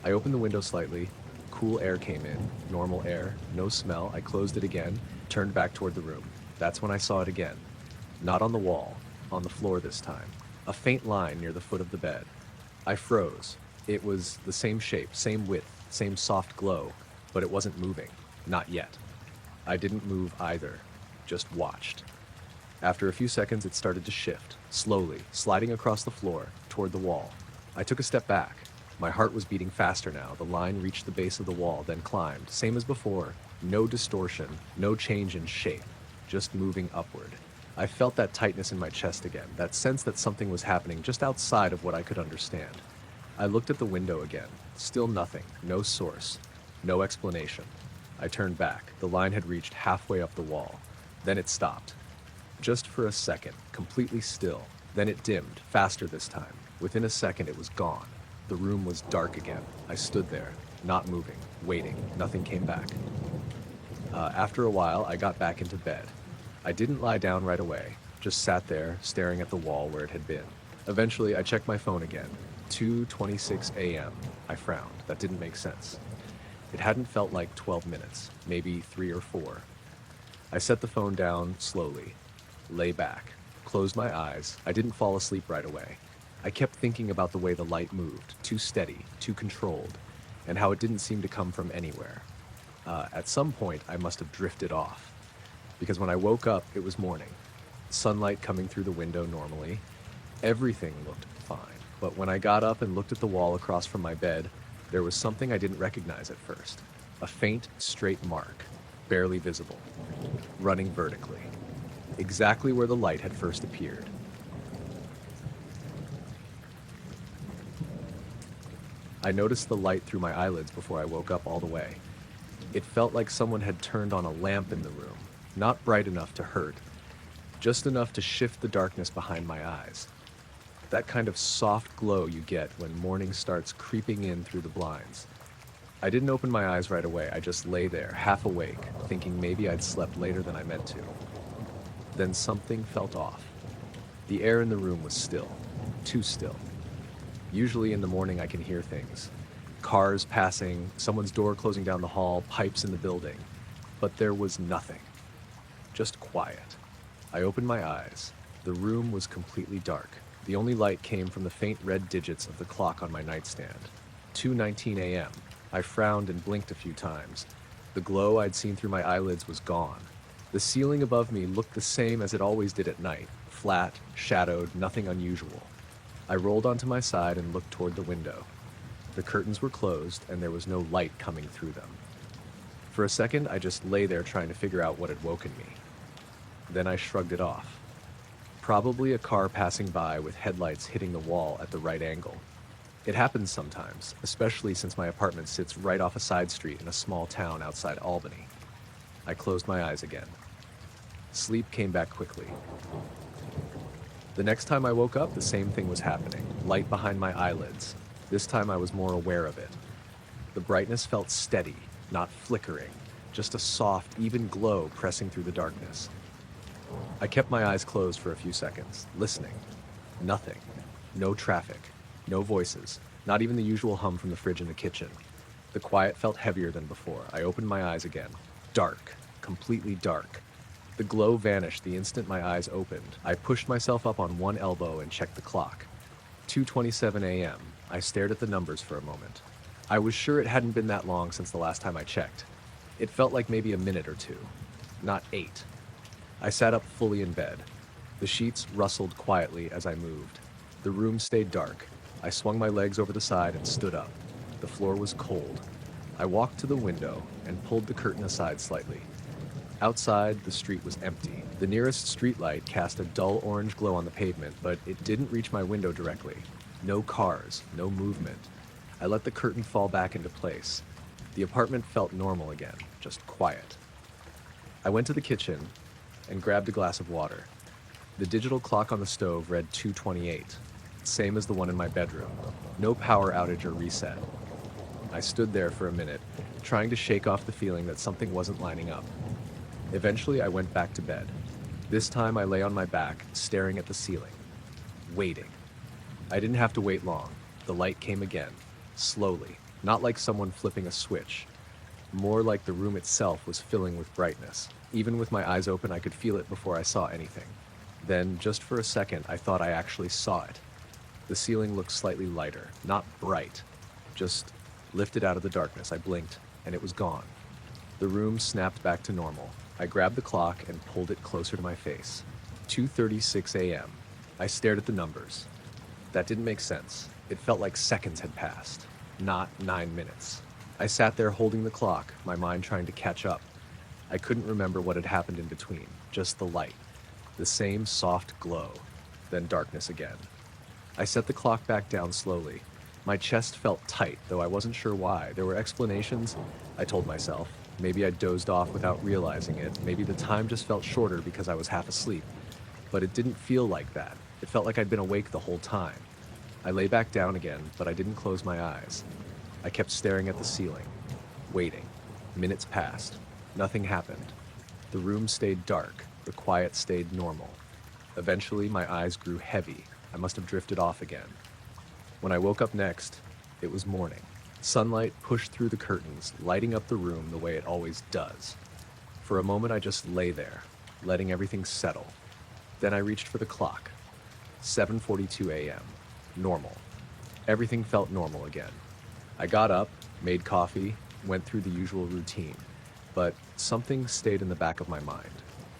I opened the window slightly. Cool air came in, normal air, no smell. I closed it again, turned back toward the room. That's when I saw it again. Not on the wall, on the floor this time. A faint line near the foot of the bed. I froze. It was the same shape, same width, same soft glow, but it wasn't moving. Not yet. I didn't move either, just watched. After a few seconds, it started to shift, slowly, sliding across the floor, toward the wall. I took a step back. My heart was beating faster now. The line reached the base of the wall, then climbed, same as before. No distortion, no change in shape, just moving upward. I felt that tightness in my chest again, that sense that something was happening just outside of what I could understand. I looked at the window again. Still nothing, no source, no explanation. I turned back. The line had reached halfway up the wall. Then it stopped. Just for a second, completely still. Then it dimmed, faster this time. Within a second, it was gone. The room was dark again. I stood there, not moving, waiting. Nothing came back. After a while, I got back into bed. I didn't lie down right away, just sat there, staring at the wall where it had been. Eventually, I checked my phone again. 2:26 a.m. I frowned. That didn't make sense. It hadn't felt like 12 minutes, maybe 3 or 4. I set the phone down slowly, lay back, closed my eyes. I didn't fall asleep right away. I kept thinking about the way the light moved, too steady, too controlled, and how it didn't seem to come from anywhere. At some point, I must have drifted off, because when I woke up, it was morning. Sunlight coming through the window normally. Everything looked fine. But when I got up and looked at the wall across from my bed, there was something I didn't recognize at first. A faint, straight mark, barely visible, running vertically, exactly where the light had first appeared. I noticed the light through my eyelids before I woke up all the way. It felt like someone had turned on a lamp in the room, not bright enough to hurt, just enough to shift the darkness behind my eyes. That kind of soft glow you get when morning starts creeping in through the blinds. I didn't open my eyes right away. I just lay there, half awake, thinking maybe I'd slept later than I meant to. Then something felt off. The air in the room was still, too still. Usually in the morning I can hear things. Cars passing, someone's door closing down the hall, pipes in the building. But there was nothing. Just quiet. I opened my eyes. The room was completely dark. The only light came from the faint red digits of the clock on my nightstand. 2:19 a.m. I frowned and blinked a few times. The glow I'd seen through my eyelids was gone. The ceiling above me looked the same as it always did at night. Flat, shadowed, nothing unusual. I rolled onto my side and looked toward the window. The curtains were closed and there was no light coming through them. For a second, I just lay there trying to figure out what had woken me. Then I shrugged it off. Probably a car passing by with headlights hitting the wall at the right angle. It happens sometimes, especially since my apartment sits right off a side street in a small town outside Albany. I closed my eyes again. Sleep came back quickly. The next time I woke up, the same thing was happening. Light behind my eyelids. This time I was more aware of it. The brightness felt steady, not flickering, just a soft, even glow pressing through the darkness. I kept my eyes closed for a few seconds, listening. Nothing. No traffic. No voices. Not even the usual hum from the fridge in the kitchen. The quiet felt heavier than before. I opened my eyes again. Dark. Completely dark. The glow vanished the instant my eyes opened. I pushed myself up on one elbow and checked the clock. 2:27 a.m. I stared at the numbers for a moment. I was sure it hadn't been that long since the last time I checked. It felt like maybe a minute or two, not 8. I sat up fully in bed. The sheets rustled quietly as I moved. The room stayed dark. I swung my legs over the side and stood up. The floor was cold. I walked to the window and pulled the curtain aside slightly. Outside, the street was empty. The nearest streetlight cast a dull orange glow on the pavement, but it didn't reach my window directly. No cars, no movement. I let the curtain fall back into place. The apartment felt normal again, just quiet. I went to the kitchen and grabbed a glass of water. The digital clock on the stove read 2:28, same as the one in my bedroom. No power outage or reset. I stood there for a minute, trying to shake off the feeling that something wasn't lining up. Eventually, I went back to bed. This time, I lay on my back, staring at the ceiling, waiting. I didn't have to wait long. The light came again, slowly, not like someone flipping a switch. More like the room itself was filling with brightness. Even with my eyes open, I could feel it before I saw anything. Then, just for a second, I thought I actually saw it. The ceiling looked slightly lighter, not bright, just lifted out of the darkness. I blinked, and it was gone. The room snapped back to normal. I grabbed the clock and pulled it closer to my face. 2:36 a.m. I stared at the numbers. That didn't make sense. It felt like seconds had passed, not 9 minutes. I sat there holding the clock, my mind trying to catch up. I couldn't remember what had happened in between, just the light. The same soft glow, then darkness again. I set the clock back down slowly. My chest felt tight, though I wasn't sure why. There were explanations, I told myself. Maybe I dozed off without realizing it. Maybe the time just felt shorter because I was half asleep. But it didn't feel like that. It felt like I'd been awake the whole time. I lay back down again, but I didn't close my eyes. I kept staring at the ceiling, waiting. Minutes passed. Nothing happened. The room stayed dark. The quiet stayed normal. Eventually, my eyes grew heavy. I must have drifted off again. When I woke up next, it was morning. Sunlight pushed through the curtains, lighting up the room the way it always does. For a moment, I just lay there, letting everything settle. Then I reached for the clock. 7:42 a.m. Normal. Everything felt normal again. I got up, made coffee, went through the usual routine. But something stayed in the back of my mind.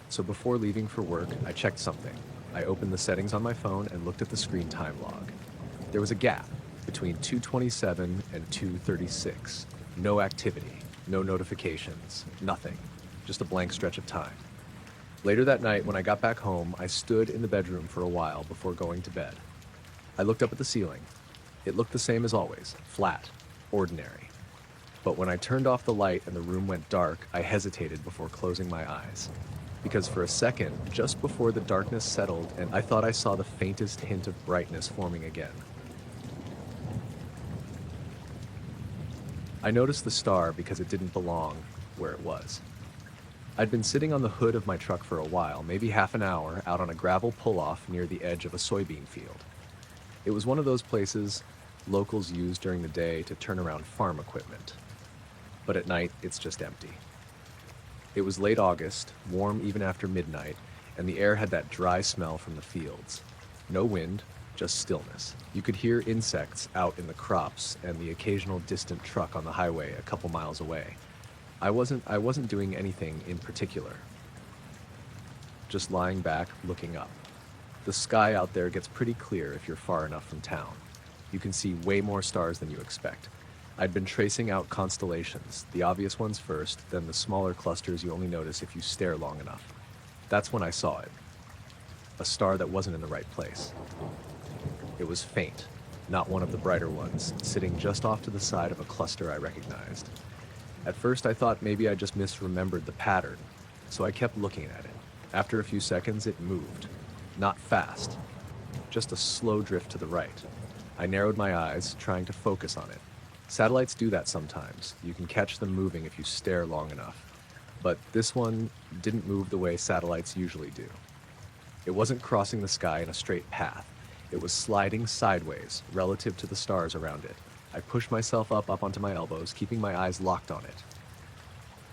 So before leaving for work, I checked something. I opened the settings on my phone and looked at the screen time log. There was a gap between 2:27 and 2:36. No activity, no notifications, nothing. Just a blank stretch of time. Later that night, when I got back home, I stood in the bedroom for a while before going to bed. I looked up at the ceiling. It looked the same as always, flat, ordinary. But when I turned off the light and the room went dark, I hesitated before closing my eyes. Because for a second, just before the darkness settled, and I thought I saw the faintest hint of brightness forming again. I noticed the star because it didn't belong where it was. I'd been sitting on the hood of my truck for a while, maybe half an hour, out on a gravel pull-off near the edge of a soybean field. It was one of those places locals use during the day to turn around farm equipment. But at night, it's just empty. It was late August, warm even after midnight, and the air had that dry smell from the fields. No wind, just stillness. You could hear insects out in the crops and the occasional distant truck on the highway a couple miles away. I wasn't doing anything in particular. Just lying back, looking up. The sky out there gets pretty clear if you're far enough from town. You can see way more stars than you expect. I'd been tracing out constellations, the obvious ones first, then the smaller clusters you only notice if you stare long enough. That's when I saw it. A star that wasn't in the right place. It was faint, not one of the brighter ones, sitting just off to the side of a cluster I recognized. At first I thought maybe I just misremembered the pattern, so I kept looking at it. After a few seconds it moved. Not fast, just a slow drift to the right. I narrowed my eyes, trying to focus on it. Satellites do that sometimes. You can catch them moving if you stare long enough. But this one didn't move the way satellites usually do. It wasn't crossing the sky in a straight path. It was sliding sideways, relative to the stars around it. I pushed myself up onto my elbows, keeping my eyes locked on it.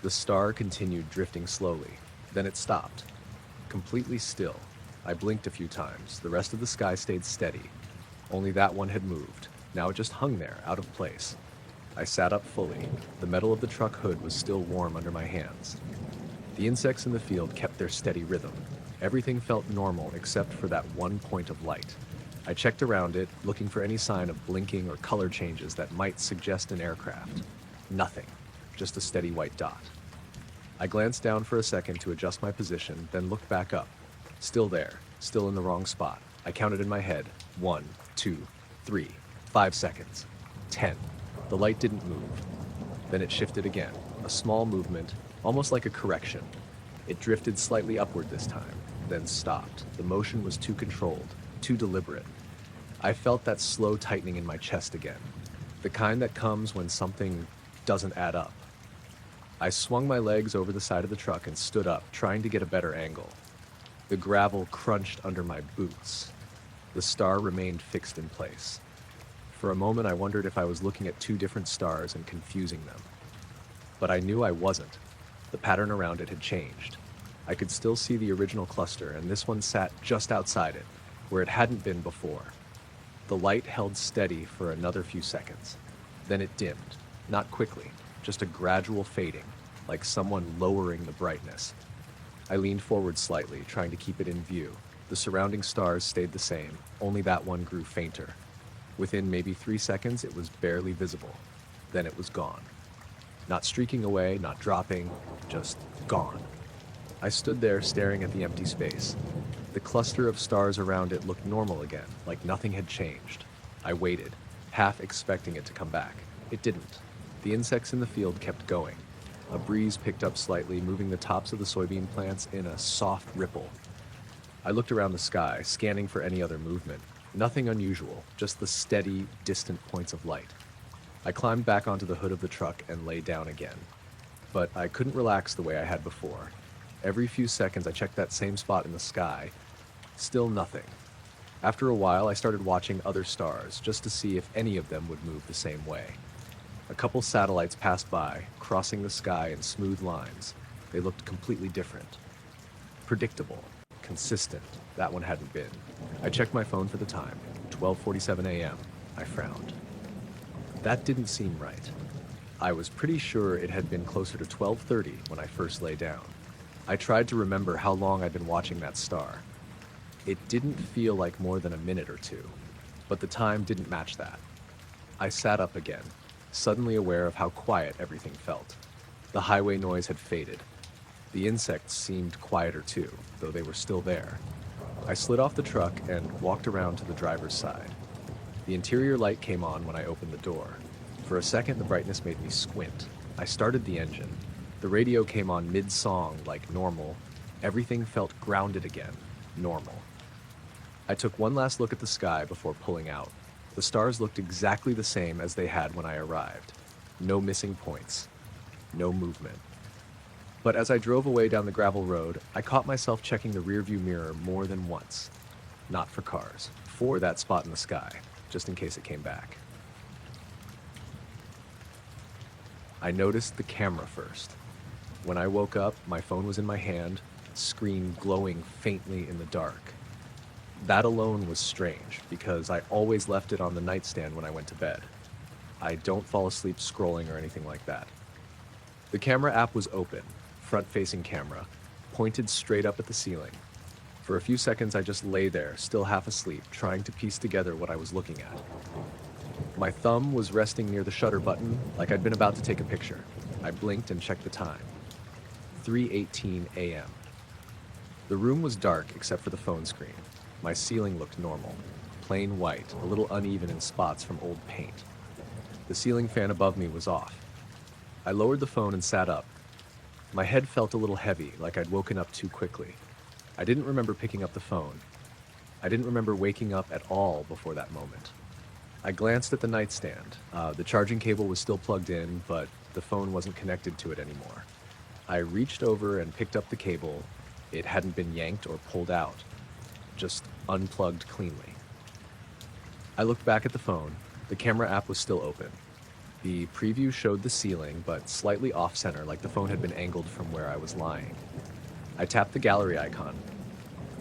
The star continued drifting slowly. Then it stopped. Completely still. I blinked a few times. The rest of the sky stayed steady. Only that one had moved. Now it just hung there, out of place. I sat up fully. The metal of the truck hood was still warm under my hands. The insects in the field kept their steady rhythm. Everything felt normal except for that one point of light. I checked around it, looking for any sign of blinking or color changes that might suggest an aircraft. Nothing, just a steady white dot. I glanced down for a second to adjust my position, then looked back up. Still there, still in the wrong spot. I counted in my head. 1, 2, 3, 5 seconds. 10. The light didn't move. Then it shifted again. A small movement, almost like a correction. It drifted slightly upward this time, then stopped. The motion was too controlled, too deliberate. I felt that slow tightening in my chest again. The kind that comes when something doesn't add up. I swung my legs over the side of the truck and stood up, trying to get a better angle. The gravel crunched under my boots. The star remained fixed in place. For a moment, I wondered if I was looking at two different stars and confusing them. But I knew I wasn't. The pattern around it had changed. I could still see the original cluster, and this one sat just outside it, where it hadn't been before. The light held steady for another few seconds. Then it dimmed, not quickly, just a gradual fading, like someone lowering the brightness. I leaned forward slightly, trying to keep it in view. The surrounding stars stayed the same, only that one grew fainter. Within maybe 3 seconds, it was barely visible. Then it was gone. Not streaking away, not dropping, just gone. I stood there staring at the empty space. The cluster of stars around it looked normal again, like nothing had changed. I waited, half expecting it to come back. It didn't. The insects in the field kept going. A breeze picked up slightly, moving the tops of the soybean plants in a soft ripple. I looked around the sky, scanning for any other movement. Nothing unusual, just the steady, distant points of light. I climbed back onto the hood of the truck and lay down again. But I couldn't relax the way I had before. Every few seconds I checked that same spot in the sky. Still nothing. After a while I started watching other stars, just to see if any of them would move the same way. A couple satellites passed by, crossing the sky in smooth lines. They looked completely different. Predictable. Consistent. That one hadn't been. I checked my phone for the time. 12:47 a.m. I frowned. That didn't seem right. I was pretty sure it had been closer to 12:30 when I first lay down. I tried to remember how long I'd been watching that star. It didn't feel like more than a minute or two, but the time didn't match that. I sat up again, suddenly aware of how quiet everything felt. The highway noise had faded. The insects seemed quieter too, though they were still there. I slid off the truck and walked around to the driver's side. The interior light came on when I opened the door. For a second, the brightness made me squint. I started the engine. The radio came on mid-song, like normal. Everything felt grounded again, normal. I took one last look at the sky before pulling out. The stars looked exactly the same as they had when I arrived. No missing points. No movement. But as I drove away down the gravel road, I caught myself checking the rearview mirror more than once. Not for cars, for that spot in the sky, just in case it came back. I noticed the camera first. When I woke up, my phone was in my hand, screen glowing faintly in the dark. That alone was strange, because I always left it on the nightstand when I went to bed. I don't fall asleep scrolling or anything like that. The camera app was open, front-facing camera, pointed straight up at the ceiling. For a few seconds I just lay there, still half asleep, trying to piece together what I was looking at. My thumb was resting near the shutter button, like I'd been about to take a picture. I blinked and checked the time. 3:18 a.m. The room was dark except for the phone screen. My ceiling looked normal, plain white, a little uneven in spots from old paint. The ceiling fan above me was off. I lowered the phone and sat up. My head felt a little heavy, like I'd woken up too quickly. I didn't remember picking up the phone. I didn't remember waking up at all before that moment. I glanced at the nightstand. The charging cable was still plugged in, but the phone wasn't connected to it anymore. I reached over and picked up the cable. It hadn't been yanked or pulled out, just unplugged cleanly. I looked back at the phone. The camera app was still open. The preview showed the ceiling, but slightly off-center, like the phone had been angled from where I was lying. I tapped the gallery icon.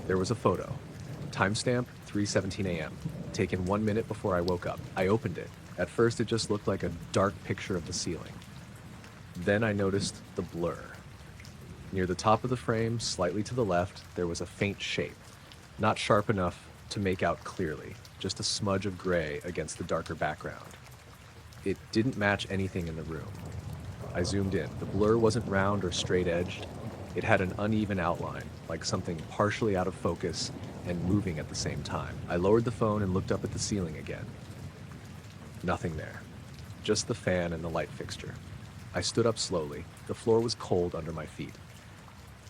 There was a photo. Timestamp 3:17 a.m., taken 1 minute before I woke up. I opened it. At first, it just looked like a dark picture of the ceiling. Then I noticed the blur. Near the top of the frame, slightly to the left, there was a faint shape, not sharp enough to make out clearly, just a smudge of gray against the darker background. It didn't match anything in the room. I zoomed in. The blur wasn't round or straight-edged. It had an uneven outline, like something partially out of focus and moving at the same time. I lowered the phone and looked up at the ceiling again. Nothing there. Just the fan and the light fixture. I stood up slowly. The floor was cold under my feet.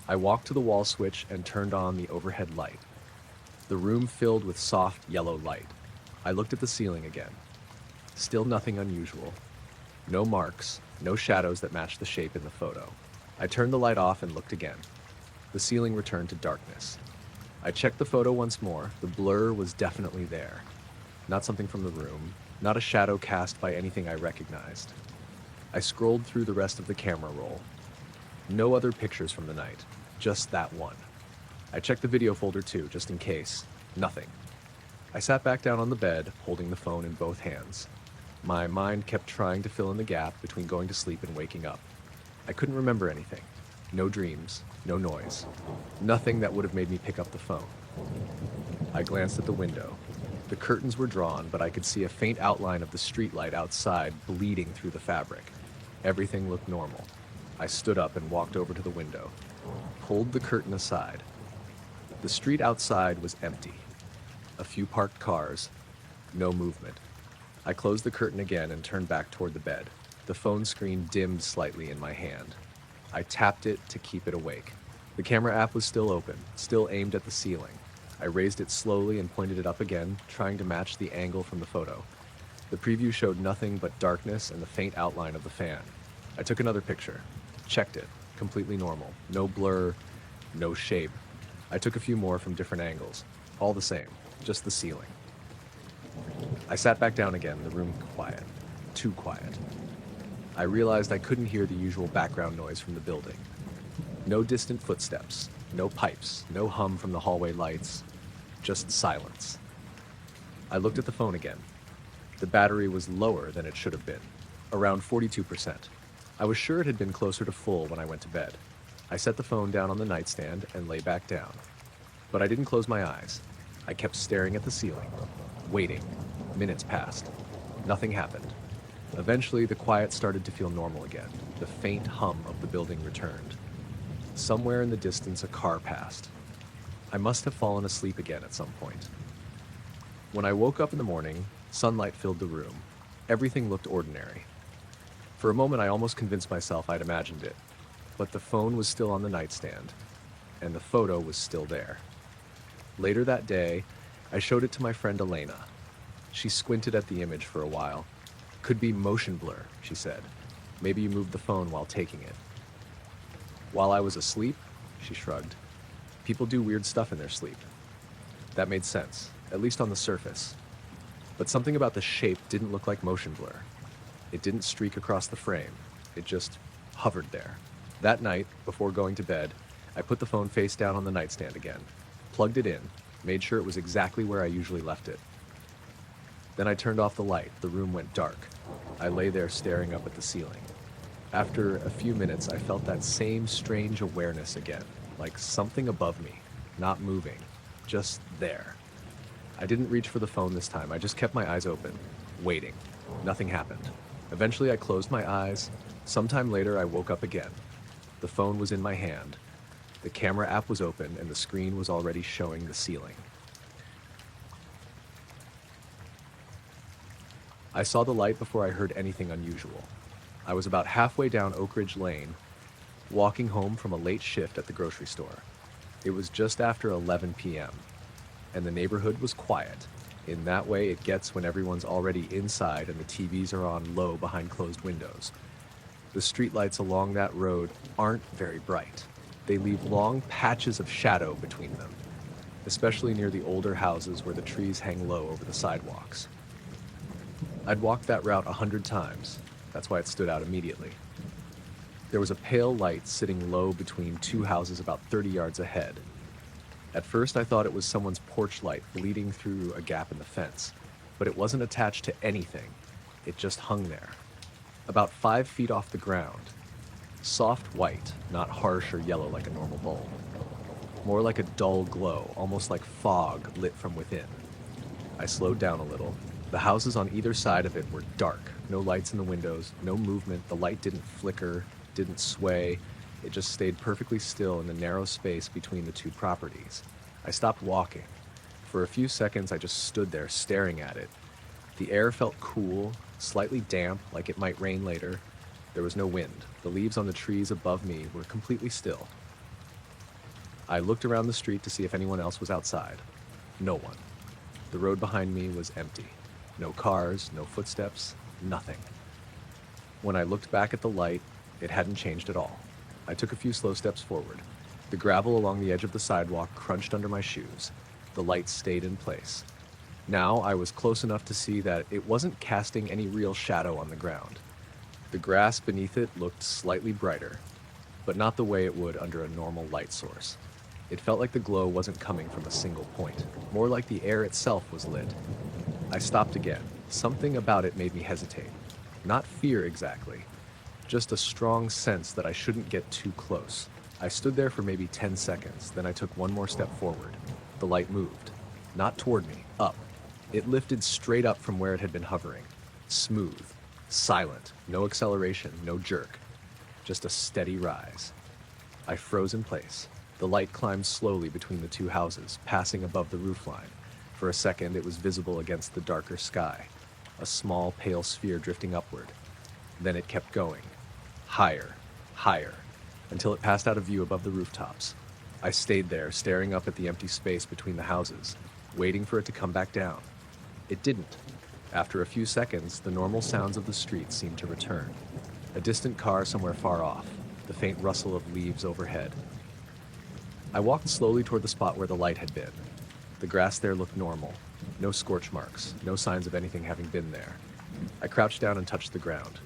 I walked to the wall switch and turned on the overhead light. The room filled with soft yellow light. I looked at the ceiling again. Still nothing unusual. No marks, no shadows that matched the shape in the photo. I turned the light off and looked again. The ceiling returned to darkness. I checked the photo once more. The blur was definitely there. Not something from the room, not a shadow cast by anything I recognized. I scrolled through the rest of the camera roll. No other pictures from the night, just that one. I checked the video folder too, just in case. Nothing. I sat back down on the bed, holding the phone in both hands. My mind kept trying to fill in the gap between going to sleep and waking up. I couldn't remember anything. No dreams, no noise. Nothing that would have made me pick up the phone. I glanced at the window. The curtains were drawn, but I could see a faint outline of the streetlight outside bleeding through the fabric. Everything looked normal. I stood up and walked over to the window, pulled the curtain aside. The street outside was empty. A few parked cars, no movement. I closed the curtain again and turned back toward the bed. The phone screen dimmed slightly in my hand. I tapped it to keep it awake. The camera app was still open, still aimed at the ceiling. I raised it slowly and pointed it up again, trying to match the angle from the photo. The preview showed nothing but darkness and the faint outline of the fan. I took another picture, checked it, completely normal. No blur, no shape. I took a few more from different angles. All the same, just the ceiling. I sat back down again, the room quiet. Too quiet. I realized I couldn't hear the usual background noise from the building. No distant footsteps, no pipes, no hum from the hallway lights, just silence. I looked at the phone again. The battery was lower than it should have been, around 42%. I was sure it had been closer to full when I went to bed. I set the phone down on the nightstand and lay back down. But I didn't close my eyes. I kept staring at the ceiling, waiting. Minutes passed. Nothing happened. Eventually, the quiet started to feel normal again. The faint hum of the building returned. Somewhere in the distance, a car passed. I must have fallen asleep again at some point. When I woke up in the morning, sunlight filled the room. Everything looked ordinary. For a moment, I almost convinced myself I'd imagined it. But the phone was still on the nightstand, and the photo was still there. Later that day, I showed it to my friend Elena. She squinted at the image for a while. Could be motion blur, she said. Maybe you moved the phone while taking it. While I was asleep, she shrugged. People do weird stuff in their sleep. That made sense, at least on the surface. But something about the shape didn't look like motion blur. It didn't streak across the frame. It just hovered there. That night, before going to bed, I put the phone face down on the nightstand again, plugged it in, made sure it was exactly where I usually left it. Then I turned off the light. The room went dark. I lay there staring up at the ceiling. After a few minutes, I felt that same strange awareness again, like something above me, not moving, just there. I didn't reach for the phone this time. I just kept my eyes open, waiting. Nothing happened. Eventually, I closed my eyes. Sometime later, I woke up again. The phone was in my hand. The camera app was open, and the screen was already showing the ceiling. I saw the light before I heard anything unusual. I was about halfway down Oak Ridge Lane, walking home from a late shift at the grocery store. It was just after 11 p.m., and the neighborhood was quiet. In that way it gets when everyone's already inside and the TVs are on low behind closed windows. The streetlights along that road aren't very bright. They leave long patches of shadow between them, especially near the older houses where the trees hang low over the sidewalks. I'd walked that route 100 times. That's why it stood out immediately. There was a pale light sitting low between two houses about 30 yards ahead. At first, I thought it was someone's porch light bleeding through a gap in the fence, but it wasn't attached to anything. It just hung there, about 5 feet off the ground. Soft white, not harsh or yellow like a normal bulb. More like a dull glow, almost like fog lit from within. I slowed down a little. The houses on either side of it were dark. No lights in the windows, no movement. The light didn't flicker, didn't sway. It just stayed perfectly still in the narrow space between the two properties. I stopped walking. For a few seconds, I just stood there staring at it. The air felt cool, slightly damp, like it might rain later. There was no wind. The leaves on the trees above me were completely still. I looked around the street to see if anyone else was outside. No one. The road behind me was empty. No cars, no footsteps, nothing. When I looked back at the light, it hadn't changed at all. I took a few slow steps forward. The gravel along the edge of the sidewalk crunched under my shoes. The light stayed in place. Now I was close enough to see that it wasn't casting any real shadow on the ground. The grass beneath it looked slightly brighter, but not the way it would under a normal light source. It felt like the glow wasn't coming from a single point, more like the air itself was lit. I stopped again. Something about it made me hesitate. Not fear exactly, just a strong sense that I shouldn't get too close. I stood there for maybe 10 seconds, then I took one more step forward. The light moved. Not toward me, up. It lifted straight up from where it had been hovering. Smooth, silent, no acceleration, no jerk. Just a steady rise. I froze in place. The light climbed slowly between the two houses, passing above the roofline. For a second, it was visible against the darker sky, a small, pale sphere drifting upward. Then it kept going, higher, higher, until it passed out of view above the rooftops. I stayed there, staring up at the empty space between the houses, waiting for it to come back down. It didn't. After a few seconds, the normal sounds of the street seemed to return. A distant car somewhere far off, the faint rustle of leaves overhead. I walked slowly toward the spot where the light had been. The grass there looked normal. No scorch marks, no signs of anything having been there. I crouched down and touched the ground.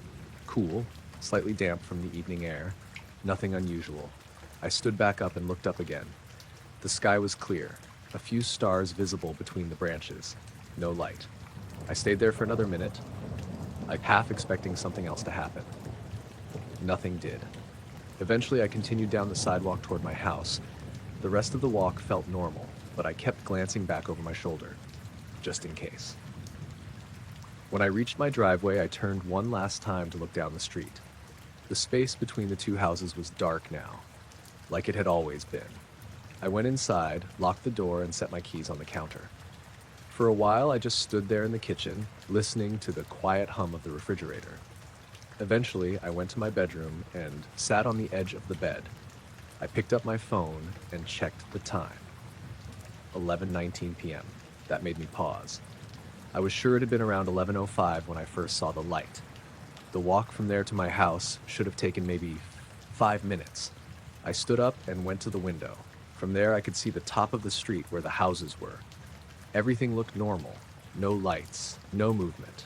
Cool, slightly damp from the evening air. Nothing unusual. I stood back up and looked up again. The sky was clear, a few stars visible between the branches. No light. I stayed there for another minute, like half expecting something else to happen. Nothing did. Eventually, I continued down the sidewalk toward my house. The rest of the walk felt normal, but I kept glancing back over my shoulder, just in case. When I reached my driveway, I turned one last time to look down the street. The space between the two houses was dark now, like it had always been. I went inside, locked the door, and set my keys on the counter. For a while, I just stood there in the kitchen, listening to the quiet hum of the refrigerator. Eventually, I went to my bedroom and sat on the edge of the bed. I picked up my phone and checked the time. 11:19 p.m. That made me pause. I was sure it had been around 11:05 when I first saw the light. The walk from there to my house should have taken maybe 5 minutes. I stood up and went to the window. From there, I could see the top of the street where the houses were. Everything looked normal. No lights, no movement.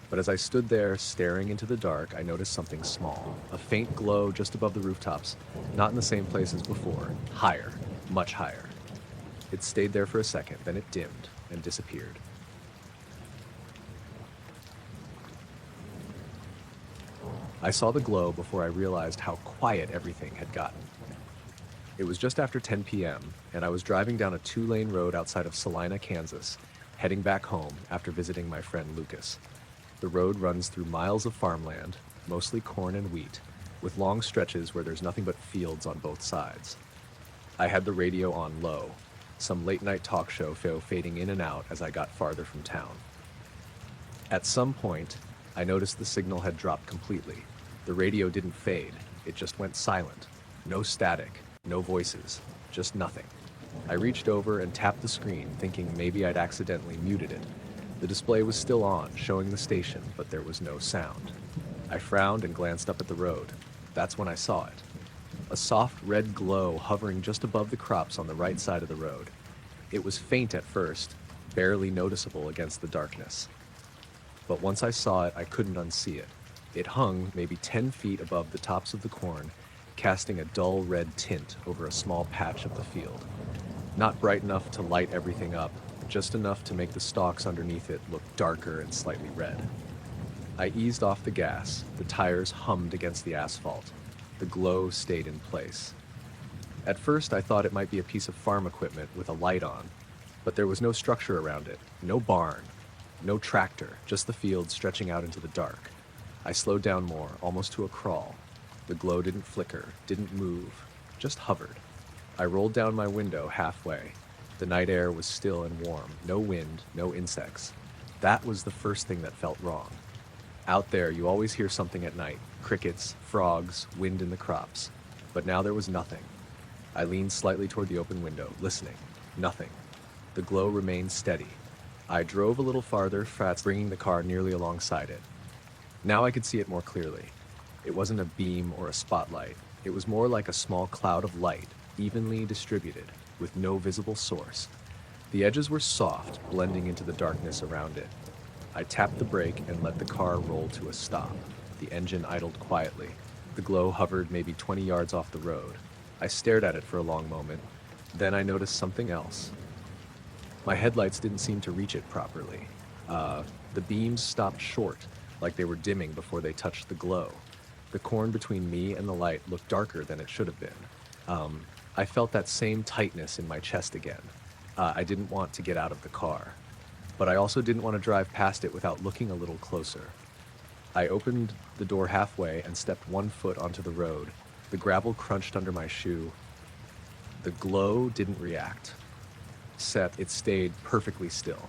But as I stood there staring into the dark, I noticed something small. A faint glow just above the rooftops, not in the same place as before. Higher, much higher. It stayed there for a second, then it dimmed and disappeared. I saw the glow before I realized how quiet everything had gotten. It was just after 10 p.m., and I was driving down a 2-lane road outside of Salina, Kansas, heading back home after visiting my friend Lucas. The road runs through miles of farmland, mostly corn and wheat, with long stretches where there's nothing but fields on both sides. I had the radio on low, some late-night talk show fading in and out as I got farther from town. At some point, I noticed the signal had dropped completely. The radio didn't fade, it just went silent. No static, no voices, just nothing. I reached over and tapped the screen, thinking maybe I'd accidentally muted it. The display was still on, showing the station, but there was no sound. I frowned and glanced up at the road. That's when I saw it. A soft red glow hovering just above the crops on the right side of the road. It was faint at first, barely noticeable against the darkness. But once I saw it, I couldn't unsee it. It hung maybe 10 feet above the tops of the corn, casting a dull red tint over a small patch of the field. Not bright enough to light everything up, just enough to make the stalks underneath it look darker and slightly red. I eased off the gas. The tires hummed against the asphalt. The glow stayed in place. At first, I thought it might be a piece of farm equipment with a light on, but there was no structure around it, no barn, no tractor, just the field stretching out into the dark. I slowed down more, almost to a crawl. The glow didn't flicker, didn't move, just hovered. I rolled down my window halfway. The night air was still and warm, no wind, no insects. That was the first thing that felt wrong. Out there, you always hear something at night, crickets, frogs, wind in the crops. But now there was nothing. I leaned slightly toward the open window, listening. Nothing. The glow remained steady. I drove a little farther, bringing the car nearly alongside it. Now I could see it more clearly. It wasn't a beam or a spotlight. It was more like a small cloud of light, evenly distributed, with no visible source. The edges were soft, blending into the darkness around it. I tapped the brake and let the car roll to a stop. The engine idled quietly. The glow hovered maybe 20 yards off the road. I stared at it for a long moment. Then I noticed something else. My headlights didn't seem to reach it properly. The beams stopped short, like they were dimming before they touched the glow. The corn between me and the light looked darker than it should have been. I felt that same tightness in my chest again. I didn't want to get out of the car, but I also didn't want to drive past it without looking a little closer. I opened the door halfway and stepped 1 foot onto the road. The gravel crunched under my shoe. The glow didn't react. It stayed perfectly still.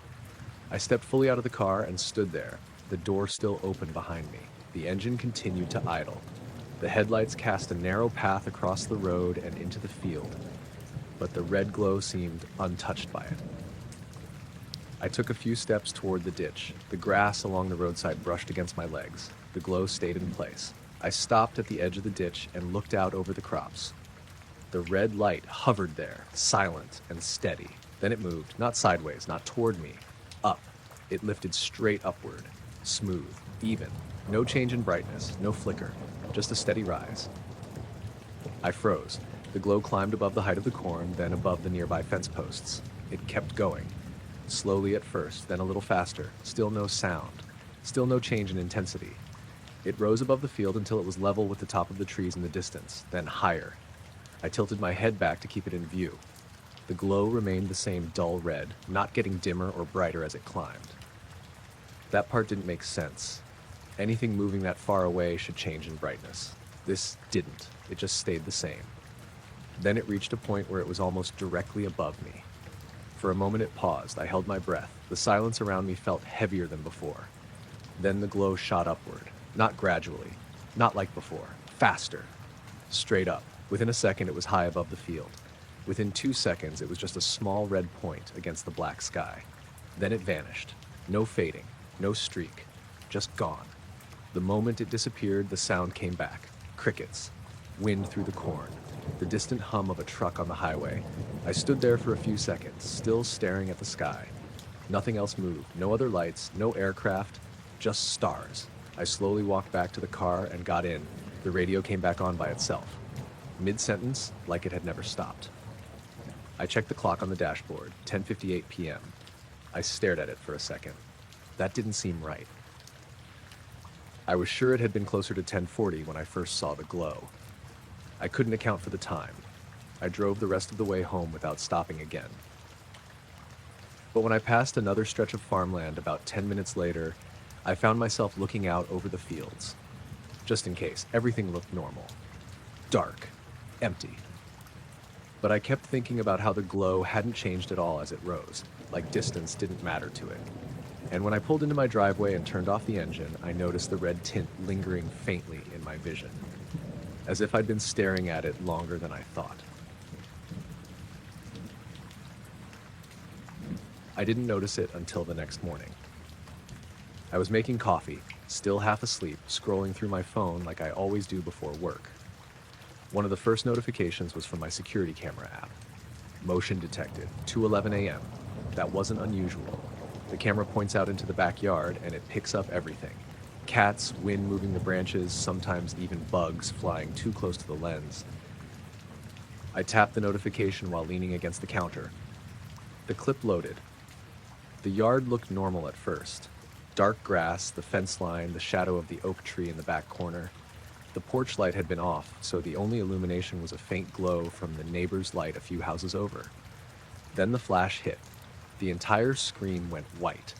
I stepped fully out of the car and stood there, the door still open behind me. The engine continued to idle. The headlights cast a narrow path across the road and into the field, but the red glow seemed untouched by it. I took a few steps toward the ditch. The grass along the roadside brushed against my legs. The glow stayed in place. I stopped at the edge of the ditch and looked out over the crops. The red light hovered there, silent and steady. Then it moved, not sideways, not toward me, up. It lifted straight upward, smooth, even. No change in brightness, no flicker, just a steady rise. I froze. The glow climbed above the height of the corn, then above the nearby fence posts. It kept going. Slowly at first, then a little faster. Still no sound. Still no change in intensity. It rose above the field until it was level with the top of the trees in the distance, then higher. I tilted my head back to keep it in view. The glow remained the same dull red, not getting dimmer or brighter as it climbed. That part didn't make sense. Anything moving that far away should change in brightness. This didn't. It just stayed the same. Then it reached a point where it was almost directly above me. For a moment it paused. I held my breath. The silence around me felt heavier than before. Then the glow shot upward. Not gradually. Not like before. Faster. Straight up. Within a second it was high above the field. Within 2 seconds it was just a small red point against the black sky. Then it vanished. No fading. No streak. Just gone. The moment it disappeared, the sound came back. Crickets. Wind through the corn. The distant hum of a truck on the highway. I stood there for a few seconds, still staring at the sky. Nothing else moved. No other lights, no aircraft, just stars. I slowly walked back to the car and got in. The radio came back on by itself. Mid-sentence, like it had never stopped. I checked the clock on the dashboard, 10:58 p.m. I stared at it for a second. That didn't seem right. I was sure it had been closer to 10:40 when I first saw the glow. I couldn't account for the time. I drove the rest of the way home without stopping again. But when I passed another stretch of farmland about 10 minutes later, I found myself looking out over the fields. Just in case, everything looked normal. Dark. Empty. But I kept thinking about how the glow hadn't changed at all as it rose, like distance didn't matter to it. And when I pulled into my driveway and turned off the engine, I noticed the red tint lingering faintly in my vision, as if I'd been staring at it longer than I thought. I didn't notice it until the next morning. I was making coffee, still half asleep, scrolling through my phone like I always do before work. One of the first notifications was from my security camera app. Motion detected, 2:11 a.m. That wasn't unusual. The camera points out into the backyard and it picks up everything. Cats, wind moving the branches, sometimes even bugs flying too close to the lens. I tapped the notification while leaning against the counter. The clip loaded. The yard looked normal at first. Dark grass, the fence line, the shadow of the oak tree in the back corner. The porch light had been off, so the only illumination was a faint glow from the neighbor's light a few houses over. Then the flash hit. The entire screen went white.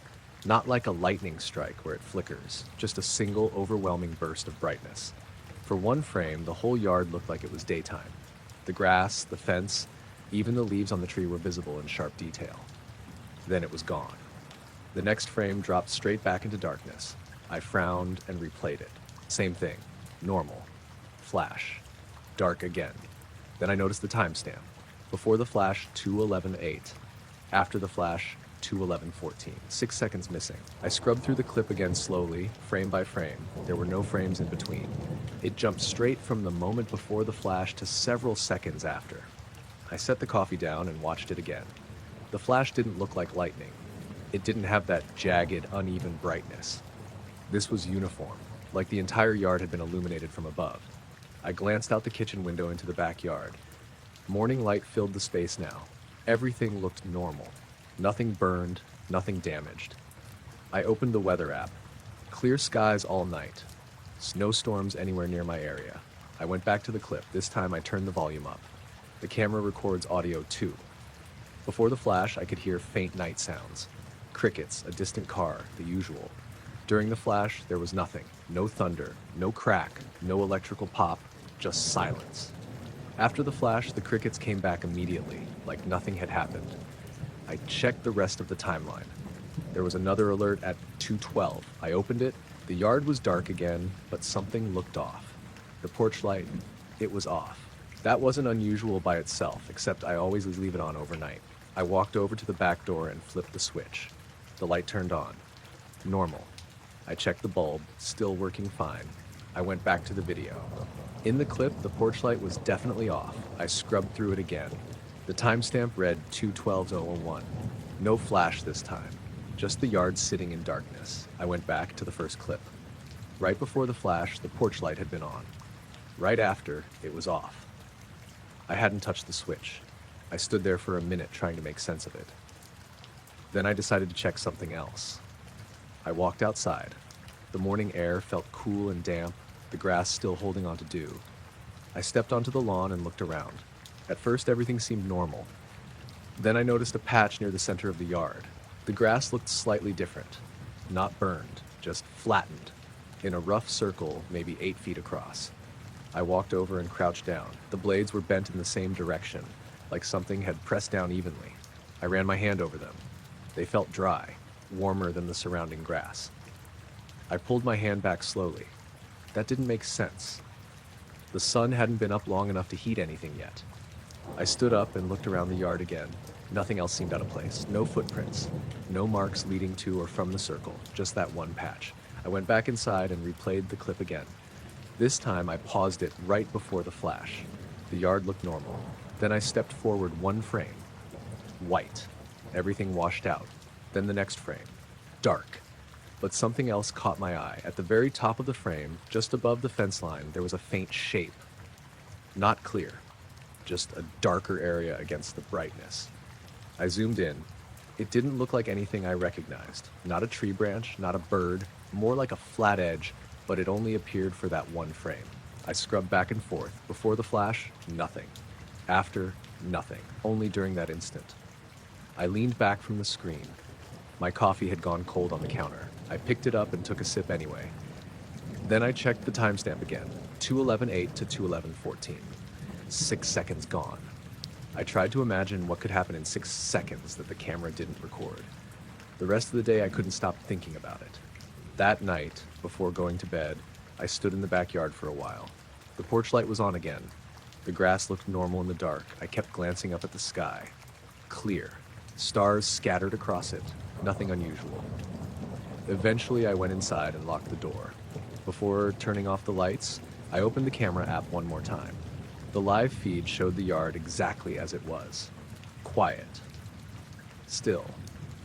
Not like a lightning strike where it flickers, just a single overwhelming burst of brightness. For one frame, the whole yard looked like it was daytime. The grass, the fence, even the leaves on the tree were visible in sharp detail. Then it was gone. The next frame dropped straight back into darkness. I frowned and replayed it. Same thing. Normal. Flash. Dark again. Then I noticed the timestamp. Before the flash, 2:11:08. After the flash, 2:11:14. 6 seconds missing. I scrubbed through the clip again slowly, frame by frame. There were no frames in between. It jumped straight from the moment before the flash to several seconds after. I set the coffee down and watched it again. The flash didn't look like lightning. It didn't have that jagged, uneven brightness. This was uniform, like the entire yard had been illuminated from above. I glanced out the kitchen window into the backyard. Morning light filled the space now. Everything looked normal. Nothing burned, nothing damaged. I opened the weather app. Clear skies all night. Snowstorms anywhere near my area. I went back to the clip. This time I turned the volume up. The camera records audio too. Before the flash, I could hear faint night sounds. Crickets, a distant car, the usual. During the flash, there was nothing. No thunder, no crack, no electrical pop, just silence. After the flash, the crickets came back immediately, like nothing had happened. I checked the rest of the timeline. There was another alert at 2:12. I opened it. The yard was dark again, but something looked off. The porch light, it was off. That wasn't unusual by itself, except I always leave it on overnight. I walked over to the back door and flipped the switch. The light turned on. Normal. I checked the bulb, still working fine. I went back to the video. In the clip, the porch light was definitely off. I scrubbed through it again. The timestamp read 2:12:001. No flash this time, just the yard sitting in darkness. I went back to the first clip. Right before the flash, the porch light had been on. Right after, it was off. I hadn't touched the switch. I stood there for a minute trying to make sense of it. Then I decided to check something else. I walked outside. The morning air felt cool and damp, the grass still holding on to dew. I stepped onto the lawn and looked around. At first, everything seemed normal. Then I noticed a patch near the center of the yard. The grass looked slightly different. Not burned, just flattened, in a rough circle, maybe 8 feet across. I walked over and crouched down. The blades were bent in the same direction, like something had pressed down evenly. I ran my hand over them. They felt dry, warmer than the surrounding grass. I pulled my hand back slowly. That didn't make sense. The sun hadn't been up long enough to heat anything yet. I stood up and looked around the yard again. Nothing else seemed out of place. No footprints. No marks leading to or from the circle. Just that one patch. I went back inside and replayed the clip again. This time I paused it right before the flash. The yard looked normal. Then I stepped forward one frame. White. Everything washed out. Then the next frame. Dark. But something else caught my eye. At the very top of the frame, just above the fence line, there was a faint shape. Not clear. Just a darker area against the brightness. I zoomed in. It didn't look like anything I recognized. Not a tree branch, not a bird, more like a flat edge, but it only appeared for that one frame. I scrubbed back and forth. Before the flash, nothing. After, nothing. Only during that instant. I leaned back from the screen. My coffee had gone cold on the counter. I picked it up and took a sip anyway. Then I checked the timestamp again. 2:11:08 to 2:11:14. 6 seconds gone. I tried to imagine what could happen in 6 seconds that the camera didn't record. The rest of the day I couldn't stop thinking about it. That night, before going to bed, I stood in the backyard for a while. The porch light was on again. The grass looked normal in the dark. I kept glancing up at the sky. Clear. Stars scattered across it. Nothing unusual. Eventually, I went inside and locked the door. Before turning off the lights, I opened the camera app one more time. The live feed showed the yard exactly as it was. Quiet. Still.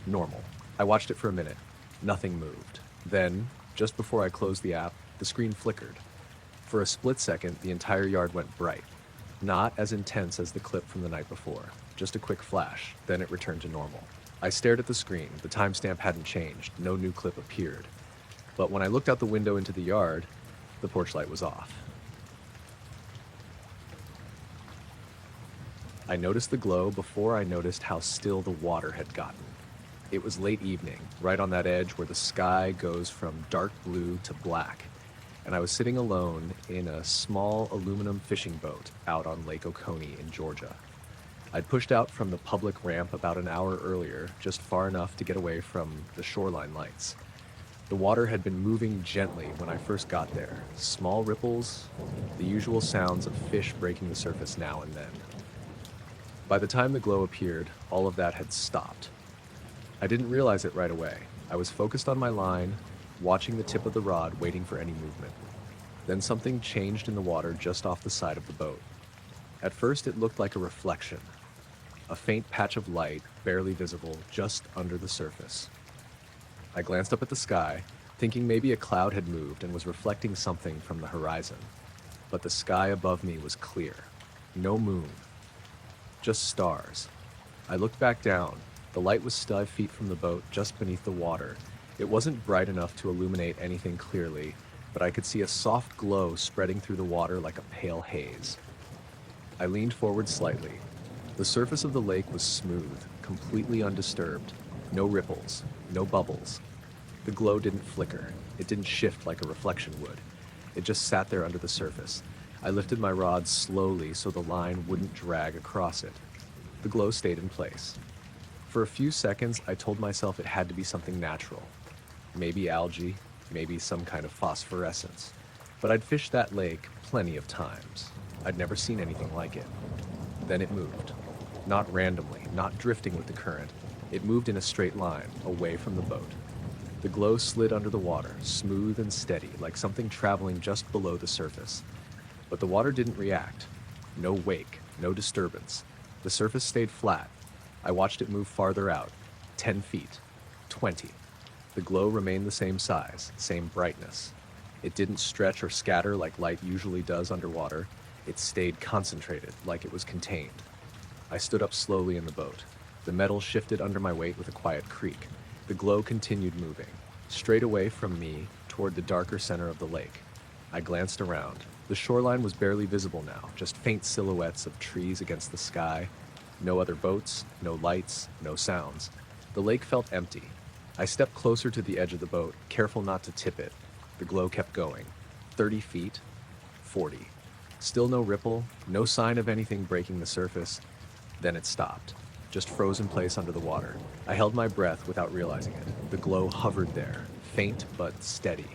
Normal. I watched it for a minute. Nothing moved. Then, just before I closed the app, the screen flickered. For a split second, the entire yard went bright. Not as intense as the clip from the night before. Just a quick flash. Then it returned to normal. I stared at the screen. The timestamp hadn't changed. No new clip appeared. But when I looked out the window into the yard, the porch light was off. I noticed the glow before I noticed how still the water had gotten. It was late evening, right on that edge where the sky goes from dark blue to black, and I was sitting alone in a small aluminum fishing boat out on Lake Oconee in Georgia. I'd pushed out from the public ramp about an hour earlier, just far enough to get away from the shoreline lights. The water had been moving gently when I first got there, small ripples, the usual sounds of fish breaking the surface now and then. By the time the glow appeared, all of that had stopped. I didn't realize it right away. I was focused on my line, watching the tip of the rod, waiting for any movement. Then something changed in the water just off the side of the boat. At first, it looked like a reflection, a faint patch of light, barely visible, just under the surface. I glanced up at the sky, thinking maybe a cloud had moved and was reflecting something from the horizon. But the sky above me was clear. No moon. Just stars. I looked back down. The light was 5 feet from the boat, just beneath the water. It wasn't bright enough to illuminate anything clearly, but I could see a soft glow spreading through the water like a pale haze. I leaned forward slightly. The surface of the lake was smooth, completely undisturbed. No ripples, no bubbles. The glow didn't flicker. It didn't shift like a reflection would. It just sat there under the surface. I lifted my rod slowly so the line wouldn't drag across it. The glow stayed in place. For a few seconds, I told myself it had to be something natural. Maybe algae, maybe some kind of phosphorescence. But I'd fished that lake plenty of times. I'd never seen anything like it. Then it moved. Not randomly, not drifting with the current. It moved in a straight line, away from the boat. The glow slid under the water, smooth and steady, like something traveling just below the surface. But the water didn't react. No wake, no disturbance. The surface stayed flat. I watched it move farther out, 10 feet, 20. The glow remained the same size, same brightness. It didn't stretch or scatter like light usually does underwater. It stayed concentrated, like it was contained. I stood up slowly in the boat. The metal shifted under my weight with a quiet creak. The glow continued moving, straight away from me toward the darker center of the lake. I glanced around. The shoreline was barely visible now, just faint silhouettes of trees against the sky. No other boats, no lights, no sounds. The lake felt empty. I stepped closer to the edge of the boat, careful not to tip it. The glow kept going. 30 feet, 40. Still no ripple, no sign of anything breaking the surface. Then it stopped, just froze in place under the water. I held my breath without realizing it. The glow hovered there, faint but steady.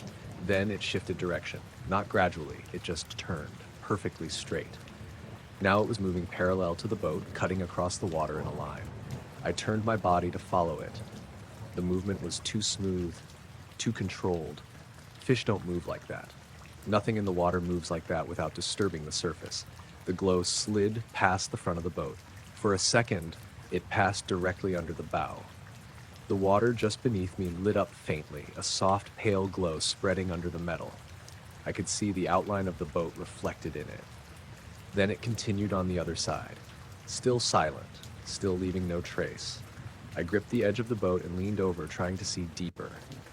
Then it shifted direction. Not gradually, it just turned, perfectly straight. Now it was moving parallel to the boat, cutting across the water in a line. I turned my body to follow it. The movement was too smooth, too controlled. Fish don't move like that. Nothing in the water moves like that without disturbing the surface. The glow slid past the front of the boat. For a second, it passed directly under the bow. The water just beneath me lit up faintly, a soft, pale glow spreading under the metal. I could see the outline of the boat reflected in it. Then it continued on the other side, still silent, still leaving no trace. I gripped the edge of the boat and leaned over, trying to see deeper.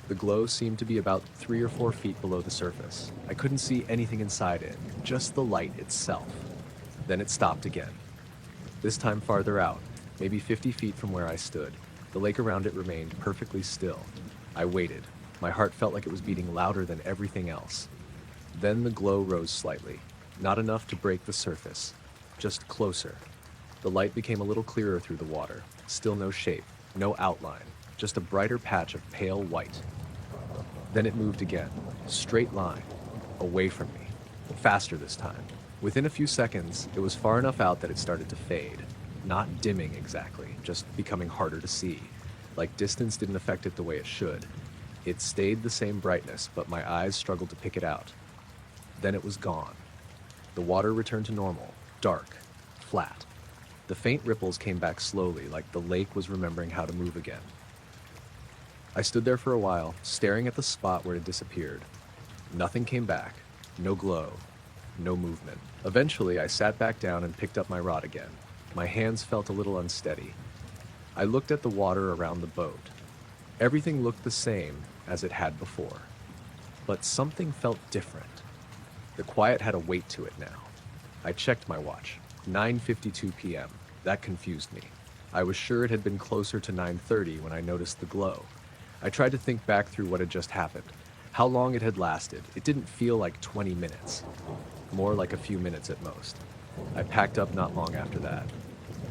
The glow seemed to be about 3 or 4 feet below the surface. I couldn't see anything inside it, just the light itself. Then it stopped again. This time farther out, maybe 50 feet from where I stood. The lake around it remained perfectly still. I waited. My heart felt like it was beating louder than everything else. Then the glow rose slightly. Not enough to break the surface, just closer. The light became a little clearer through the water. Still no shape, no outline, just a brighter patch of pale white. Then it moved again, straight line, away from me, faster this time. Within a few seconds, it was far enough out that it started to fade. Not dimming exactly, just becoming harder to see. Like distance didn't affect it the way it should. It stayed the same brightness, but my eyes struggled to pick it out. Then it was gone. The water returned to normal, dark, flat. The faint ripples came back slowly, like the lake was remembering how to move again. I stood there for a while, staring at the spot where it disappeared. Nothing came back, no glow, no movement. Eventually, I sat back down and picked up my rod again. My hands felt a little unsteady. I looked at the water around the boat. Everything looked the same as it had before, but something felt different. The quiet had a weight to it now. I checked my watch. 9:52 p.m. That confused me. I was sure it had been closer to 9:30 when I noticed the glow. I tried to think back through what had just happened, how long it had lasted. It didn't feel like 20 minutes, more like a few minutes at most. I packed up not long after that,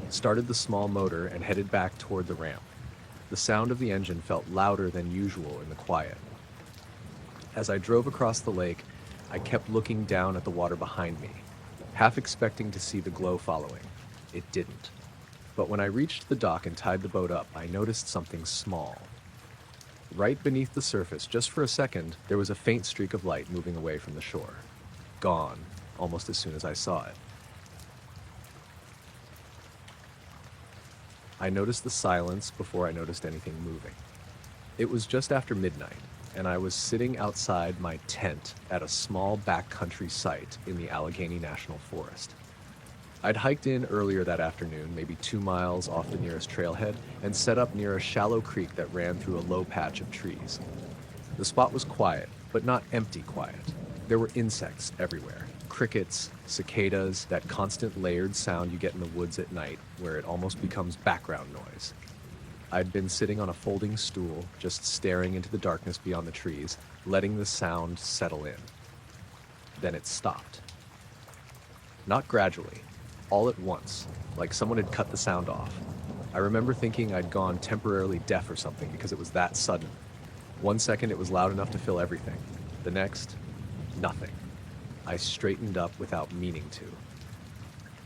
started the small motor, and headed back toward the ramp. The sound of the engine felt louder than usual in the quiet. As I drove across the lake, I kept looking down at the water behind me, half expecting to see the glow following. It didn't. But when I reached the dock and tied the boat up, I noticed something small. Right beneath the surface, just for a second, there was a faint streak of light moving away from the shore. Gone, almost as soon as I saw it. I noticed the silence before I noticed anything moving. It was just after midnight, and I was sitting outside my tent at a small backcountry site in the Allegheny National Forest. I'd hiked in earlier that afternoon, maybe 2 miles off the nearest trailhead, and set up near a shallow creek that ran through a low patch of trees. The spot was quiet, but not empty quiet. There were insects everywhere. Crickets, cicadas, that constant layered sound you get in the woods at night, where it almost becomes background noise. I'd been sitting on a folding stool, just staring into the darkness beyond the trees, letting the sound settle in. Then it stopped. Not gradually, all at once, like someone had cut the sound off. I remember thinking I'd gone temporarily deaf or something because it was that sudden. 1 second it was loud enough to fill everything. The next, nothing. I straightened up without meaning to.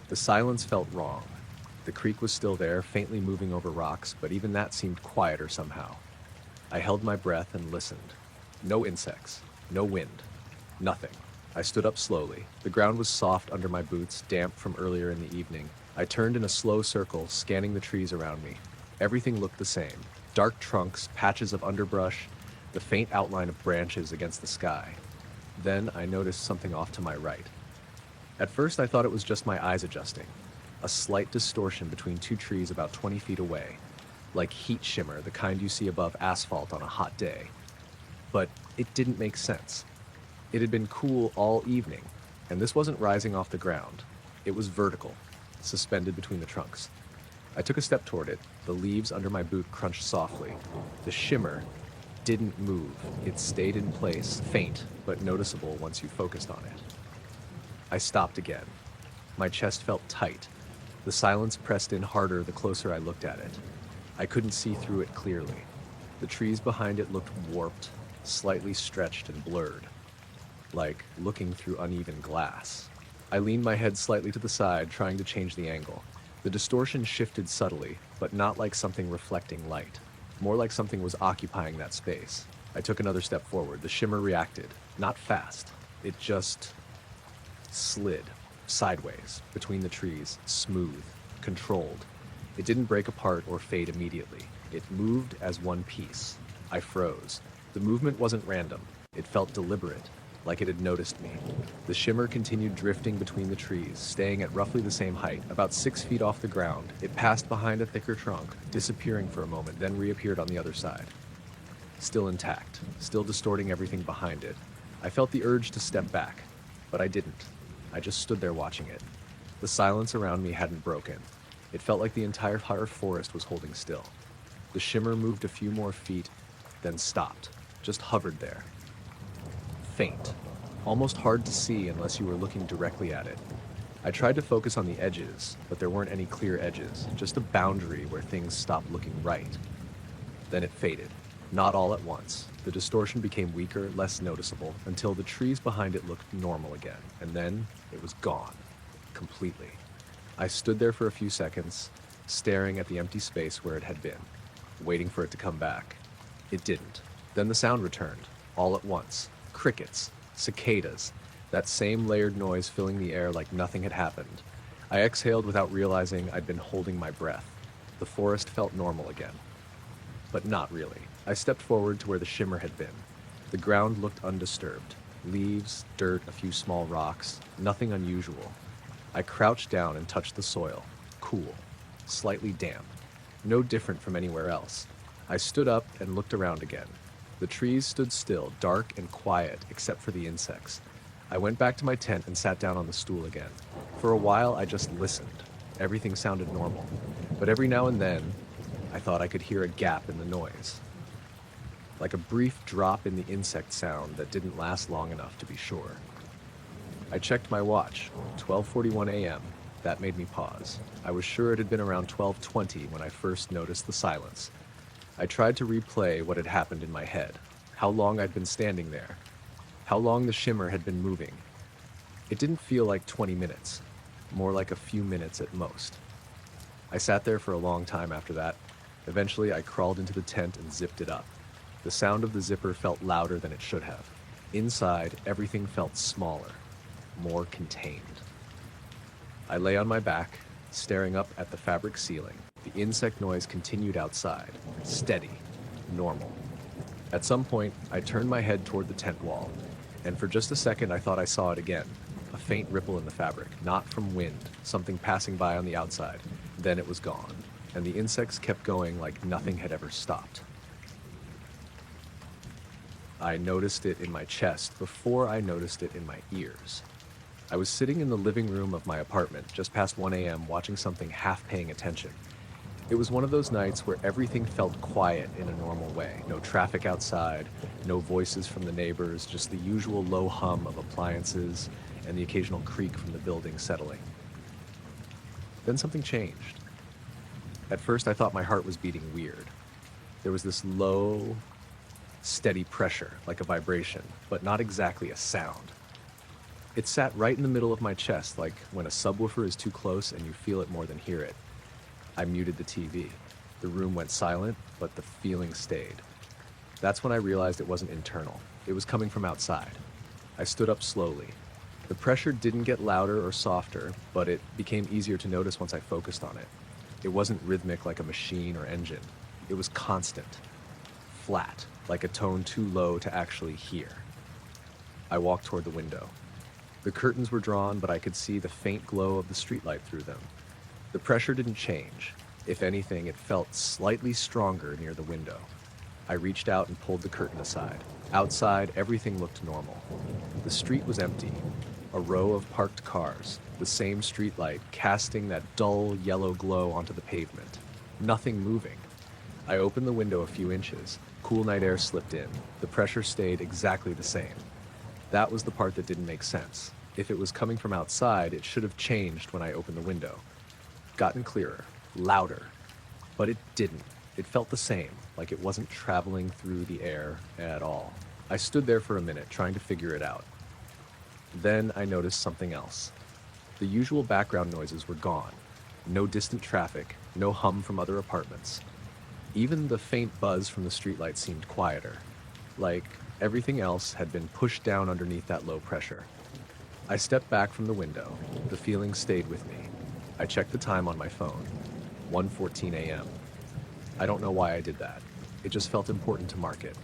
The silence felt wrong. The creek was still there, faintly moving over rocks, but even that seemed quieter somehow. I held my breath and listened. No insects, no wind, nothing. I stood up slowly. The ground was soft under my boots, damp from earlier in the evening. I turned in a slow circle, scanning the trees around me. Everything looked the same. Dark trunks, patches of underbrush, the faint outline of branches against the sky. Then I noticed something off to my right. At first I thought it was just my eyes adjusting. A slight distortion between 2 trees about 20 feet away, like heat shimmer, the kind you see above asphalt on a hot day. But it didn't make sense. It had been cool all evening, and this wasn't rising off the ground. It was vertical, suspended between the trunks. I took a step toward it. The leaves under my boot crunched softly. The shimmer didn't move. It stayed in place, faint, but noticeable once you focused on it. I stopped again. My chest felt tight. The silence pressed in harder the closer I looked at it. I couldn't see through it clearly. The trees behind it looked warped, slightly stretched and blurred, like looking through uneven glass. I leaned my head slightly to the side, trying to change the angle. The distortion shifted subtly, but not like something reflecting light. More like something was occupying that space. I took another step forward. The shimmer reacted. Not fast. It just slid sideways between the trees, smooth, controlled. It didn't break apart or fade immediately. It moved as one piece. I froze. The movement wasn't random. It felt deliberate, like it had noticed me. The shimmer continued drifting between the trees, staying at roughly the same height, about 6 feet off the ground. It passed behind a thicker trunk, disappearing for a moment, then reappeared on the other side. Still intact, still distorting everything behind it. I felt the urge to step back, but I didn't. I just stood there watching it. The silence around me hadn't broken. It felt like the entire forest was holding still. The shimmer moved a few more feet, then stopped, just hovered there. Faint, almost hard to see unless you were looking directly at it. I tried to focus on the edges, but there weren't any clear edges, just a boundary where things stopped looking right. Then it faded, not all at once. The distortion became weaker, less noticeable, until the trees behind it looked normal again, and then it was gone, completely. I stood there for a few seconds, staring at the empty space where it had been, waiting for it to come back. It didn't. Then the sound returned, all at once. Crickets, cicadas, that same layered noise filling the air like nothing had happened. I exhaled without realizing I'd been holding my breath. The forest felt normal again. But not really. I stepped forward to where the shimmer had been. The ground looked undisturbed. Leaves, dirt, a few small rocks, nothing unusual. I crouched down and touched the soil. Cool, slightly damp. no different from anywhere else. I stood up and looked around again. The trees stood still, dark and quiet, except for the insects. I went back to my tent and sat down on the stool again. For a while, I just listened. Everything sounded normal. But every now and then, I thought I could hear a gap in the noise. Like a brief drop in the insect sound that didn't last long enough to be sure. I checked my watch, 12:41 a.m. That made me pause. I was sure it had been around 12:20 when I first noticed the silence. I tried to replay what had happened in my head, how long I'd been standing there, how long the shimmer had been moving. It didn't feel like 20 minutes, more like a few minutes at most. I sat there for a long time after that. Eventually, I crawled into the tent and zipped it up. The sound of the zipper felt louder than it should have. Inside, everything felt smaller, more contained. I lay on my back, staring up at the fabric ceiling. The insect noise continued outside, steady, normal. At some point, I turned my head toward the tent wall, and for just a second I thought I saw it again. A faint ripple in the fabric, not from wind, something passing by on the outside. Then it was gone, and the insects kept going like nothing had ever stopped. I noticed it in my chest before I noticed it in my ears. I was sitting in the living room of my apartment just past 1 a.m. watching something, half paying attention. It was one of those nights where everything felt quiet in a normal way. No traffic outside, no voices from the neighbors, just the usual low hum of appliances and the occasional creak from the building settling. Then something changed. At first I thought my heart was beating weird. There was this low, steady pressure, like a vibration, but not exactly a sound. It sat right in the middle of my chest, like when a subwoofer is too close and you feel it more than hear it. I muted the TV. The room went silent, but the feeling stayed. That's when I realized it wasn't internal. It was coming from outside. I stood up slowly. The pressure didn't get louder or softer, but it became easier to notice once I focused on it. It wasn't rhythmic like a machine or engine. It was constant, flat, like a tone too low to actually hear. I walked toward the window. The curtains were drawn, but I could see the faint glow of the streetlight through them. The pressure didn't change. If anything, it felt slightly stronger near the window. I reached out and pulled the curtain aside. Outside, everything looked normal. The street was empty. A row of parked cars, the same streetlight casting that dull yellow glow onto the pavement. Nothing moving. I opened the window a few inches. Cool night air slipped in. The pressure stayed exactly the same. That was the part that didn't make sense. If it was coming from outside, it should have changed when I opened the window. Gotten clearer, louder. But it didn't. It felt the same, like it wasn't traveling through the air at all. I stood there for a minute, trying to figure it out. Then I noticed something else. The usual background noises were gone. No distant traffic, no hum from other apartments. Even the faint buzz from the streetlight seemed quieter, like everything else had been pushed down underneath that low pressure. I stepped back from the window. The feeling stayed with me. I checked the time on my phone. 1:14 a.m. I don't know why I did that. It just felt important to mark it.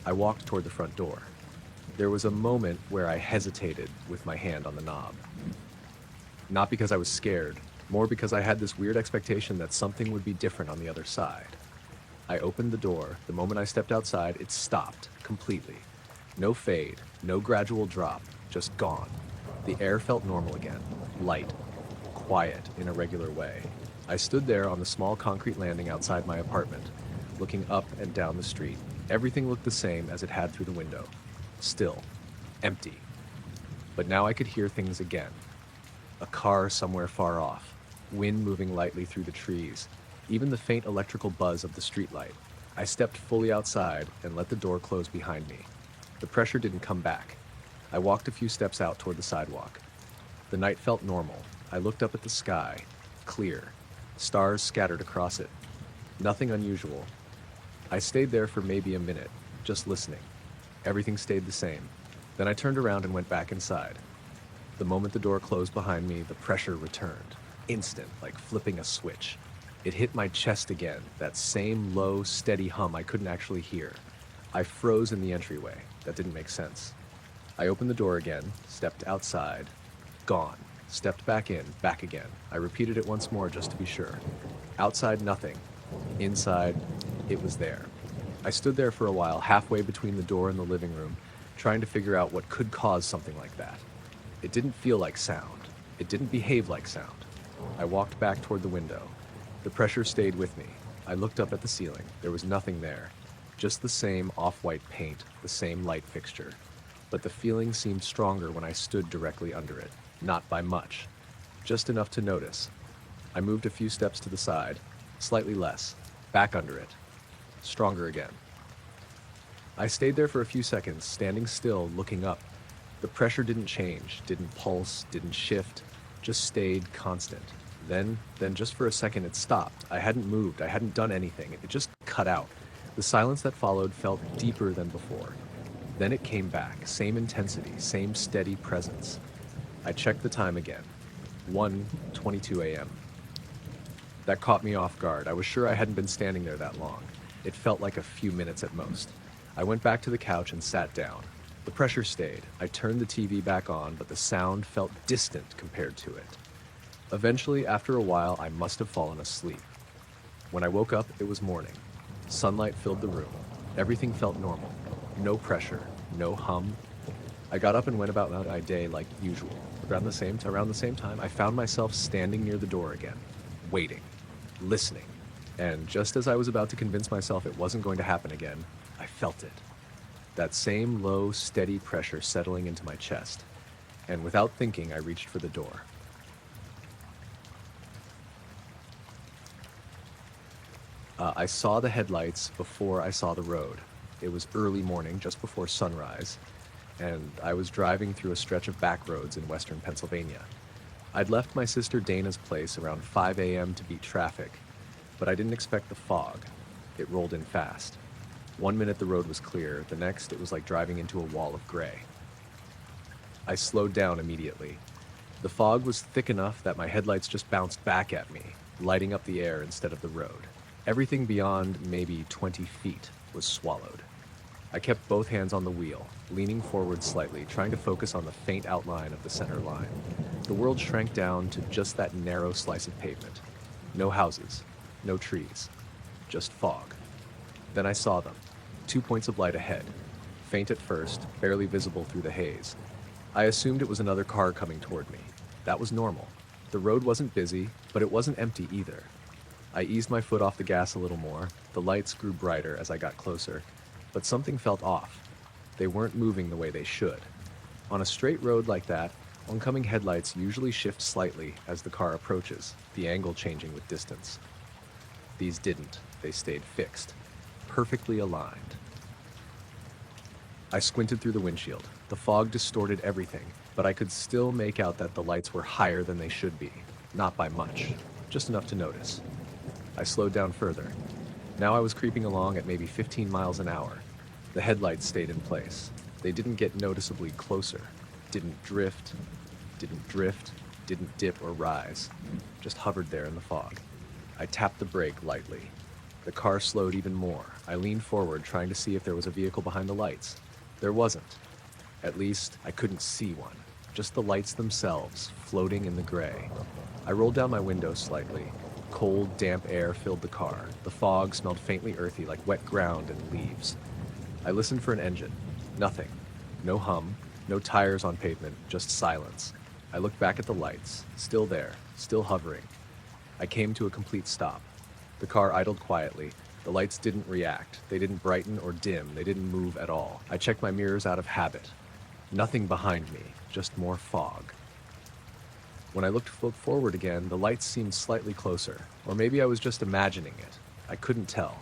I walked toward the front door. There was a moment where I hesitated with my hand on the knob. Not because I was scared, more because I had this weird expectation that something would be different on the other side. I opened the door. The moment I stepped outside, it stopped completely. No fade, no gradual drop, just gone. The air felt normal again, light, quiet in a regular way. I stood there on the small concrete landing outside my apartment, looking up and down the street. Everything looked the same as it had through the window. Still, empty. But now I could hear things again. A car somewhere far off, wind moving lightly through the trees, even the faint electrical buzz of the streetlight. I stepped fully outside and let the door close behind me. The pressure didn't come back. I walked a few steps out toward the sidewalk. The night felt normal. I looked up at the sky, clear, stars scattered across it. Nothing unusual. I stayed there for maybe a minute, just listening. Everything stayed the same. Then I turned around and went back inside. The moment the door closed behind me, the pressure returned. Instant, like flipping a switch. It hit my chest again, that same low, steady hum I couldn't actually hear. I froze in the entryway. That didn't make sense. I opened the door again, stepped outside. Gone. Stepped back in, back again. I repeated it once more just to be sure. Outside, nothing. Inside, it was there. I stood there for a while, halfway between the door and the living room, trying to figure out what could cause something like that. It didn't feel like sound. It didn't behave like sound. I walked back toward the window. The pressure stayed with me. I looked up at the ceiling. There was nothing there. Just the same off-white paint, the same light fixture. But the feeling seemed stronger when I stood directly under it. Not by much. Just enough to notice. I moved a few steps to the side. Slightly less. Back under it. Stronger again. I stayed there for a few seconds, standing still, looking up. The pressure didn't change, didn't pulse, didn't shift, just stayed constant. Then just for a second it stopped. I hadn't moved, I hadn't done anything. It just cut out. The silence that followed felt deeper than before. Then it came back, same intensity, same steady presence. I checked the time again. 1:22 a.m. That caught me off guard. I was sure I hadn't been standing there that long. It felt like a few minutes at most. I went back to the couch and sat down. The pressure stayed. I turned the TV back on, but the sound felt distant compared to it. Eventually, after a while, I must have fallen asleep. When I woke up, it was morning. Sunlight filled the room. Everything felt normal. No pressure, no hum. I got up and went about my day like usual. Around the same time, I found myself standing near the door again, waiting, listening. And just as I was about to convince myself it wasn't going to happen again, I felt it. That same low, steady pressure settling into my chest. And without thinking, I reached for the door. I saw the headlights before I saw the road. It was early morning, just before sunrise, and I was driving through a stretch of back roads in western Pennsylvania. I'd left my sister Dana's place around 5 a.m. to beat traffic, but I didn't expect the fog. It rolled in fast. 1 minute the road was clear, the next it was like driving into a wall of gray. I slowed down immediately. The fog was thick enough that my headlights just bounced back at me, lighting up the air instead of the road. Everything beyond maybe 20 feet was swallowed. I kept both hands on the wheel, leaning forward slightly, trying to focus on the faint outline of the center line. The world shrank down to just that narrow slice of pavement. No houses, no trees, just fog. Then I saw them. 2 points of light ahead. Faint at first, barely visible through the haze. I assumed it was another car coming toward me. That was normal. The road wasn't busy, but it wasn't empty either. I eased my foot off the gas a little more. The lights grew brighter as I got closer, but something felt off. They weren't moving the way they should. On a straight road like that, oncoming headlights usually shift slightly as the car approaches, the angle changing with distance. These didn't. They stayed fixed, perfectly aligned. I squinted through the windshield. The fog distorted everything, but I could still make out that the lights were higher than they should be. Not by much, just enough to notice. I slowed down further. Now I was creeping along at maybe 15 miles an hour. The headlights stayed in place. They didn't get noticeably closer. Didn't drift, didn't dip or rise. Just hovered there in the fog. I tapped the brake lightly. The car slowed even more. I leaned forward, trying to see if there was a vehicle behind the lights. There wasn't. At least, I couldn't see one. Just the lights themselves, floating in the gray. I rolled down my window slightly. Cold, damp air filled the car. The fog smelled faintly earthy, like wet ground and leaves. I listened for an engine. Nothing. No hum, no tires on pavement, just silence. I looked back at the lights. Still there, still hovering. I came to a complete stop. The car idled quietly. The lights didn't react. They didn't brighten or dim. They didn't move at all. I checked my mirrors out of habit. Nothing behind me, just more fog. When I looked forward again, the lights seemed slightly closer, or maybe I was just imagining it. I couldn't tell.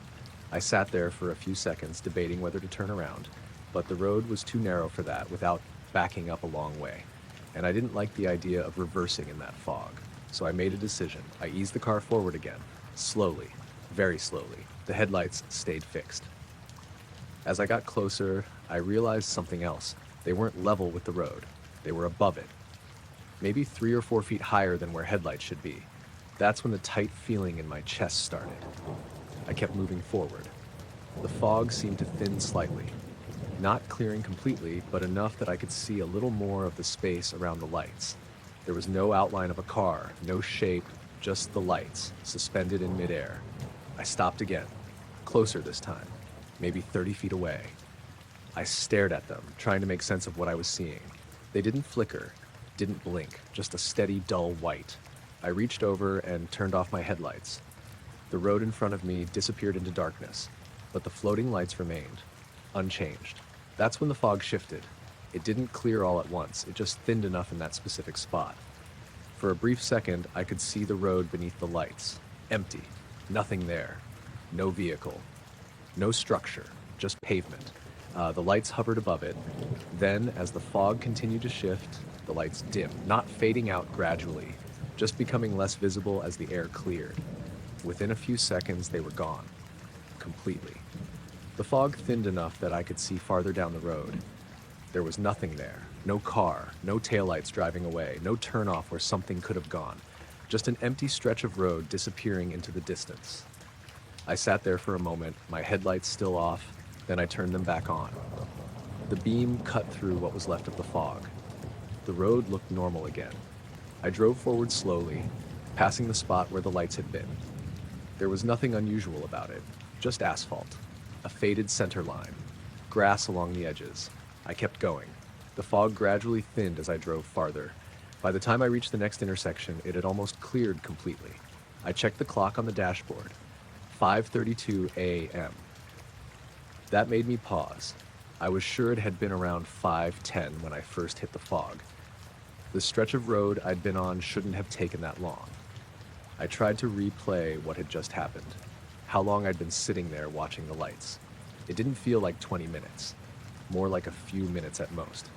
I sat there for a few seconds, debating whether to turn around, but the road was too narrow for that without backing up a long way, and I didn't like the idea of reversing in that fog. So I made a decision. I eased the car forward again, slowly, very slowly. The headlights stayed fixed. As I got closer, I realized something else. They weren't level with the road. They were above it. Maybe 3 or 4 feet higher than where headlights should be. That's when the tight feeling in my chest started. I kept moving forward. The fog seemed to thin slightly. Not clearing completely, but enough that I could see a little more of the space around the lights. There was no outline of a car, no shape, just the lights, suspended in midair. I stopped again, closer this time, maybe 30 feet away. I stared at them, trying to make sense of what I was seeing. They didn't flicker, didn't blink, just a steady, dull white. I reached over and turned off my headlights. The road in front of me disappeared into darkness, but the floating lights remained, unchanged. That's when the fog shifted. It didn't clear all at once, it just thinned enough in that specific spot. For a brief second, I could see the road beneath the lights. Empty. Nothing there. No vehicle. No structure. Just pavement. The lights hovered above it. Then, as the fog continued to shift, the lights dimmed, not fading out gradually, just becoming less visible as the air cleared. Within a few seconds, they were gone. Completely. The fog thinned enough that I could see farther down the road. There was nothing there. No car, no taillights driving away, no turnoff where something could have gone. Just an empty stretch of road disappearing into the distance. I sat there for a moment, my headlights still off, then I turned them back on. The beam cut through what was left of the fog. The road looked normal again. I drove forward slowly, passing the spot where the lights had been. There was nothing unusual about it, just asphalt, a faded center line, grass along the edges. I kept going. The fog gradually thinned as I drove farther. By the time I reached the next intersection, it had almost cleared completely. I checked the clock on the dashboard. 5:32 a.m. That made me pause. I was sure it had been around 5:10 when I first hit the fog. The stretch of road I'd been on shouldn't have taken that long. I tried to replay what had just happened, how long I'd been sitting there watching the lights. It didn't feel like 20 minutes, more like a few minutes at most.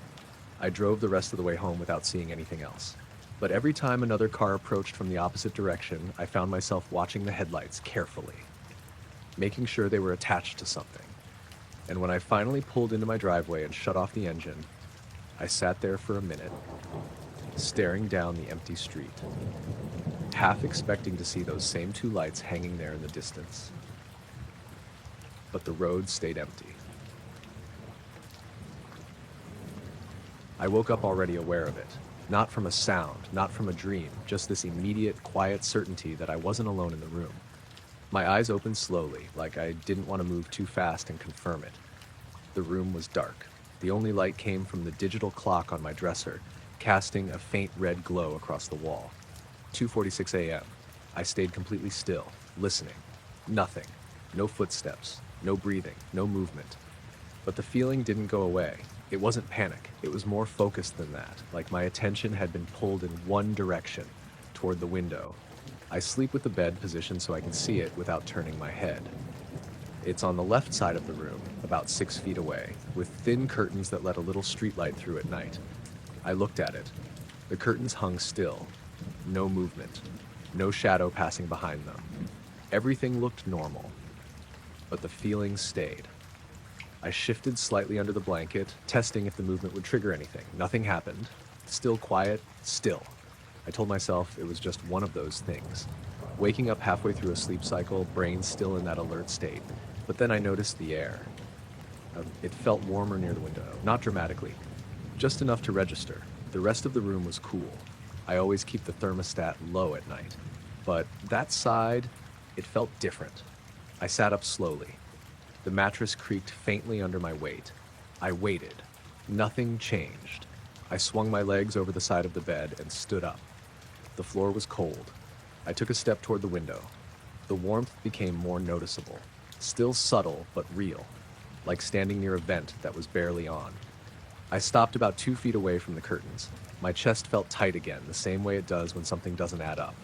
I drove the rest of the way home without seeing anything else. But every time another car approached from the opposite direction, I found myself watching the headlights carefully, making sure they were attached to something. And when I finally pulled into my driveway and shut off the engine, I sat there for a minute, staring down the empty street, half expecting to see those same two lights hanging there in the distance. But the road stayed empty. I woke up already aware of it, not from a sound, not from a dream, just this immediate, quiet certainty that I wasn't alone in the room. My eyes opened slowly, like I didn't want to move too fast and confirm it. The room was dark. The only light came from the digital clock on my dresser, casting a faint red glow across the wall. 2:46 a.m. I stayed completely still, listening. Nothing. No footsteps, no breathing, no movement. But the feeling didn't go away. It wasn't panic. It was more focused than that, like my attention had been pulled in one direction, toward the window. I sleep with the bed positioned so I can see it without turning my head. It's on the left side of the room, about 6 feet away, with thin curtains that let a little streetlight through at night. I looked at it. The curtains hung still. No movement. No shadow passing behind them. Everything looked normal. But the feeling stayed. I shifted slightly under the blanket, testing if the movement would trigger anything. Nothing happened. Still quiet, still. I told myself it was just one of those things. Waking up halfway through a sleep cycle, brain still in that alert state. But then I noticed the air. It felt warmer near the window, not dramatically, just enough to register. The rest of the room was cool. I always keep the thermostat low at night. But that side, it felt different. I sat up slowly. The mattress creaked faintly under my weight. I waited. Nothing changed. I swung my legs over the side of the bed and stood up. The floor was cold. I took a step toward the window. The warmth became more noticeable. Still subtle, but real. Like standing near a vent that was barely on. I stopped about 2 feet away from the curtains. My chest felt tight again, the same way it does when something doesn't add up.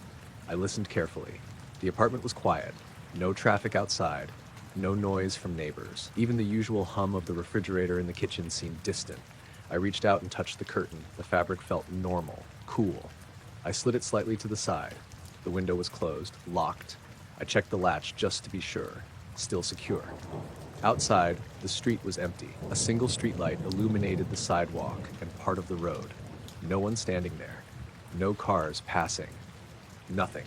I listened carefully. The apartment was quiet. No traffic outside. No noise from neighbors. Even the usual hum of the refrigerator in the kitchen seemed distant. I reached out and touched the curtain. The fabric felt normal, cool. I slid it slightly to the side. The window was closed, locked. I checked the latch just to be sure. Still secure. Outside, the street was empty. A single streetlight illuminated the sidewalk and part of the road. No one standing there. No cars passing. Nothing.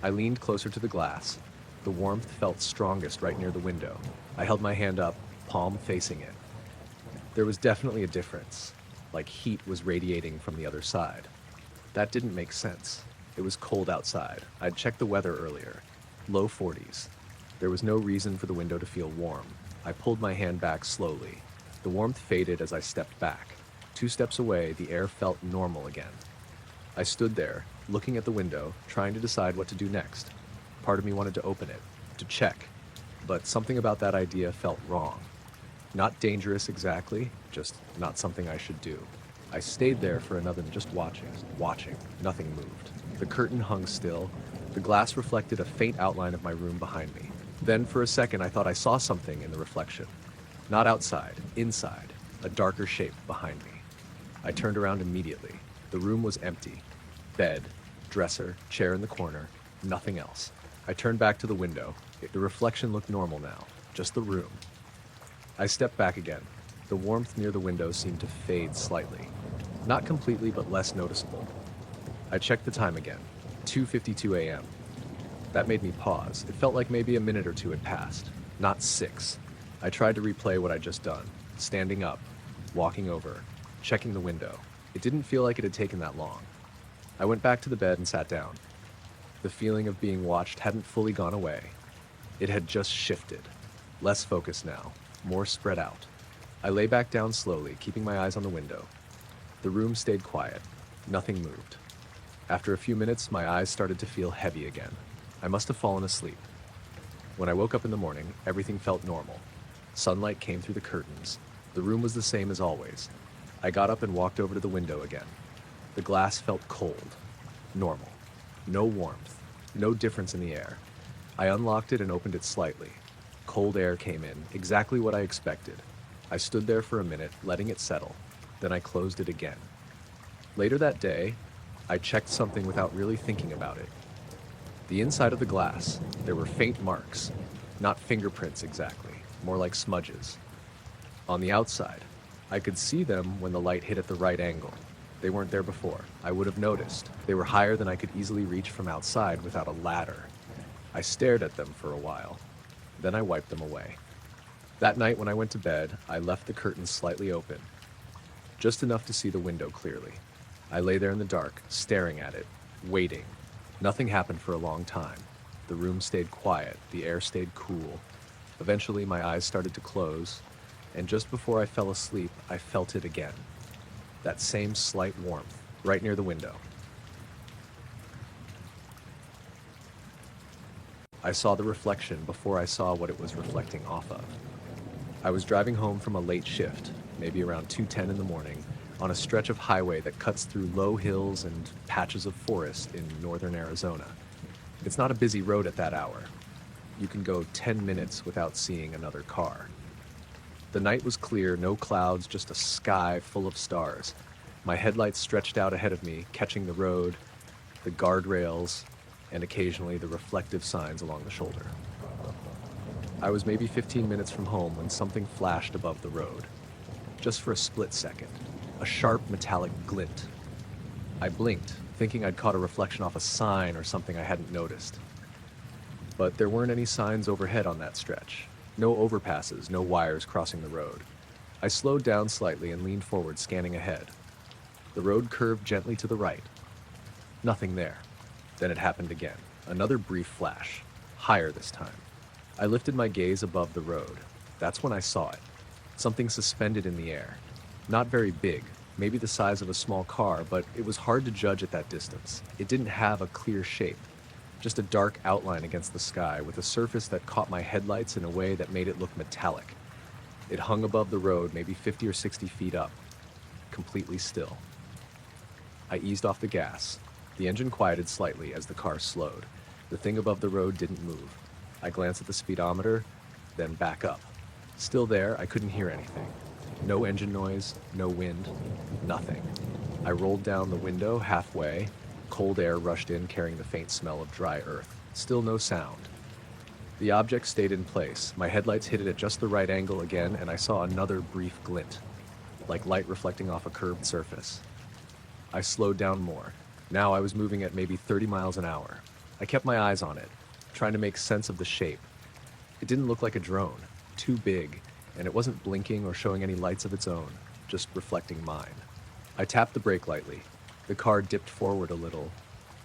I leaned closer to the glass. The warmth felt strongest right near the window. I held my hand up, palm facing it. There was definitely a difference, like heat was radiating from the other side. That didn't make sense. It was cold outside. I'd checked the weather earlier. Low 40s. There was no reason for the window to feel warm. I pulled my hand back slowly. The warmth faded as I stepped back. 2 steps away, the air felt normal again. I stood there, looking at the window, trying to decide what to do next. Part of me wanted to open it, to check, but something about that idea felt wrong. Not dangerous exactly, just not something I should do. I stayed there for another, just watching. Nothing moved. The curtain hung still. The glass reflected a faint outline of my room behind me. Then for a second I thought I saw something in the reflection. Not outside, inside, a darker shape behind me. I turned around immediately. The room was empty. Bed, dresser, chair in the corner, nothing else. I turned back to the window. The reflection looked normal now, just the room. I stepped back again. The warmth near the window seemed to fade slightly. Not completely, but less noticeable. I checked the time again, 2:52 a.m. That made me pause. It felt like maybe a minute or two had passed, not 6. I tried to replay what I'd just done, standing up, walking over, checking the window. It didn't feel like it had taken that long. I went back to the bed and sat down. The feeling of being watched hadn't fully gone away. It had just shifted. Less focused now, more spread out. I lay back down slowly, keeping my eyes on the window. The room stayed quiet. Nothing moved. After a few minutes, my eyes started to feel heavy again. I must have fallen asleep. When I woke up in the morning, everything felt normal. Sunlight came through the curtains. The room was the same as always. I got up and walked over to the window again. The glass felt cold. Normal. No warmth. No difference in the air. I unlocked it and opened it slightly. Cold air came in, exactly what I expected. I stood there for a minute, letting it settle. Then I closed it again. Later that day, I checked something without really thinking about it. The inside of the glass, there were faint marks. Not fingerprints exactly, more like smudges. On the outside, I could see them when the light hit at the right angle. They weren't there before. I would have noticed. They were higher than I could easily reach from outside without a ladder. I stared at them for a while. Then I wiped them away. That night when I went to bed, I left the curtains slightly open, just enough to see the window clearly. I lay there in the dark, staring at it, waiting. Nothing happened for a long time. The room stayed quiet, the air stayed cool. Eventually my eyes started to close, and just before I fell asleep, I felt it again. That same slight warmth, right near the window. I saw the reflection before I saw what it was reflecting off of. I was driving home from a late shift, maybe around 2:10 in the morning, on a stretch of highway that cuts through low hills and patches of forest in northern Arizona. It's not a busy road at that hour. You can go 10 minutes without seeing another car. The night was clear, no clouds, just a sky full of stars. My headlights stretched out ahead of me, catching the road, the guardrails, and occasionally the reflective signs along the shoulder. I was maybe 15 minutes from home when something flashed above the road. Just for a split second, a sharp metallic glint. I blinked, thinking I'd caught a reflection off a sign or something I hadn't noticed. But there weren't any signs overhead on that stretch. No overpasses, no wires crossing the road. I slowed down slightly and leaned forward, scanning ahead. The road curved gently to the right. Nothing there. Then it happened again. Another brief flash, higher this time. I lifted my gaze above the road. That's when I saw it. Something suspended in the air. Not very big, maybe the size of a small car, but it was hard to judge at that distance. It didn't have a clear shape, just a dark outline against the sky with a surface that caught my headlights in a way that made it look metallic. It hung above the road, maybe 50 or 60 feet up, completely still. I eased off the gas. The engine quieted slightly as the car slowed. The thing above the road didn't move. I glanced at the speedometer, then back up. Still there, I couldn't hear anything. No engine noise, no wind, nothing. I rolled down the window halfway. Cold air rushed in, carrying the faint smell of dry earth. Still no sound. The object stayed in place. My headlights hit it at just the right angle again, and I saw another brief glint, like light reflecting off a curved surface. I slowed down more. Now I was moving at maybe 30 miles an hour. I kept my eyes on it, trying to make sense of the shape. It didn't look like a drone, too big, and it wasn't blinking or showing any lights of its own, just reflecting mine. I tapped the brake lightly. The car dipped forward a little.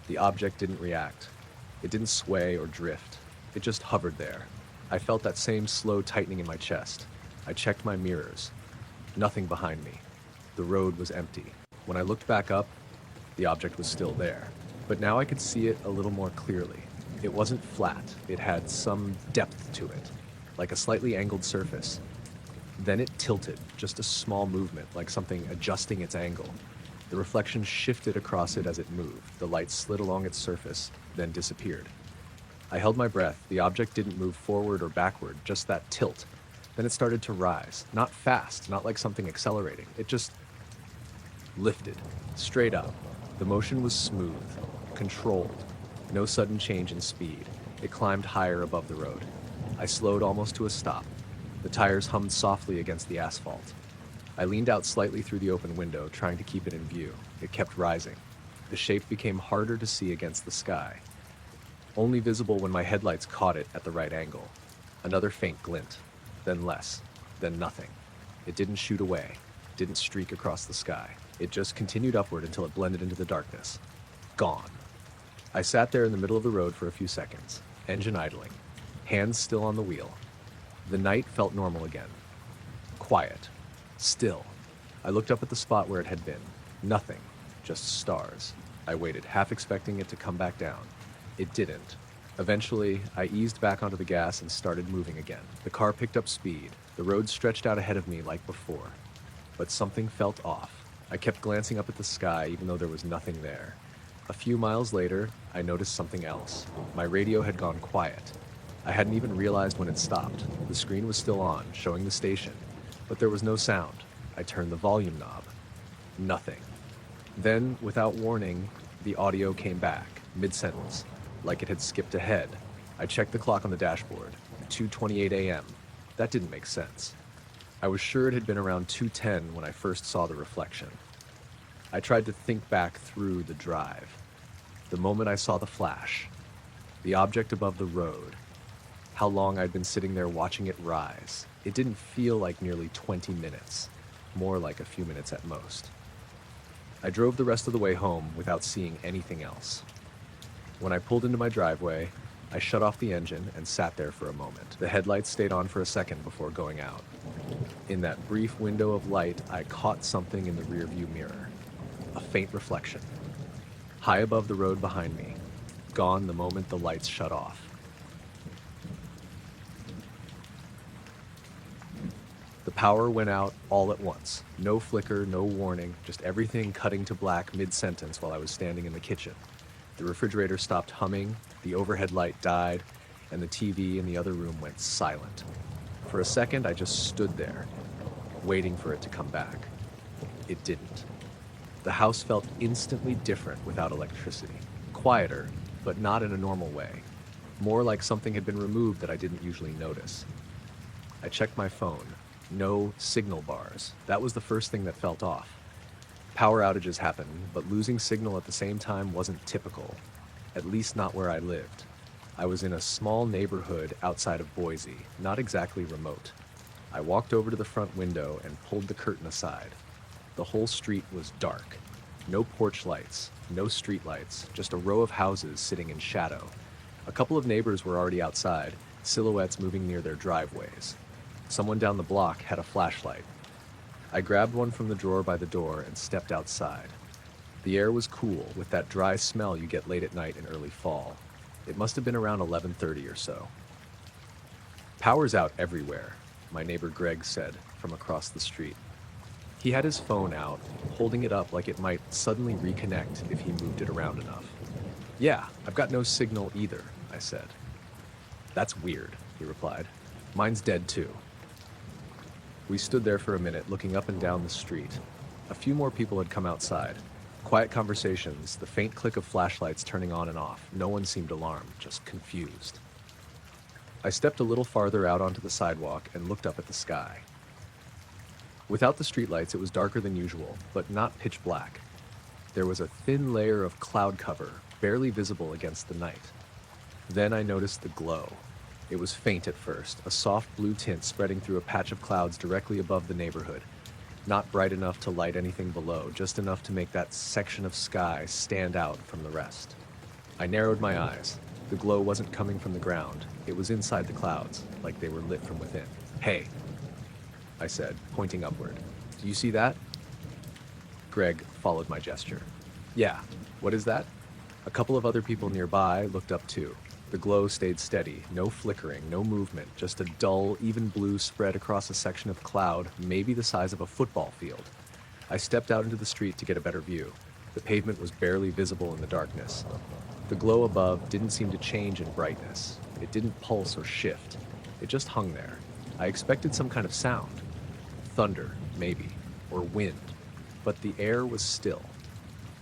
The object didn't react. It didn't sway or drift. It just hovered there, I felt that same slow tightening in my chest. I checked my mirrors. Nothing behind me. The road was empty. When I looked back up, the object was still there. But now I could see it a little more clearly. It wasn't flat. It had some depth to it, like a slightly angled surface. Then it tilted, just a small movement, like something adjusting its angle. The reflection shifted across it as it moved. The light slid along its surface, then disappeared. I held my breath. The object didn't move forward or backward, just that tilt. Then it started to rise. Not fast, not like something accelerating. It just lifted, straight up. The motion was smooth, controlled. No sudden change in speed. It climbed higher above the road. I slowed almost to a stop. The tires hummed softly against the asphalt. I leaned out slightly through the open window, trying to keep it in view. It kept rising. The shape became harder to see against the sky. Only visible when my headlights caught it at the right angle. Another faint glint, then less, then nothing. It didn't shoot away, didn't streak across the sky. It just continued upward until it blended into the darkness. Gone. I sat there in the middle of the road for a few seconds, engine idling, hands still on the wheel. The night felt normal again. Quiet. Still. I looked up at the spot where it had been. Nothing. Just stars. I waited, half expecting it to come back down. It didn't. Eventually, I eased back onto the gas and started moving again. The car picked up speed. The road stretched out ahead of me like before. But something felt off. I kept glancing up at the sky even though there was nothing there. A few miles later, I noticed something else. My radio had gone quiet. I hadn't even realized when it stopped. The screen was still on, showing the station, but there was no sound. I turned the volume knob. Nothing. Then, without warning, the audio came back, mid-sentence, like it had skipped ahead. I checked the clock on the dashboard, 2:28 a.m. That didn't make sense. I was sure it had been around 2:10 when I first saw the reflection. I tried to think back through the drive. The moment I saw the flash, the object above the road, how long I'd been sitting there watching it rise. It didn't feel like nearly 20 minutes, more like a few minutes at most. I drove the rest of the way home without seeing anything else. When I pulled into my driveway, I shut off the engine and sat there for a moment. The headlights stayed on for a second before going out. In that brief window of light, I caught something in the rearview mirror. A faint reflection. High above the road behind me. Gone the moment the lights shut off. The power went out all at once. No flicker, no warning, just everything cutting to black mid-sentence while I was standing in the kitchen. The refrigerator stopped humming, the overhead light died, and the TV in the other room went silent. For a second, I just stood there, waiting for it to come back. It didn't. The house felt instantly different without electricity. Quieter, but not in a normal way. More like something had been removed that I didn't usually notice. I checked my phone. No signal bars. That was the first thing that felt off. Power outages happen, but losing signal at the same time wasn't typical, at least not where I lived. I was in a small neighborhood outside of Boise, not exactly remote. I walked over to the front window and pulled the curtain aside. The whole street was dark. No porch lights, no street lights, just a row of houses sitting in shadow. A couple of neighbors were already outside, silhouettes moving near their driveways. Someone down the block had a flashlight. I grabbed one from the drawer by the door and stepped outside. The air was cool, with that dry smell you get late at night in early fall. It must have been around 11:30 or so. "Power's out everywhere," my neighbor Greg said from across the street. He had his phone out, holding it up like it might suddenly reconnect if he moved it around enough. "Yeah, I've got no signal either," I said. "That's weird," he replied. "Mine's dead too." We stood there for a minute, looking up and down the street. A few more people had come outside. Quiet conversations, the faint click of flashlights turning on and off. No one seemed alarmed, just confused. I stepped a little farther out onto the sidewalk and looked up at the sky. Without the streetlights, it was darker than usual, but not pitch black. There was a thin layer of cloud cover, barely visible against the night. Then I noticed the glow. It was faint at first, a soft blue tint spreading through a patch of clouds directly above the neighborhood. Not bright enough to light anything below, just enough to make that section of sky stand out from the rest. I narrowed my eyes. The glow wasn't coming from the ground. It was inside the clouds, like they were lit from within. "Hey," I said, pointing upward. "Do you see that?" Greg followed my gesture. "Yeah, what is that?" A couple of other people nearby looked up too. The glow stayed steady, no flickering, no movement, just a dull, even blue spread across a section of cloud, maybe the size of a football field. I stepped out into the street to get a better view. The pavement was barely visible in the darkness. The glow above didn't seem to change in brightness. It didn't pulse or shift. It just hung there. I expected some kind of sound. Thunder, maybe, or wind. But the air was still.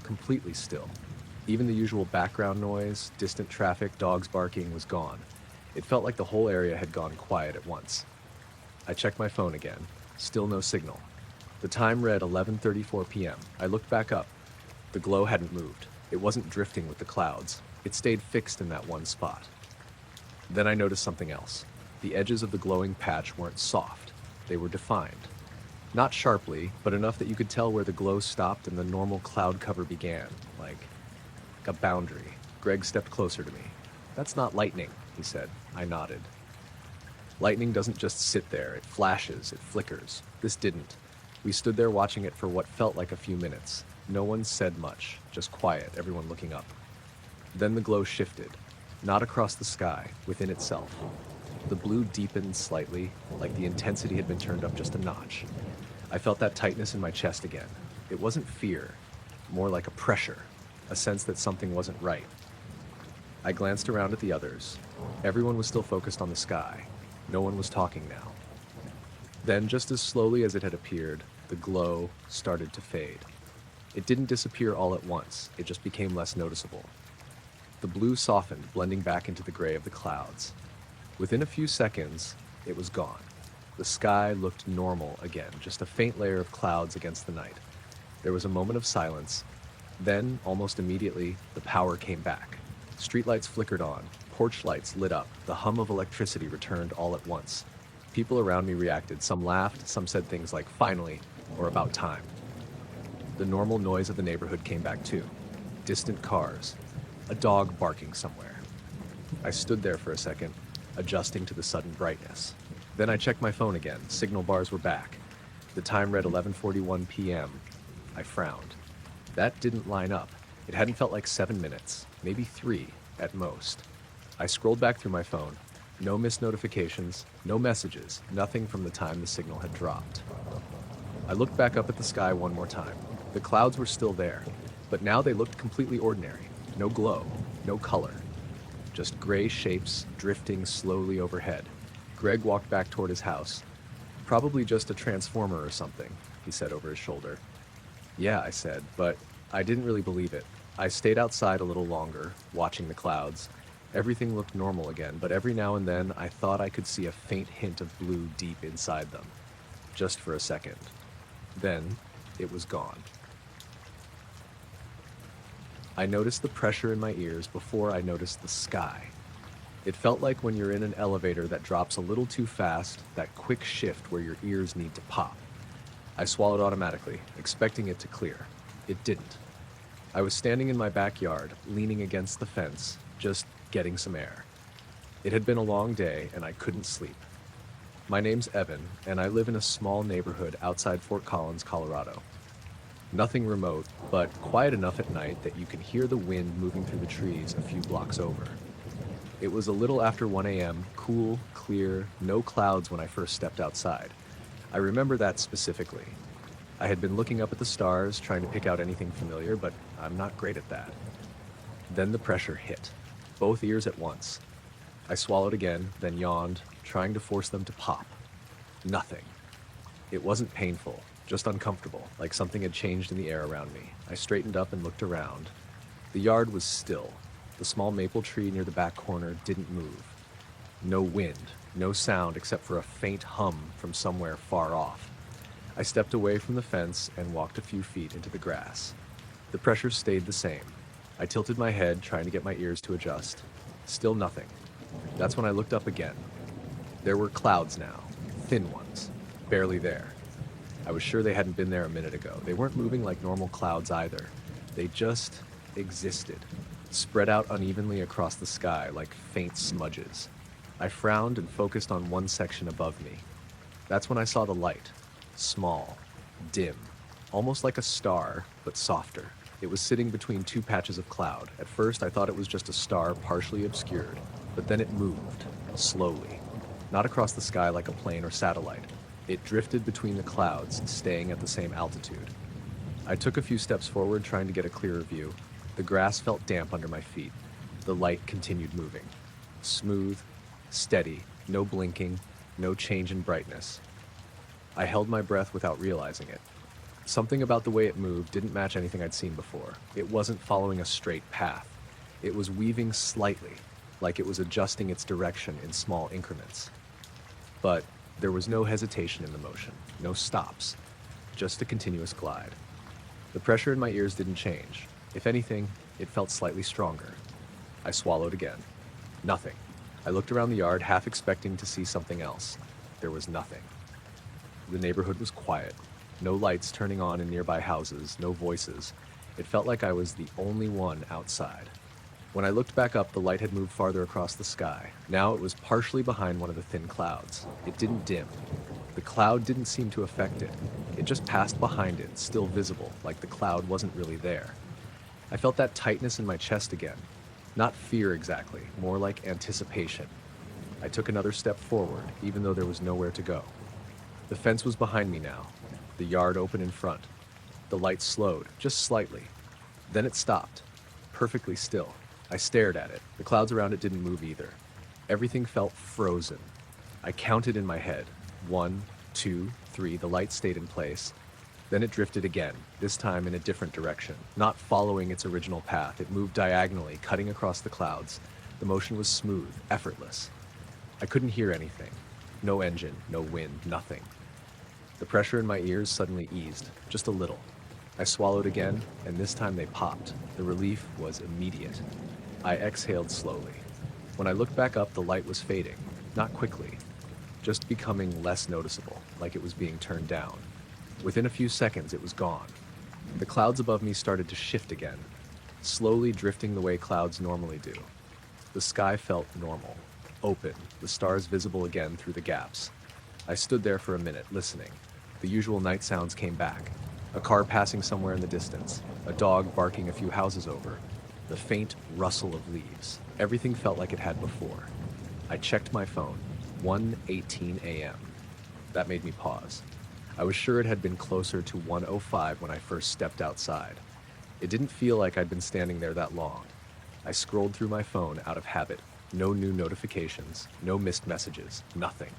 Completely still. Even the usual background noise, distant traffic, dogs barking, was gone. It felt like the whole area had gone quiet at once. I checked my phone again. Still no signal. The time read 11:34 p.m. I looked back up. The glow hadn't moved. It wasn't drifting with the clouds. It stayed fixed in that one spot. Then I noticed something else. The edges of the glowing patch weren't soft. They were defined. Not sharply, but enough that you could tell where the glow stopped and the normal cloud cover began, like a boundary. Greg stepped closer to me. "That's not lightning," he said. I nodded. Lightning doesn't just sit there. It flashes, it flickers. This didn't. We stood there watching it for what felt like a few minutes. No one said much, just quiet, everyone looking up. Then the glow shifted, not across the sky, within itself. The blue deepened slightly, like the intensity had been turned up just a notch. I felt that tightness in my chest again. It wasn't fear, more like a pressure, a sense that something wasn't right. I glanced around at the others. Everyone was still focused on the sky. No one was talking now. Then, just as slowly as it had appeared, the glow started to fade. It didn't disappear all at once, it just became less noticeable. The blue softened, blending back into the gray of the clouds. Within a few seconds, it was gone. The sky looked normal again, just a faint layer of clouds against the night. There was a moment of silence. Then, almost immediately, the power came back. Streetlights flickered on, porch lights lit up, the hum of electricity returned all at once. People around me reacted. Some laughed, some said things like "finally" or "about time." The normal noise of the neighborhood came back too. Distant cars, a dog barking somewhere. I stood there for a second, adjusting to the sudden brightness. Then I checked my phone again. Signal bars were back. The time read 11:41 p.m. I frowned. That didn't line up. It hadn't felt like 7 minutes, maybe 3 at most. I scrolled back through my phone. No missed notifications, no messages, nothing from the time the signal had dropped. I looked back up at the sky one more time. The clouds were still there, but now they looked completely ordinary. No glow, no color. Just gray shapes drifting slowly overhead. Greg walked back toward his house. "Probably just a transformer or something," he said over his shoulder. "Yeah," I said, but I didn't really believe it. I stayed outside a little longer, watching the clouds. Everything looked normal again, but every now and then I thought I could see a faint hint of blue deep inside them. Just for a second. Then, it was gone. I noticed the pressure in my ears before I noticed the sky. It felt like when you're in an elevator that drops a little too fast, that quick shift where your ears need to pop. I swallowed automatically, expecting it to clear. It didn't. I was standing in my backyard, leaning against the fence, just getting some air. It had been a long day, and I couldn't sleep. My name's Evan, and I live in a small neighborhood outside Fort Collins, Colorado. Nothing remote, but quiet enough at night that you can hear the wind moving through the trees a few blocks over. It was a little after 1 a.m., cool, clear, no clouds when I first stepped outside. I remember that specifically. I had been looking up at the stars, trying to pick out anything familiar, but I'm not great at that. Then the pressure hit, both ears at once. I swallowed again, then yawned, trying to force them to pop. Nothing. It wasn't painful, just uncomfortable, like something had changed in the air around me. I straightened up and looked around. The yard was still. The small maple tree near the back corner didn't move. No wind, no sound except for a faint hum from somewhere far off. I stepped away from the fence and walked a few feet into the grass. The pressure stayed the same. I tilted my head, trying to get my ears to adjust. Still nothing. That's when I looked up again. There were clouds now, thin ones, barely there. I was sure they hadn't been there a minute ago. They weren't moving like normal clouds either. They just existed. spread out unevenly across the sky like faint smudges. I frowned and focused on one section above me. That's when I saw the light. Small, dim, almost like a star, but softer. It was sitting between two patches of cloud. At first, I thought it was just a star partially obscured, but then it moved, slowly. Not across the sky like a plane or satellite. It drifted between the clouds, staying at the same altitude. I took a few steps forward, trying to get a clearer view. The grass felt damp under my feet. The light continued moving. Smooth, steady, no blinking, no change in brightness. I held my breath without realizing it. Something about the way it moved didn't match anything I'd seen before. It wasn't following a straight path. It was weaving slightly, like it was adjusting its direction in small increments. But there was no hesitation in the motion, no stops, just a continuous glide. The pressure in my ears didn't change. If anything, it felt slightly stronger. I swallowed again. Nothing. I looked around the yard, half expecting to see something else. There was nothing. The neighborhood was quiet. No lights turning on in nearby houses, no voices. It felt like I was the only one outside. When I looked back up, the light had moved farther across the sky. Now it was partially behind one of the thin clouds. It didn't dim. The cloud didn't seem to affect it. It just passed behind it, still visible, like the cloud wasn't really there. I felt that tightness in my chest again. Not fear exactly, more like anticipation. I took another step forward, even though there was nowhere to go. The fence was behind me now, the yard open in front. The light slowed, just slightly. Then it stopped, perfectly still. I stared at it. The clouds around it didn't move either. Everything felt frozen. I counted in my head. 1, 2, 3. The light stayed in place. Then it drifted again, this time in a different direction, not following its original path. It moved diagonally, cutting across the clouds. The motion was smooth, effortless. I couldn't hear anything. No engine, no wind, nothing. The pressure in my ears suddenly eased, just a little. I swallowed again, and this time they popped. The relief was immediate. I exhaled slowly. When I looked back up, the light was fading, not quickly, just becoming less noticeable, like it was being turned down. Within a few seconds, it was gone. The clouds above me started to shift again, slowly drifting the way clouds normally do. The sky felt normal, open, the stars visible again through the gaps. I stood there for a minute, listening. The usual night sounds came back. A car passing somewhere in the distance, a dog barking a few houses over, the faint rustle of leaves. Everything felt like it had before. I checked my phone, 1:18 a.m. That made me pause. I was sure it had been closer to 1:05 when I first stepped outside. It didn't feel like I'd been standing there that long. I scrolled through my phone out of habit. No new notifications, no missed messages, nothing.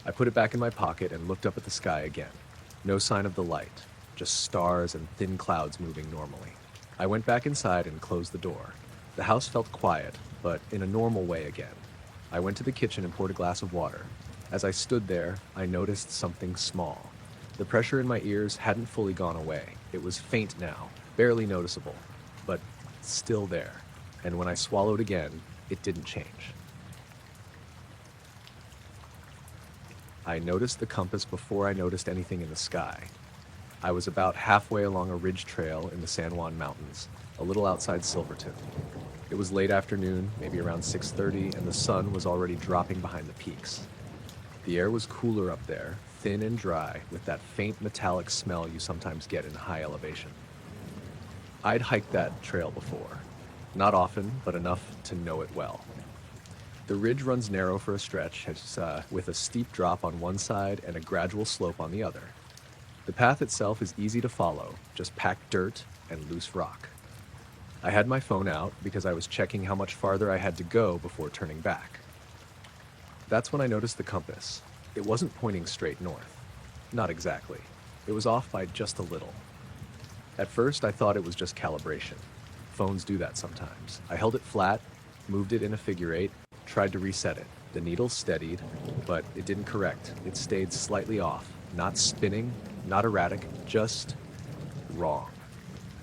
I put it back in my pocket and looked up at the sky again. No sign of the light, just stars and thin clouds moving normally. I went back inside and closed the door. The house felt quiet, but in a normal way again. I went to the kitchen and poured a glass of water. As I stood there, I noticed something small. The pressure in my ears hadn't fully gone away. It was faint now, barely noticeable, but still there. And when I swallowed again, it didn't change. I noticed the compass before I noticed anything in the sky. I was about halfway along a ridge trail in the San Juan Mountains, a little outside Silverton. It was late afternoon, maybe around 6:30, and the sun was already dropping behind the peaks. The air was cooler up there, thin and dry, with that faint metallic smell you sometimes get in high elevation. I'd hiked that trail before. Not often, but enough to know it well. The ridge runs narrow for a stretch, with a steep drop on one side and a gradual slope on the other. The path itself is easy to follow, just packed dirt and loose rock. I had my phone out because I was checking how much farther I had to go before turning back. That's when I noticed the compass. It wasn't pointing straight north. Not exactly. It was off by just a little. At first, I thought it was just calibration. Phones do that sometimes. I held it flat, moved it in a figure eight, tried to reset it. The needle steadied, but it didn't correct. It stayed slightly off, not spinning, not erratic, just wrong.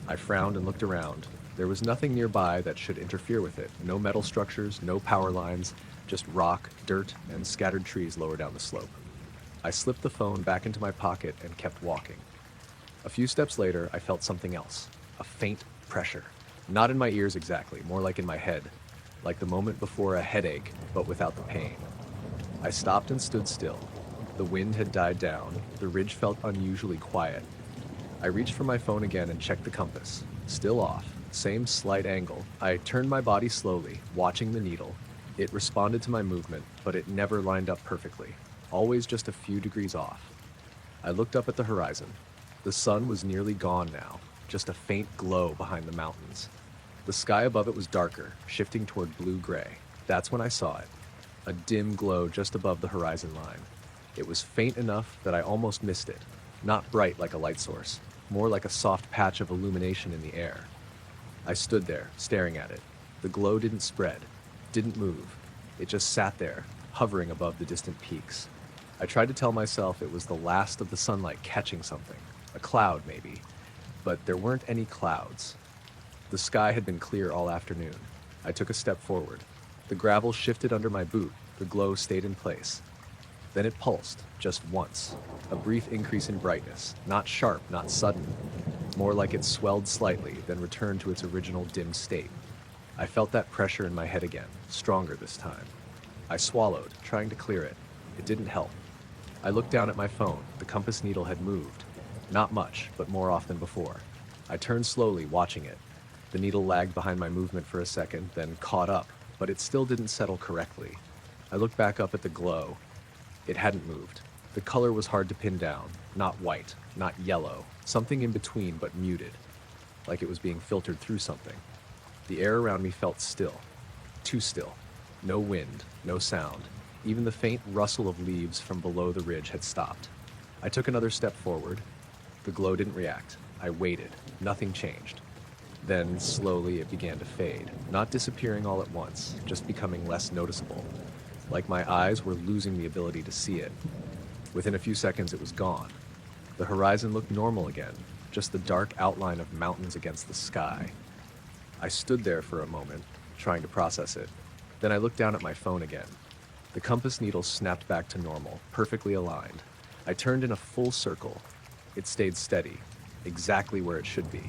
I frowned and looked around. There was nothing nearby that should interfere with it. No metal structures, no power lines, just rock, dirt, and scattered trees lower down the slope. I slipped the phone back into my pocket and kept walking. A few steps later, I felt something else. A faint pressure. Not in my ears exactly, more like in my head, like the moment before a headache, but without the pain. I stopped and stood still. The wind had died down, the ridge felt unusually quiet. I reached for my phone again and checked the compass. Still off, same slight angle. I turned my body slowly, watching the needle. It responded to my movement, but it never lined up perfectly, always just a few degrees off. I looked up at the horizon. The sun was nearly gone now, just a faint glow behind the mountains. The sky above it was darker, shifting toward blue-gray. That's when I saw it. A dim glow just above the horizon line. It was faint enough that I almost missed it. Not bright like a light source, more like a soft patch of illumination in the air. I stood there, staring at it. The glow didn't spread, didn't move. It just sat there, hovering above the distant peaks. I tried to tell myself it was the last of the sunlight catching something, a cloud maybe, but there weren't any clouds. The sky had been clear all afternoon. I took a step forward. The gravel shifted under my boot, the glow stayed in place. Then it pulsed, just once. A brief increase in brightness, not sharp, not sudden. More like it swelled slightly, then returned to its original dim state. I felt that pressure in my head again, stronger this time. I swallowed, trying to clear it. It didn't help. I looked down at my phone. The compass needle had moved. Not much, but more off than before. I turned slowly, watching it. The needle lagged behind my movement for a second, then caught up, but it still didn't settle correctly. I looked back up at the glow. It hadn't moved. The color was hard to pin down. Not white, not yellow. Something in between, but muted. Like it was being filtered through something. The air around me felt still. Too still. No wind, no sound. Even the faint rustle of leaves from below the ridge had stopped. I took another step forward. The glow didn't react. I waited. Nothing changed. Then, slowly, it began to fade. Not disappearing all at once, just becoming less noticeable. Like my eyes were losing the ability to see it. Within a few seconds, it was gone. The horizon looked normal again, just the dark outline of mountains against the sky. I stood there for a moment, trying to process it. Then I looked down at my phone again. The compass needle snapped back to normal, perfectly aligned. I turned in a full circle. It stayed steady, exactly where it should be.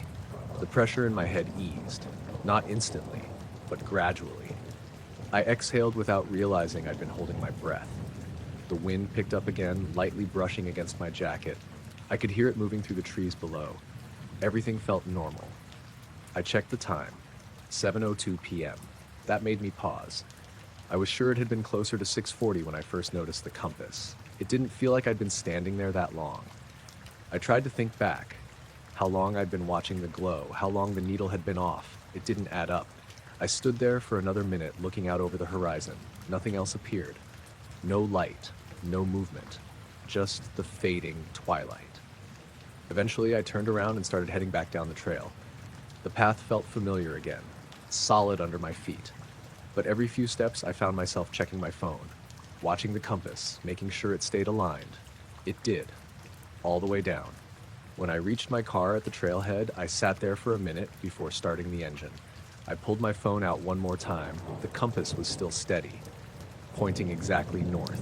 The pressure in my head eased, not instantly, but gradually. I exhaled without realizing I'd been holding my breath. The wind picked up again, lightly brushing against my jacket. I could hear it moving through the trees below. Everything felt normal. I checked the time, 7:02 p.m. That made me pause. I was sure it had been closer to 6:40 when I first noticed the compass. It didn't feel like I'd been standing there that long. I tried to think back. How long I'd been watching the glow, how long the needle had been off. It didn't add up. I stood there for another minute looking out over the horizon. Nothing else appeared. No light, no movement. Just the fading twilight. Eventually, I turned around and started heading back down the trail. The path felt familiar again, solid under my feet. But every few steps, I found myself checking my phone, watching the compass, making sure it stayed aligned. It did, all the way down. When I reached my car at the trailhead, I sat there for a minute before starting the engine. I pulled my phone out one more time. The compass was still steady, pointing exactly north.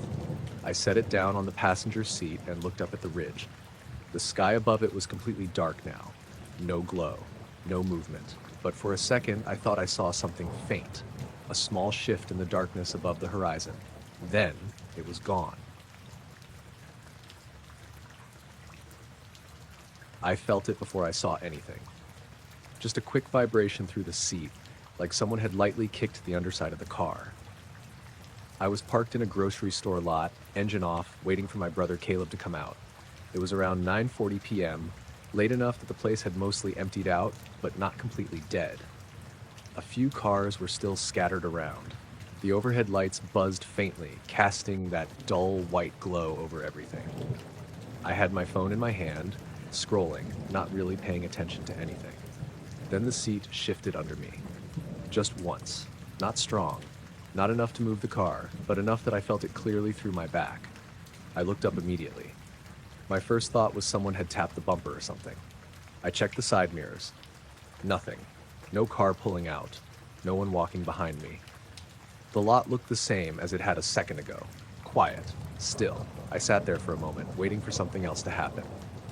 I set it down on the passenger seat and looked up at the ridge. The sky above it was completely dark now. No glow, no movement. But for a second, I thought I saw something faint, a small shift in the darkness above the horizon. Then, it was gone. I felt it before I saw anything. Just a quick vibration through the seat, like someone had lightly kicked the underside of the car. I was parked in a grocery store lot, engine off, waiting for my brother Caleb to come out. It was around 9:40 p.m., late enough that the place had mostly emptied out, but not completely dead. A few cars were still scattered around. The overhead lights buzzed faintly, casting that dull white glow over everything. I had my phone in my hand, scrolling, not really paying attention to anything. Then the seat shifted under me. Just once. Not strong. Not enough to move the car, but enough that I felt it clearly through my back. I looked up immediately. My first thought was someone had tapped the bumper or something. I checked the side mirrors. Nothing. No car pulling out. No one walking behind me. The lot looked the same as it had a second ago. Quiet. Still. I sat there for a moment, waiting for something else to happen.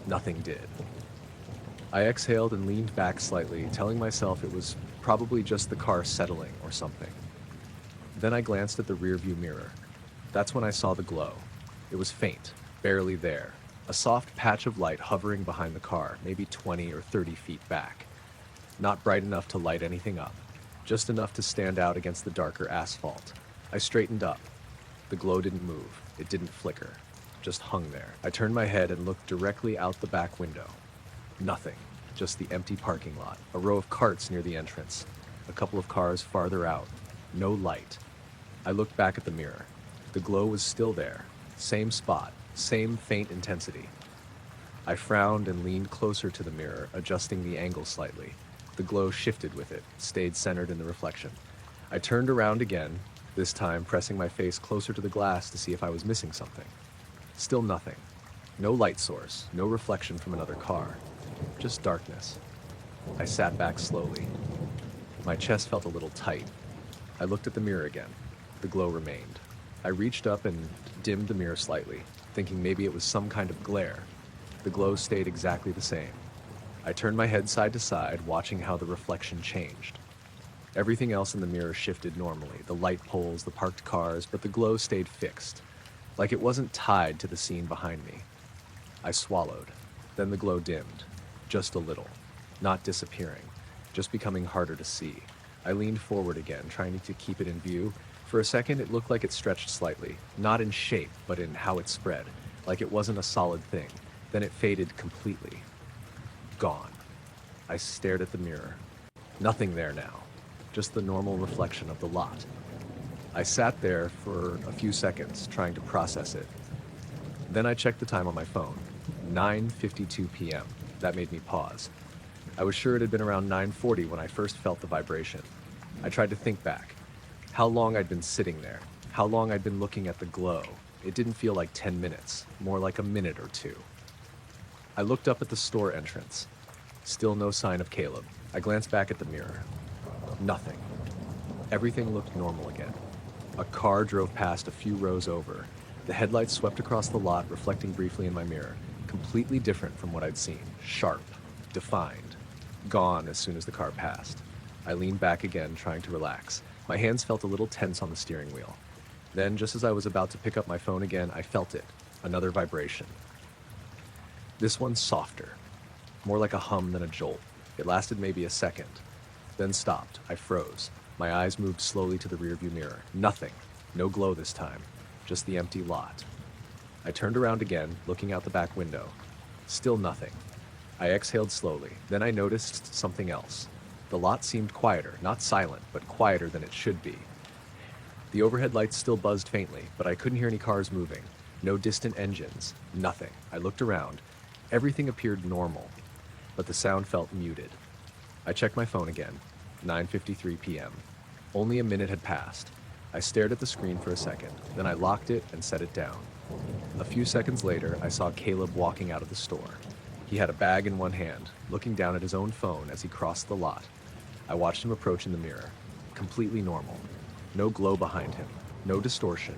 Nothing did. I exhaled and leaned back slightly, telling myself it was probably just the car settling or something. Then I glanced at the rearview mirror. That's when I saw the glow. It was faint, barely there. A soft patch of light hovering behind the car, maybe 20 or 30 feet back. Not bright enough to light anything up, just enough to stand out against the darker asphalt. I straightened up. The glow didn't move. It didn't flicker. Just hung there. I turned my head and looked directly out the back window. Nothing. Just the empty parking lot. A row of carts near the entrance. A couple of cars farther out. No light. I looked back at the mirror. The glow was still there. Same spot. Same faint intensity. I frowned and leaned closer to the mirror, adjusting the angle slightly. The glow shifted with it, stayed centered in the reflection. I turned around again, this time pressing my face closer to the glass to see if I was missing something. Still nothing. No light source, no reflection from another car. Just darkness. I sat back slowly. My chest felt a little tight. I looked at the mirror again. The glow remained. I reached up and dimmed the mirror slightly, thinking maybe it was some kind of glare. The glow stayed exactly the same. I turned my head side to side, watching how the reflection changed. Everything else in the mirror shifted normally, the light poles, the parked cars, but the glow stayed fixed, like it wasn't tied to the scene behind me. I swallowed. Then the glow dimmed, just a little, not disappearing, just becoming harder to see. I leaned forward again, trying to keep it in view. For a second, it looked like it stretched slightly, not in shape, but in how it spread, like it wasn't a solid thing. Then it faded completely. Gone. I stared at the mirror. Nothing there now, just the normal reflection of the lot. I sat there for a few seconds, trying to process it. Then I checked the time on my phone. 9:52 p.m. That made me pause. I was sure it had been around 9:40 when I first felt the vibration. I tried to think back. How long I'd been sitting there. How long I'd been looking at the glow. It didn't feel like 10 minutes, more like a minute or two. I looked up at the store entrance. Still no sign of Caleb. I glanced back at the mirror. Nothing. Everything looked normal again. A car drove past a few rows over. The headlights swept across the lot, reflecting briefly in my mirror. Completely different from what I'd seen. Sharp. Defined. Gone as soon as the car passed. I leaned back again, trying to relax. My hands felt a little tense on the steering wheel. Then, just as I was about to pick up my phone again, I felt it. Another vibration. This one softer. More like a hum than a jolt. It lasted maybe a second. Then stopped. I froze. My eyes moved slowly to the rearview mirror. Nothing. No glow this time. Just the empty lot. I turned around again, looking out the back window. Still nothing. I exhaled slowly. Then I noticed something else. The lot seemed quieter, not silent, but quieter than it should be. The overhead lights still buzzed faintly, but I couldn't hear any cars moving. No distant engines. Nothing. I looked around. Everything appeared normal, but the sound felt muted. I checked my phone again. 9:53 p.m. Only a minute had passed. I stared at the screen for a second, then I locked it and set it down. A few seconds later, I saw Caleb walking out of the store. He had a bag in one hand, looking down at his own phone as he crossed the lot. I watched him approach in the mirror. Completely normal. No glow behind him. No distortion.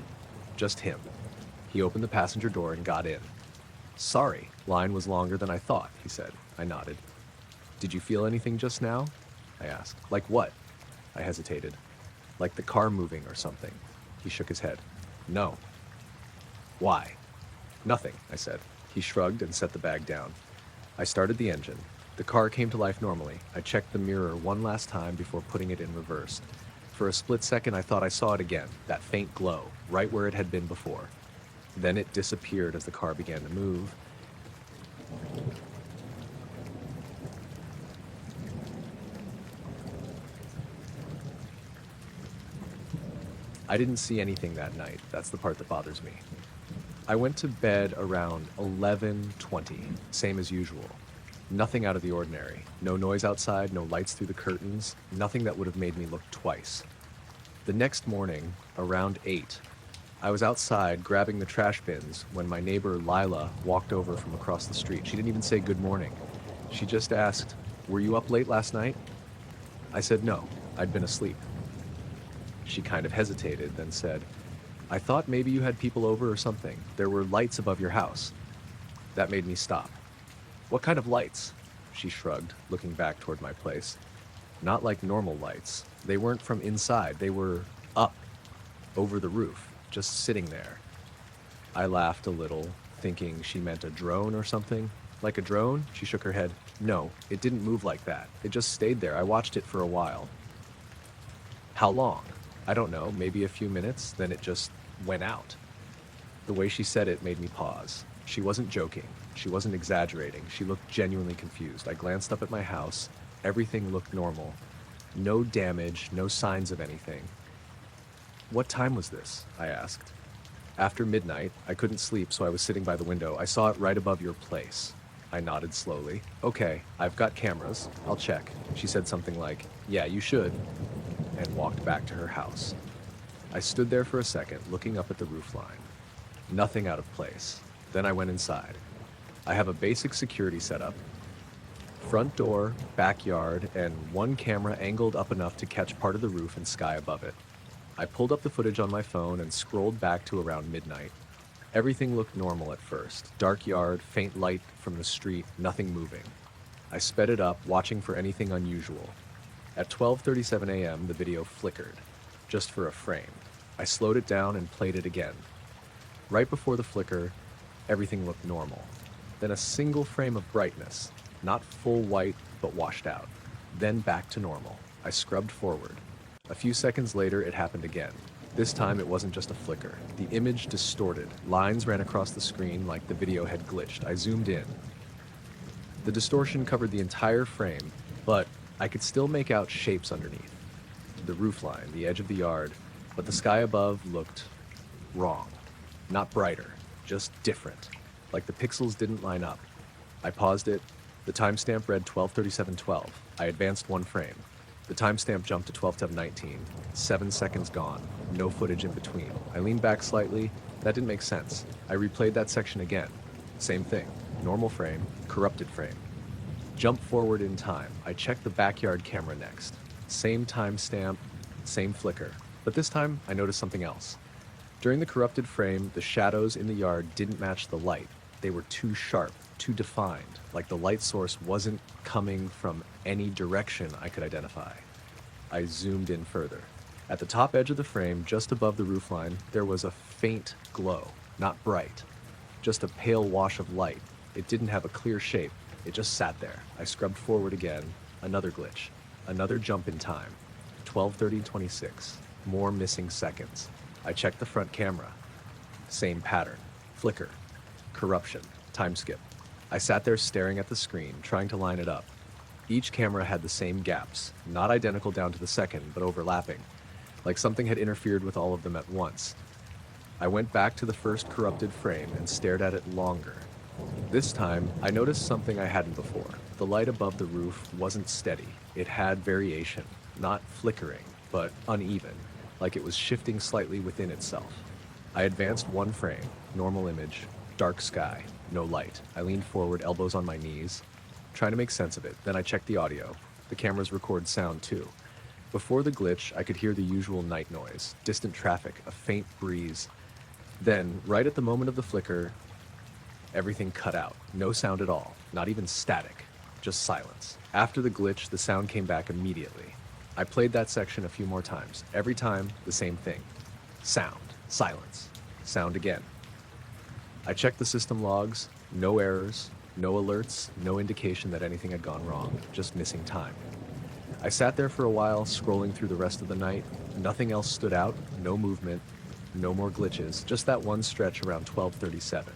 Just him. He opened the passenger door and got in. "Sorry, line was longer than I thought," he said. I nodded. "Did you feel anything just now?" I asked. "Like what?" I hesitated. "Like the car moving or something." He shook his head. "No." "Why?" "Nothing," I said. He shrugged and set the bag down. I started the engine. The car came to life normally. I checked the mirror one last time before putting it in reverse. For a split second, I thought I saw it again, that faint glow, right where it had been before. Then it disappeared as the car began to move. I didn't see anything that night. That's the part that bothers me. I went to bed around 11:20, same as usual. Nothing out of the ordinary. No noise outside, no lights through the curtains, nothing that would have made me look twice. The next morning, around 8, I was outside grabbing the trash bins when my neighbor Lila walked over from across the street. She didn't even say good morning. She just asked, "Were you up late last night?" I said no, I'd been asleep. She kind of hesitated, then said, "I thought maybe you had people over or something. There were lights above your house." That made me stop. "What kind of lights?" she shrugged, looking back toward my place. Not like normal lights. They weren't from inside, they were up, over the roof, just sitting there. I laughed a little, thinking she meant a drone or something. Like a drone? She shook her head. No, it didn't move like that. It just stayed there. I watched it for a while. How long? I don't know, maybe a few minutes, then it just went out. The way she said it made me pause. She wasn't joking. She wasn't exaggerating. She looked genuinely confused. I glanced up at my house. Everything looked normal. No damage, no signs of anything. What time was this? I asked. After midnight. I couldn't sleep, so I was sitting by the window. I saw it right above your place. I nodded slowly. Okay, I've got cameras. I'll check. She said something like, yeah, you should, and walked back to her house. I stood there for a second, looking up at the roofline. Nothing out of place. Then I went inside. I have a basic security setup. Front door, backyard, and one camera angled up enough to catch part of the roof and sky above it. I pulled up the footage on my phone and scrolled back to around midnight. Everything looked normal at first. Dark yard, faint light from the street, nothing moving. I sped it up, watching for anything unusual. At 12:37 a.m., the video flickered, just for a frame. I slowed it down and played it again. Right before the flicker, everything looked normal. Then a single frame of brightness, not full white, but washed out. Then back to normal. I scrubbed forward. A few seconds later, it happened again. This time, it wasn't just a flicker. The image distorted. Lines ran across the screen like the video had glitched. I zoomed in. The distortion covered the entire frame, but I could still make out shapes underneath. The roofline, the edge of the yard, but the sky above looked wrong. Not brighter, just different. Like the pixels didn't line up. I paused it. The timestamp read 12:37:12. I advanced one frame. The timestamp jumped to 12:19. 7 seconds gone. No footage in between. I leaned back slightly. That didn't make sense. I replayed that section again. Same thing. Normal frame, corrupted frame. Jump forward in time. I checked the backyard camera next. Same timestamp, same flicker. But this time, I noticed something else. During the corrupted frame, the shadows in the yard didn't match the light. They were too sharp, too defined, like the light source wasn't coming from any direction I could identify. I zoomed in further. At the top edge of the frame, just above the roofline, there was a faint glow, not bright, just a pale wash of light. It didn't have a clear shape. It just sat there. I scrubbed forward again. Another glitch. Another jump in time. 12:30:26. More missing seconds. I checked the front camera. Same pattern. Flicker. Corruption. Time skip. I sat there staring at the screen, trying to line it up. Each camera had the same gaps, not identical down to the second, but overlapping, like something had interfered with all of them at once. I went back to the first corrupted frame and stared at it longer. This time, I noticed something I hadn't before. The light above the roof wasn't steady. It had variation, not flickering, but uneven, like it was shifting slightly within itself. I advanced one frame, normal image, dark sky, no light. I leaned forward, elbows on my knees, trying to make sense of it. Then I checked the audio. The cameras record sound too. Before the glitch, I could hear the usual night noise, distant traffic, a faint breeze. Then, right at the moment of the flicker, everything cut out. No sound at all, not even static, just silence. After the glitch, the sound came back immediately. I played that section a few more times. Every time, the same thing. Sound, silence, sound again. I checked the system logs, no errors, no alerts, no indication that anything had gone wrong, just missing time. I sat there for a while, scrolling through the rest of the night. Nothing else stood out, no movement, no more glitches, just that one stretch around 12:37.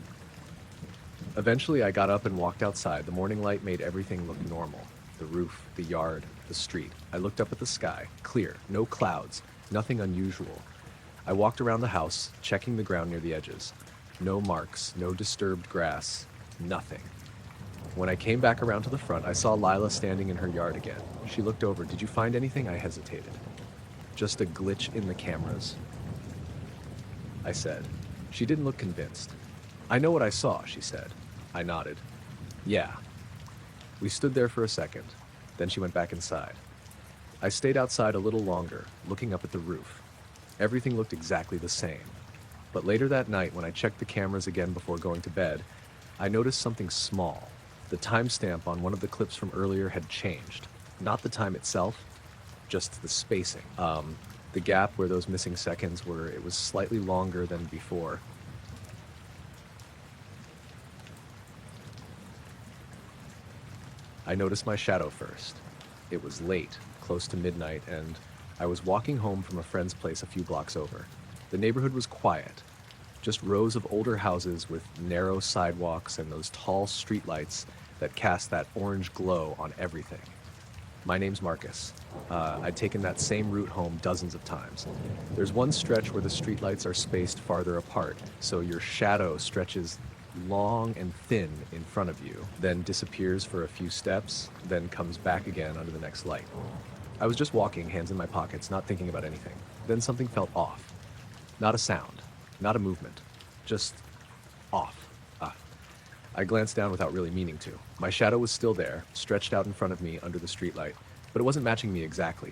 Eventually, I got up and walked outside. The morning light made everything look normal. The roof, the yard, the street. I looked up at the sky, clear, no clouds, nothing unusual. I walked around the house, checking the ground near the edges. No marks, no disturbed grass, nothing. When I came back around to the front, I saw Lila standing in her yard again. She looked over. Did you find anything? I hesitated. Just a glitch in the cameras, I said. She didn't look convinced. I know what I saw, she said. I nodded. Yeah. We stood there for a second. Then she went back inside. I stayed outside a little longer, looking up at the roof. Everything looked exactly the same. But later that night, when I checked the cameras again before going to bed, I noticed something small. The timestamp on one of the clips from earlier had changed. Not the time itself, just the spacing. The gap where those missing seconds were, it was slightly longer than before. I noticed my shadow first. It was late, close to midnight, and I was walking home from a friend's place a few blocks over. The neighborhood was quiet, just rows of older houses with narrow sidewalks and those tall streetlights that cast that orange glow on everything. My name's Marcus. I'd taken that same route home dozens of times. There's one stretch where the streetlights are spaced farther apart, so your shadow stretches long and thin in front of you, then disappears for a few steps, then comes back again under the next light. I was just walking, hands in my pockets, not thinking about anything. Then something felt off. Not a sound, not a movement, just off. I glanced down without really meaning to. My shadow was still there, stretched out in front of me under the streetlight, but it wasn't matching me exactly.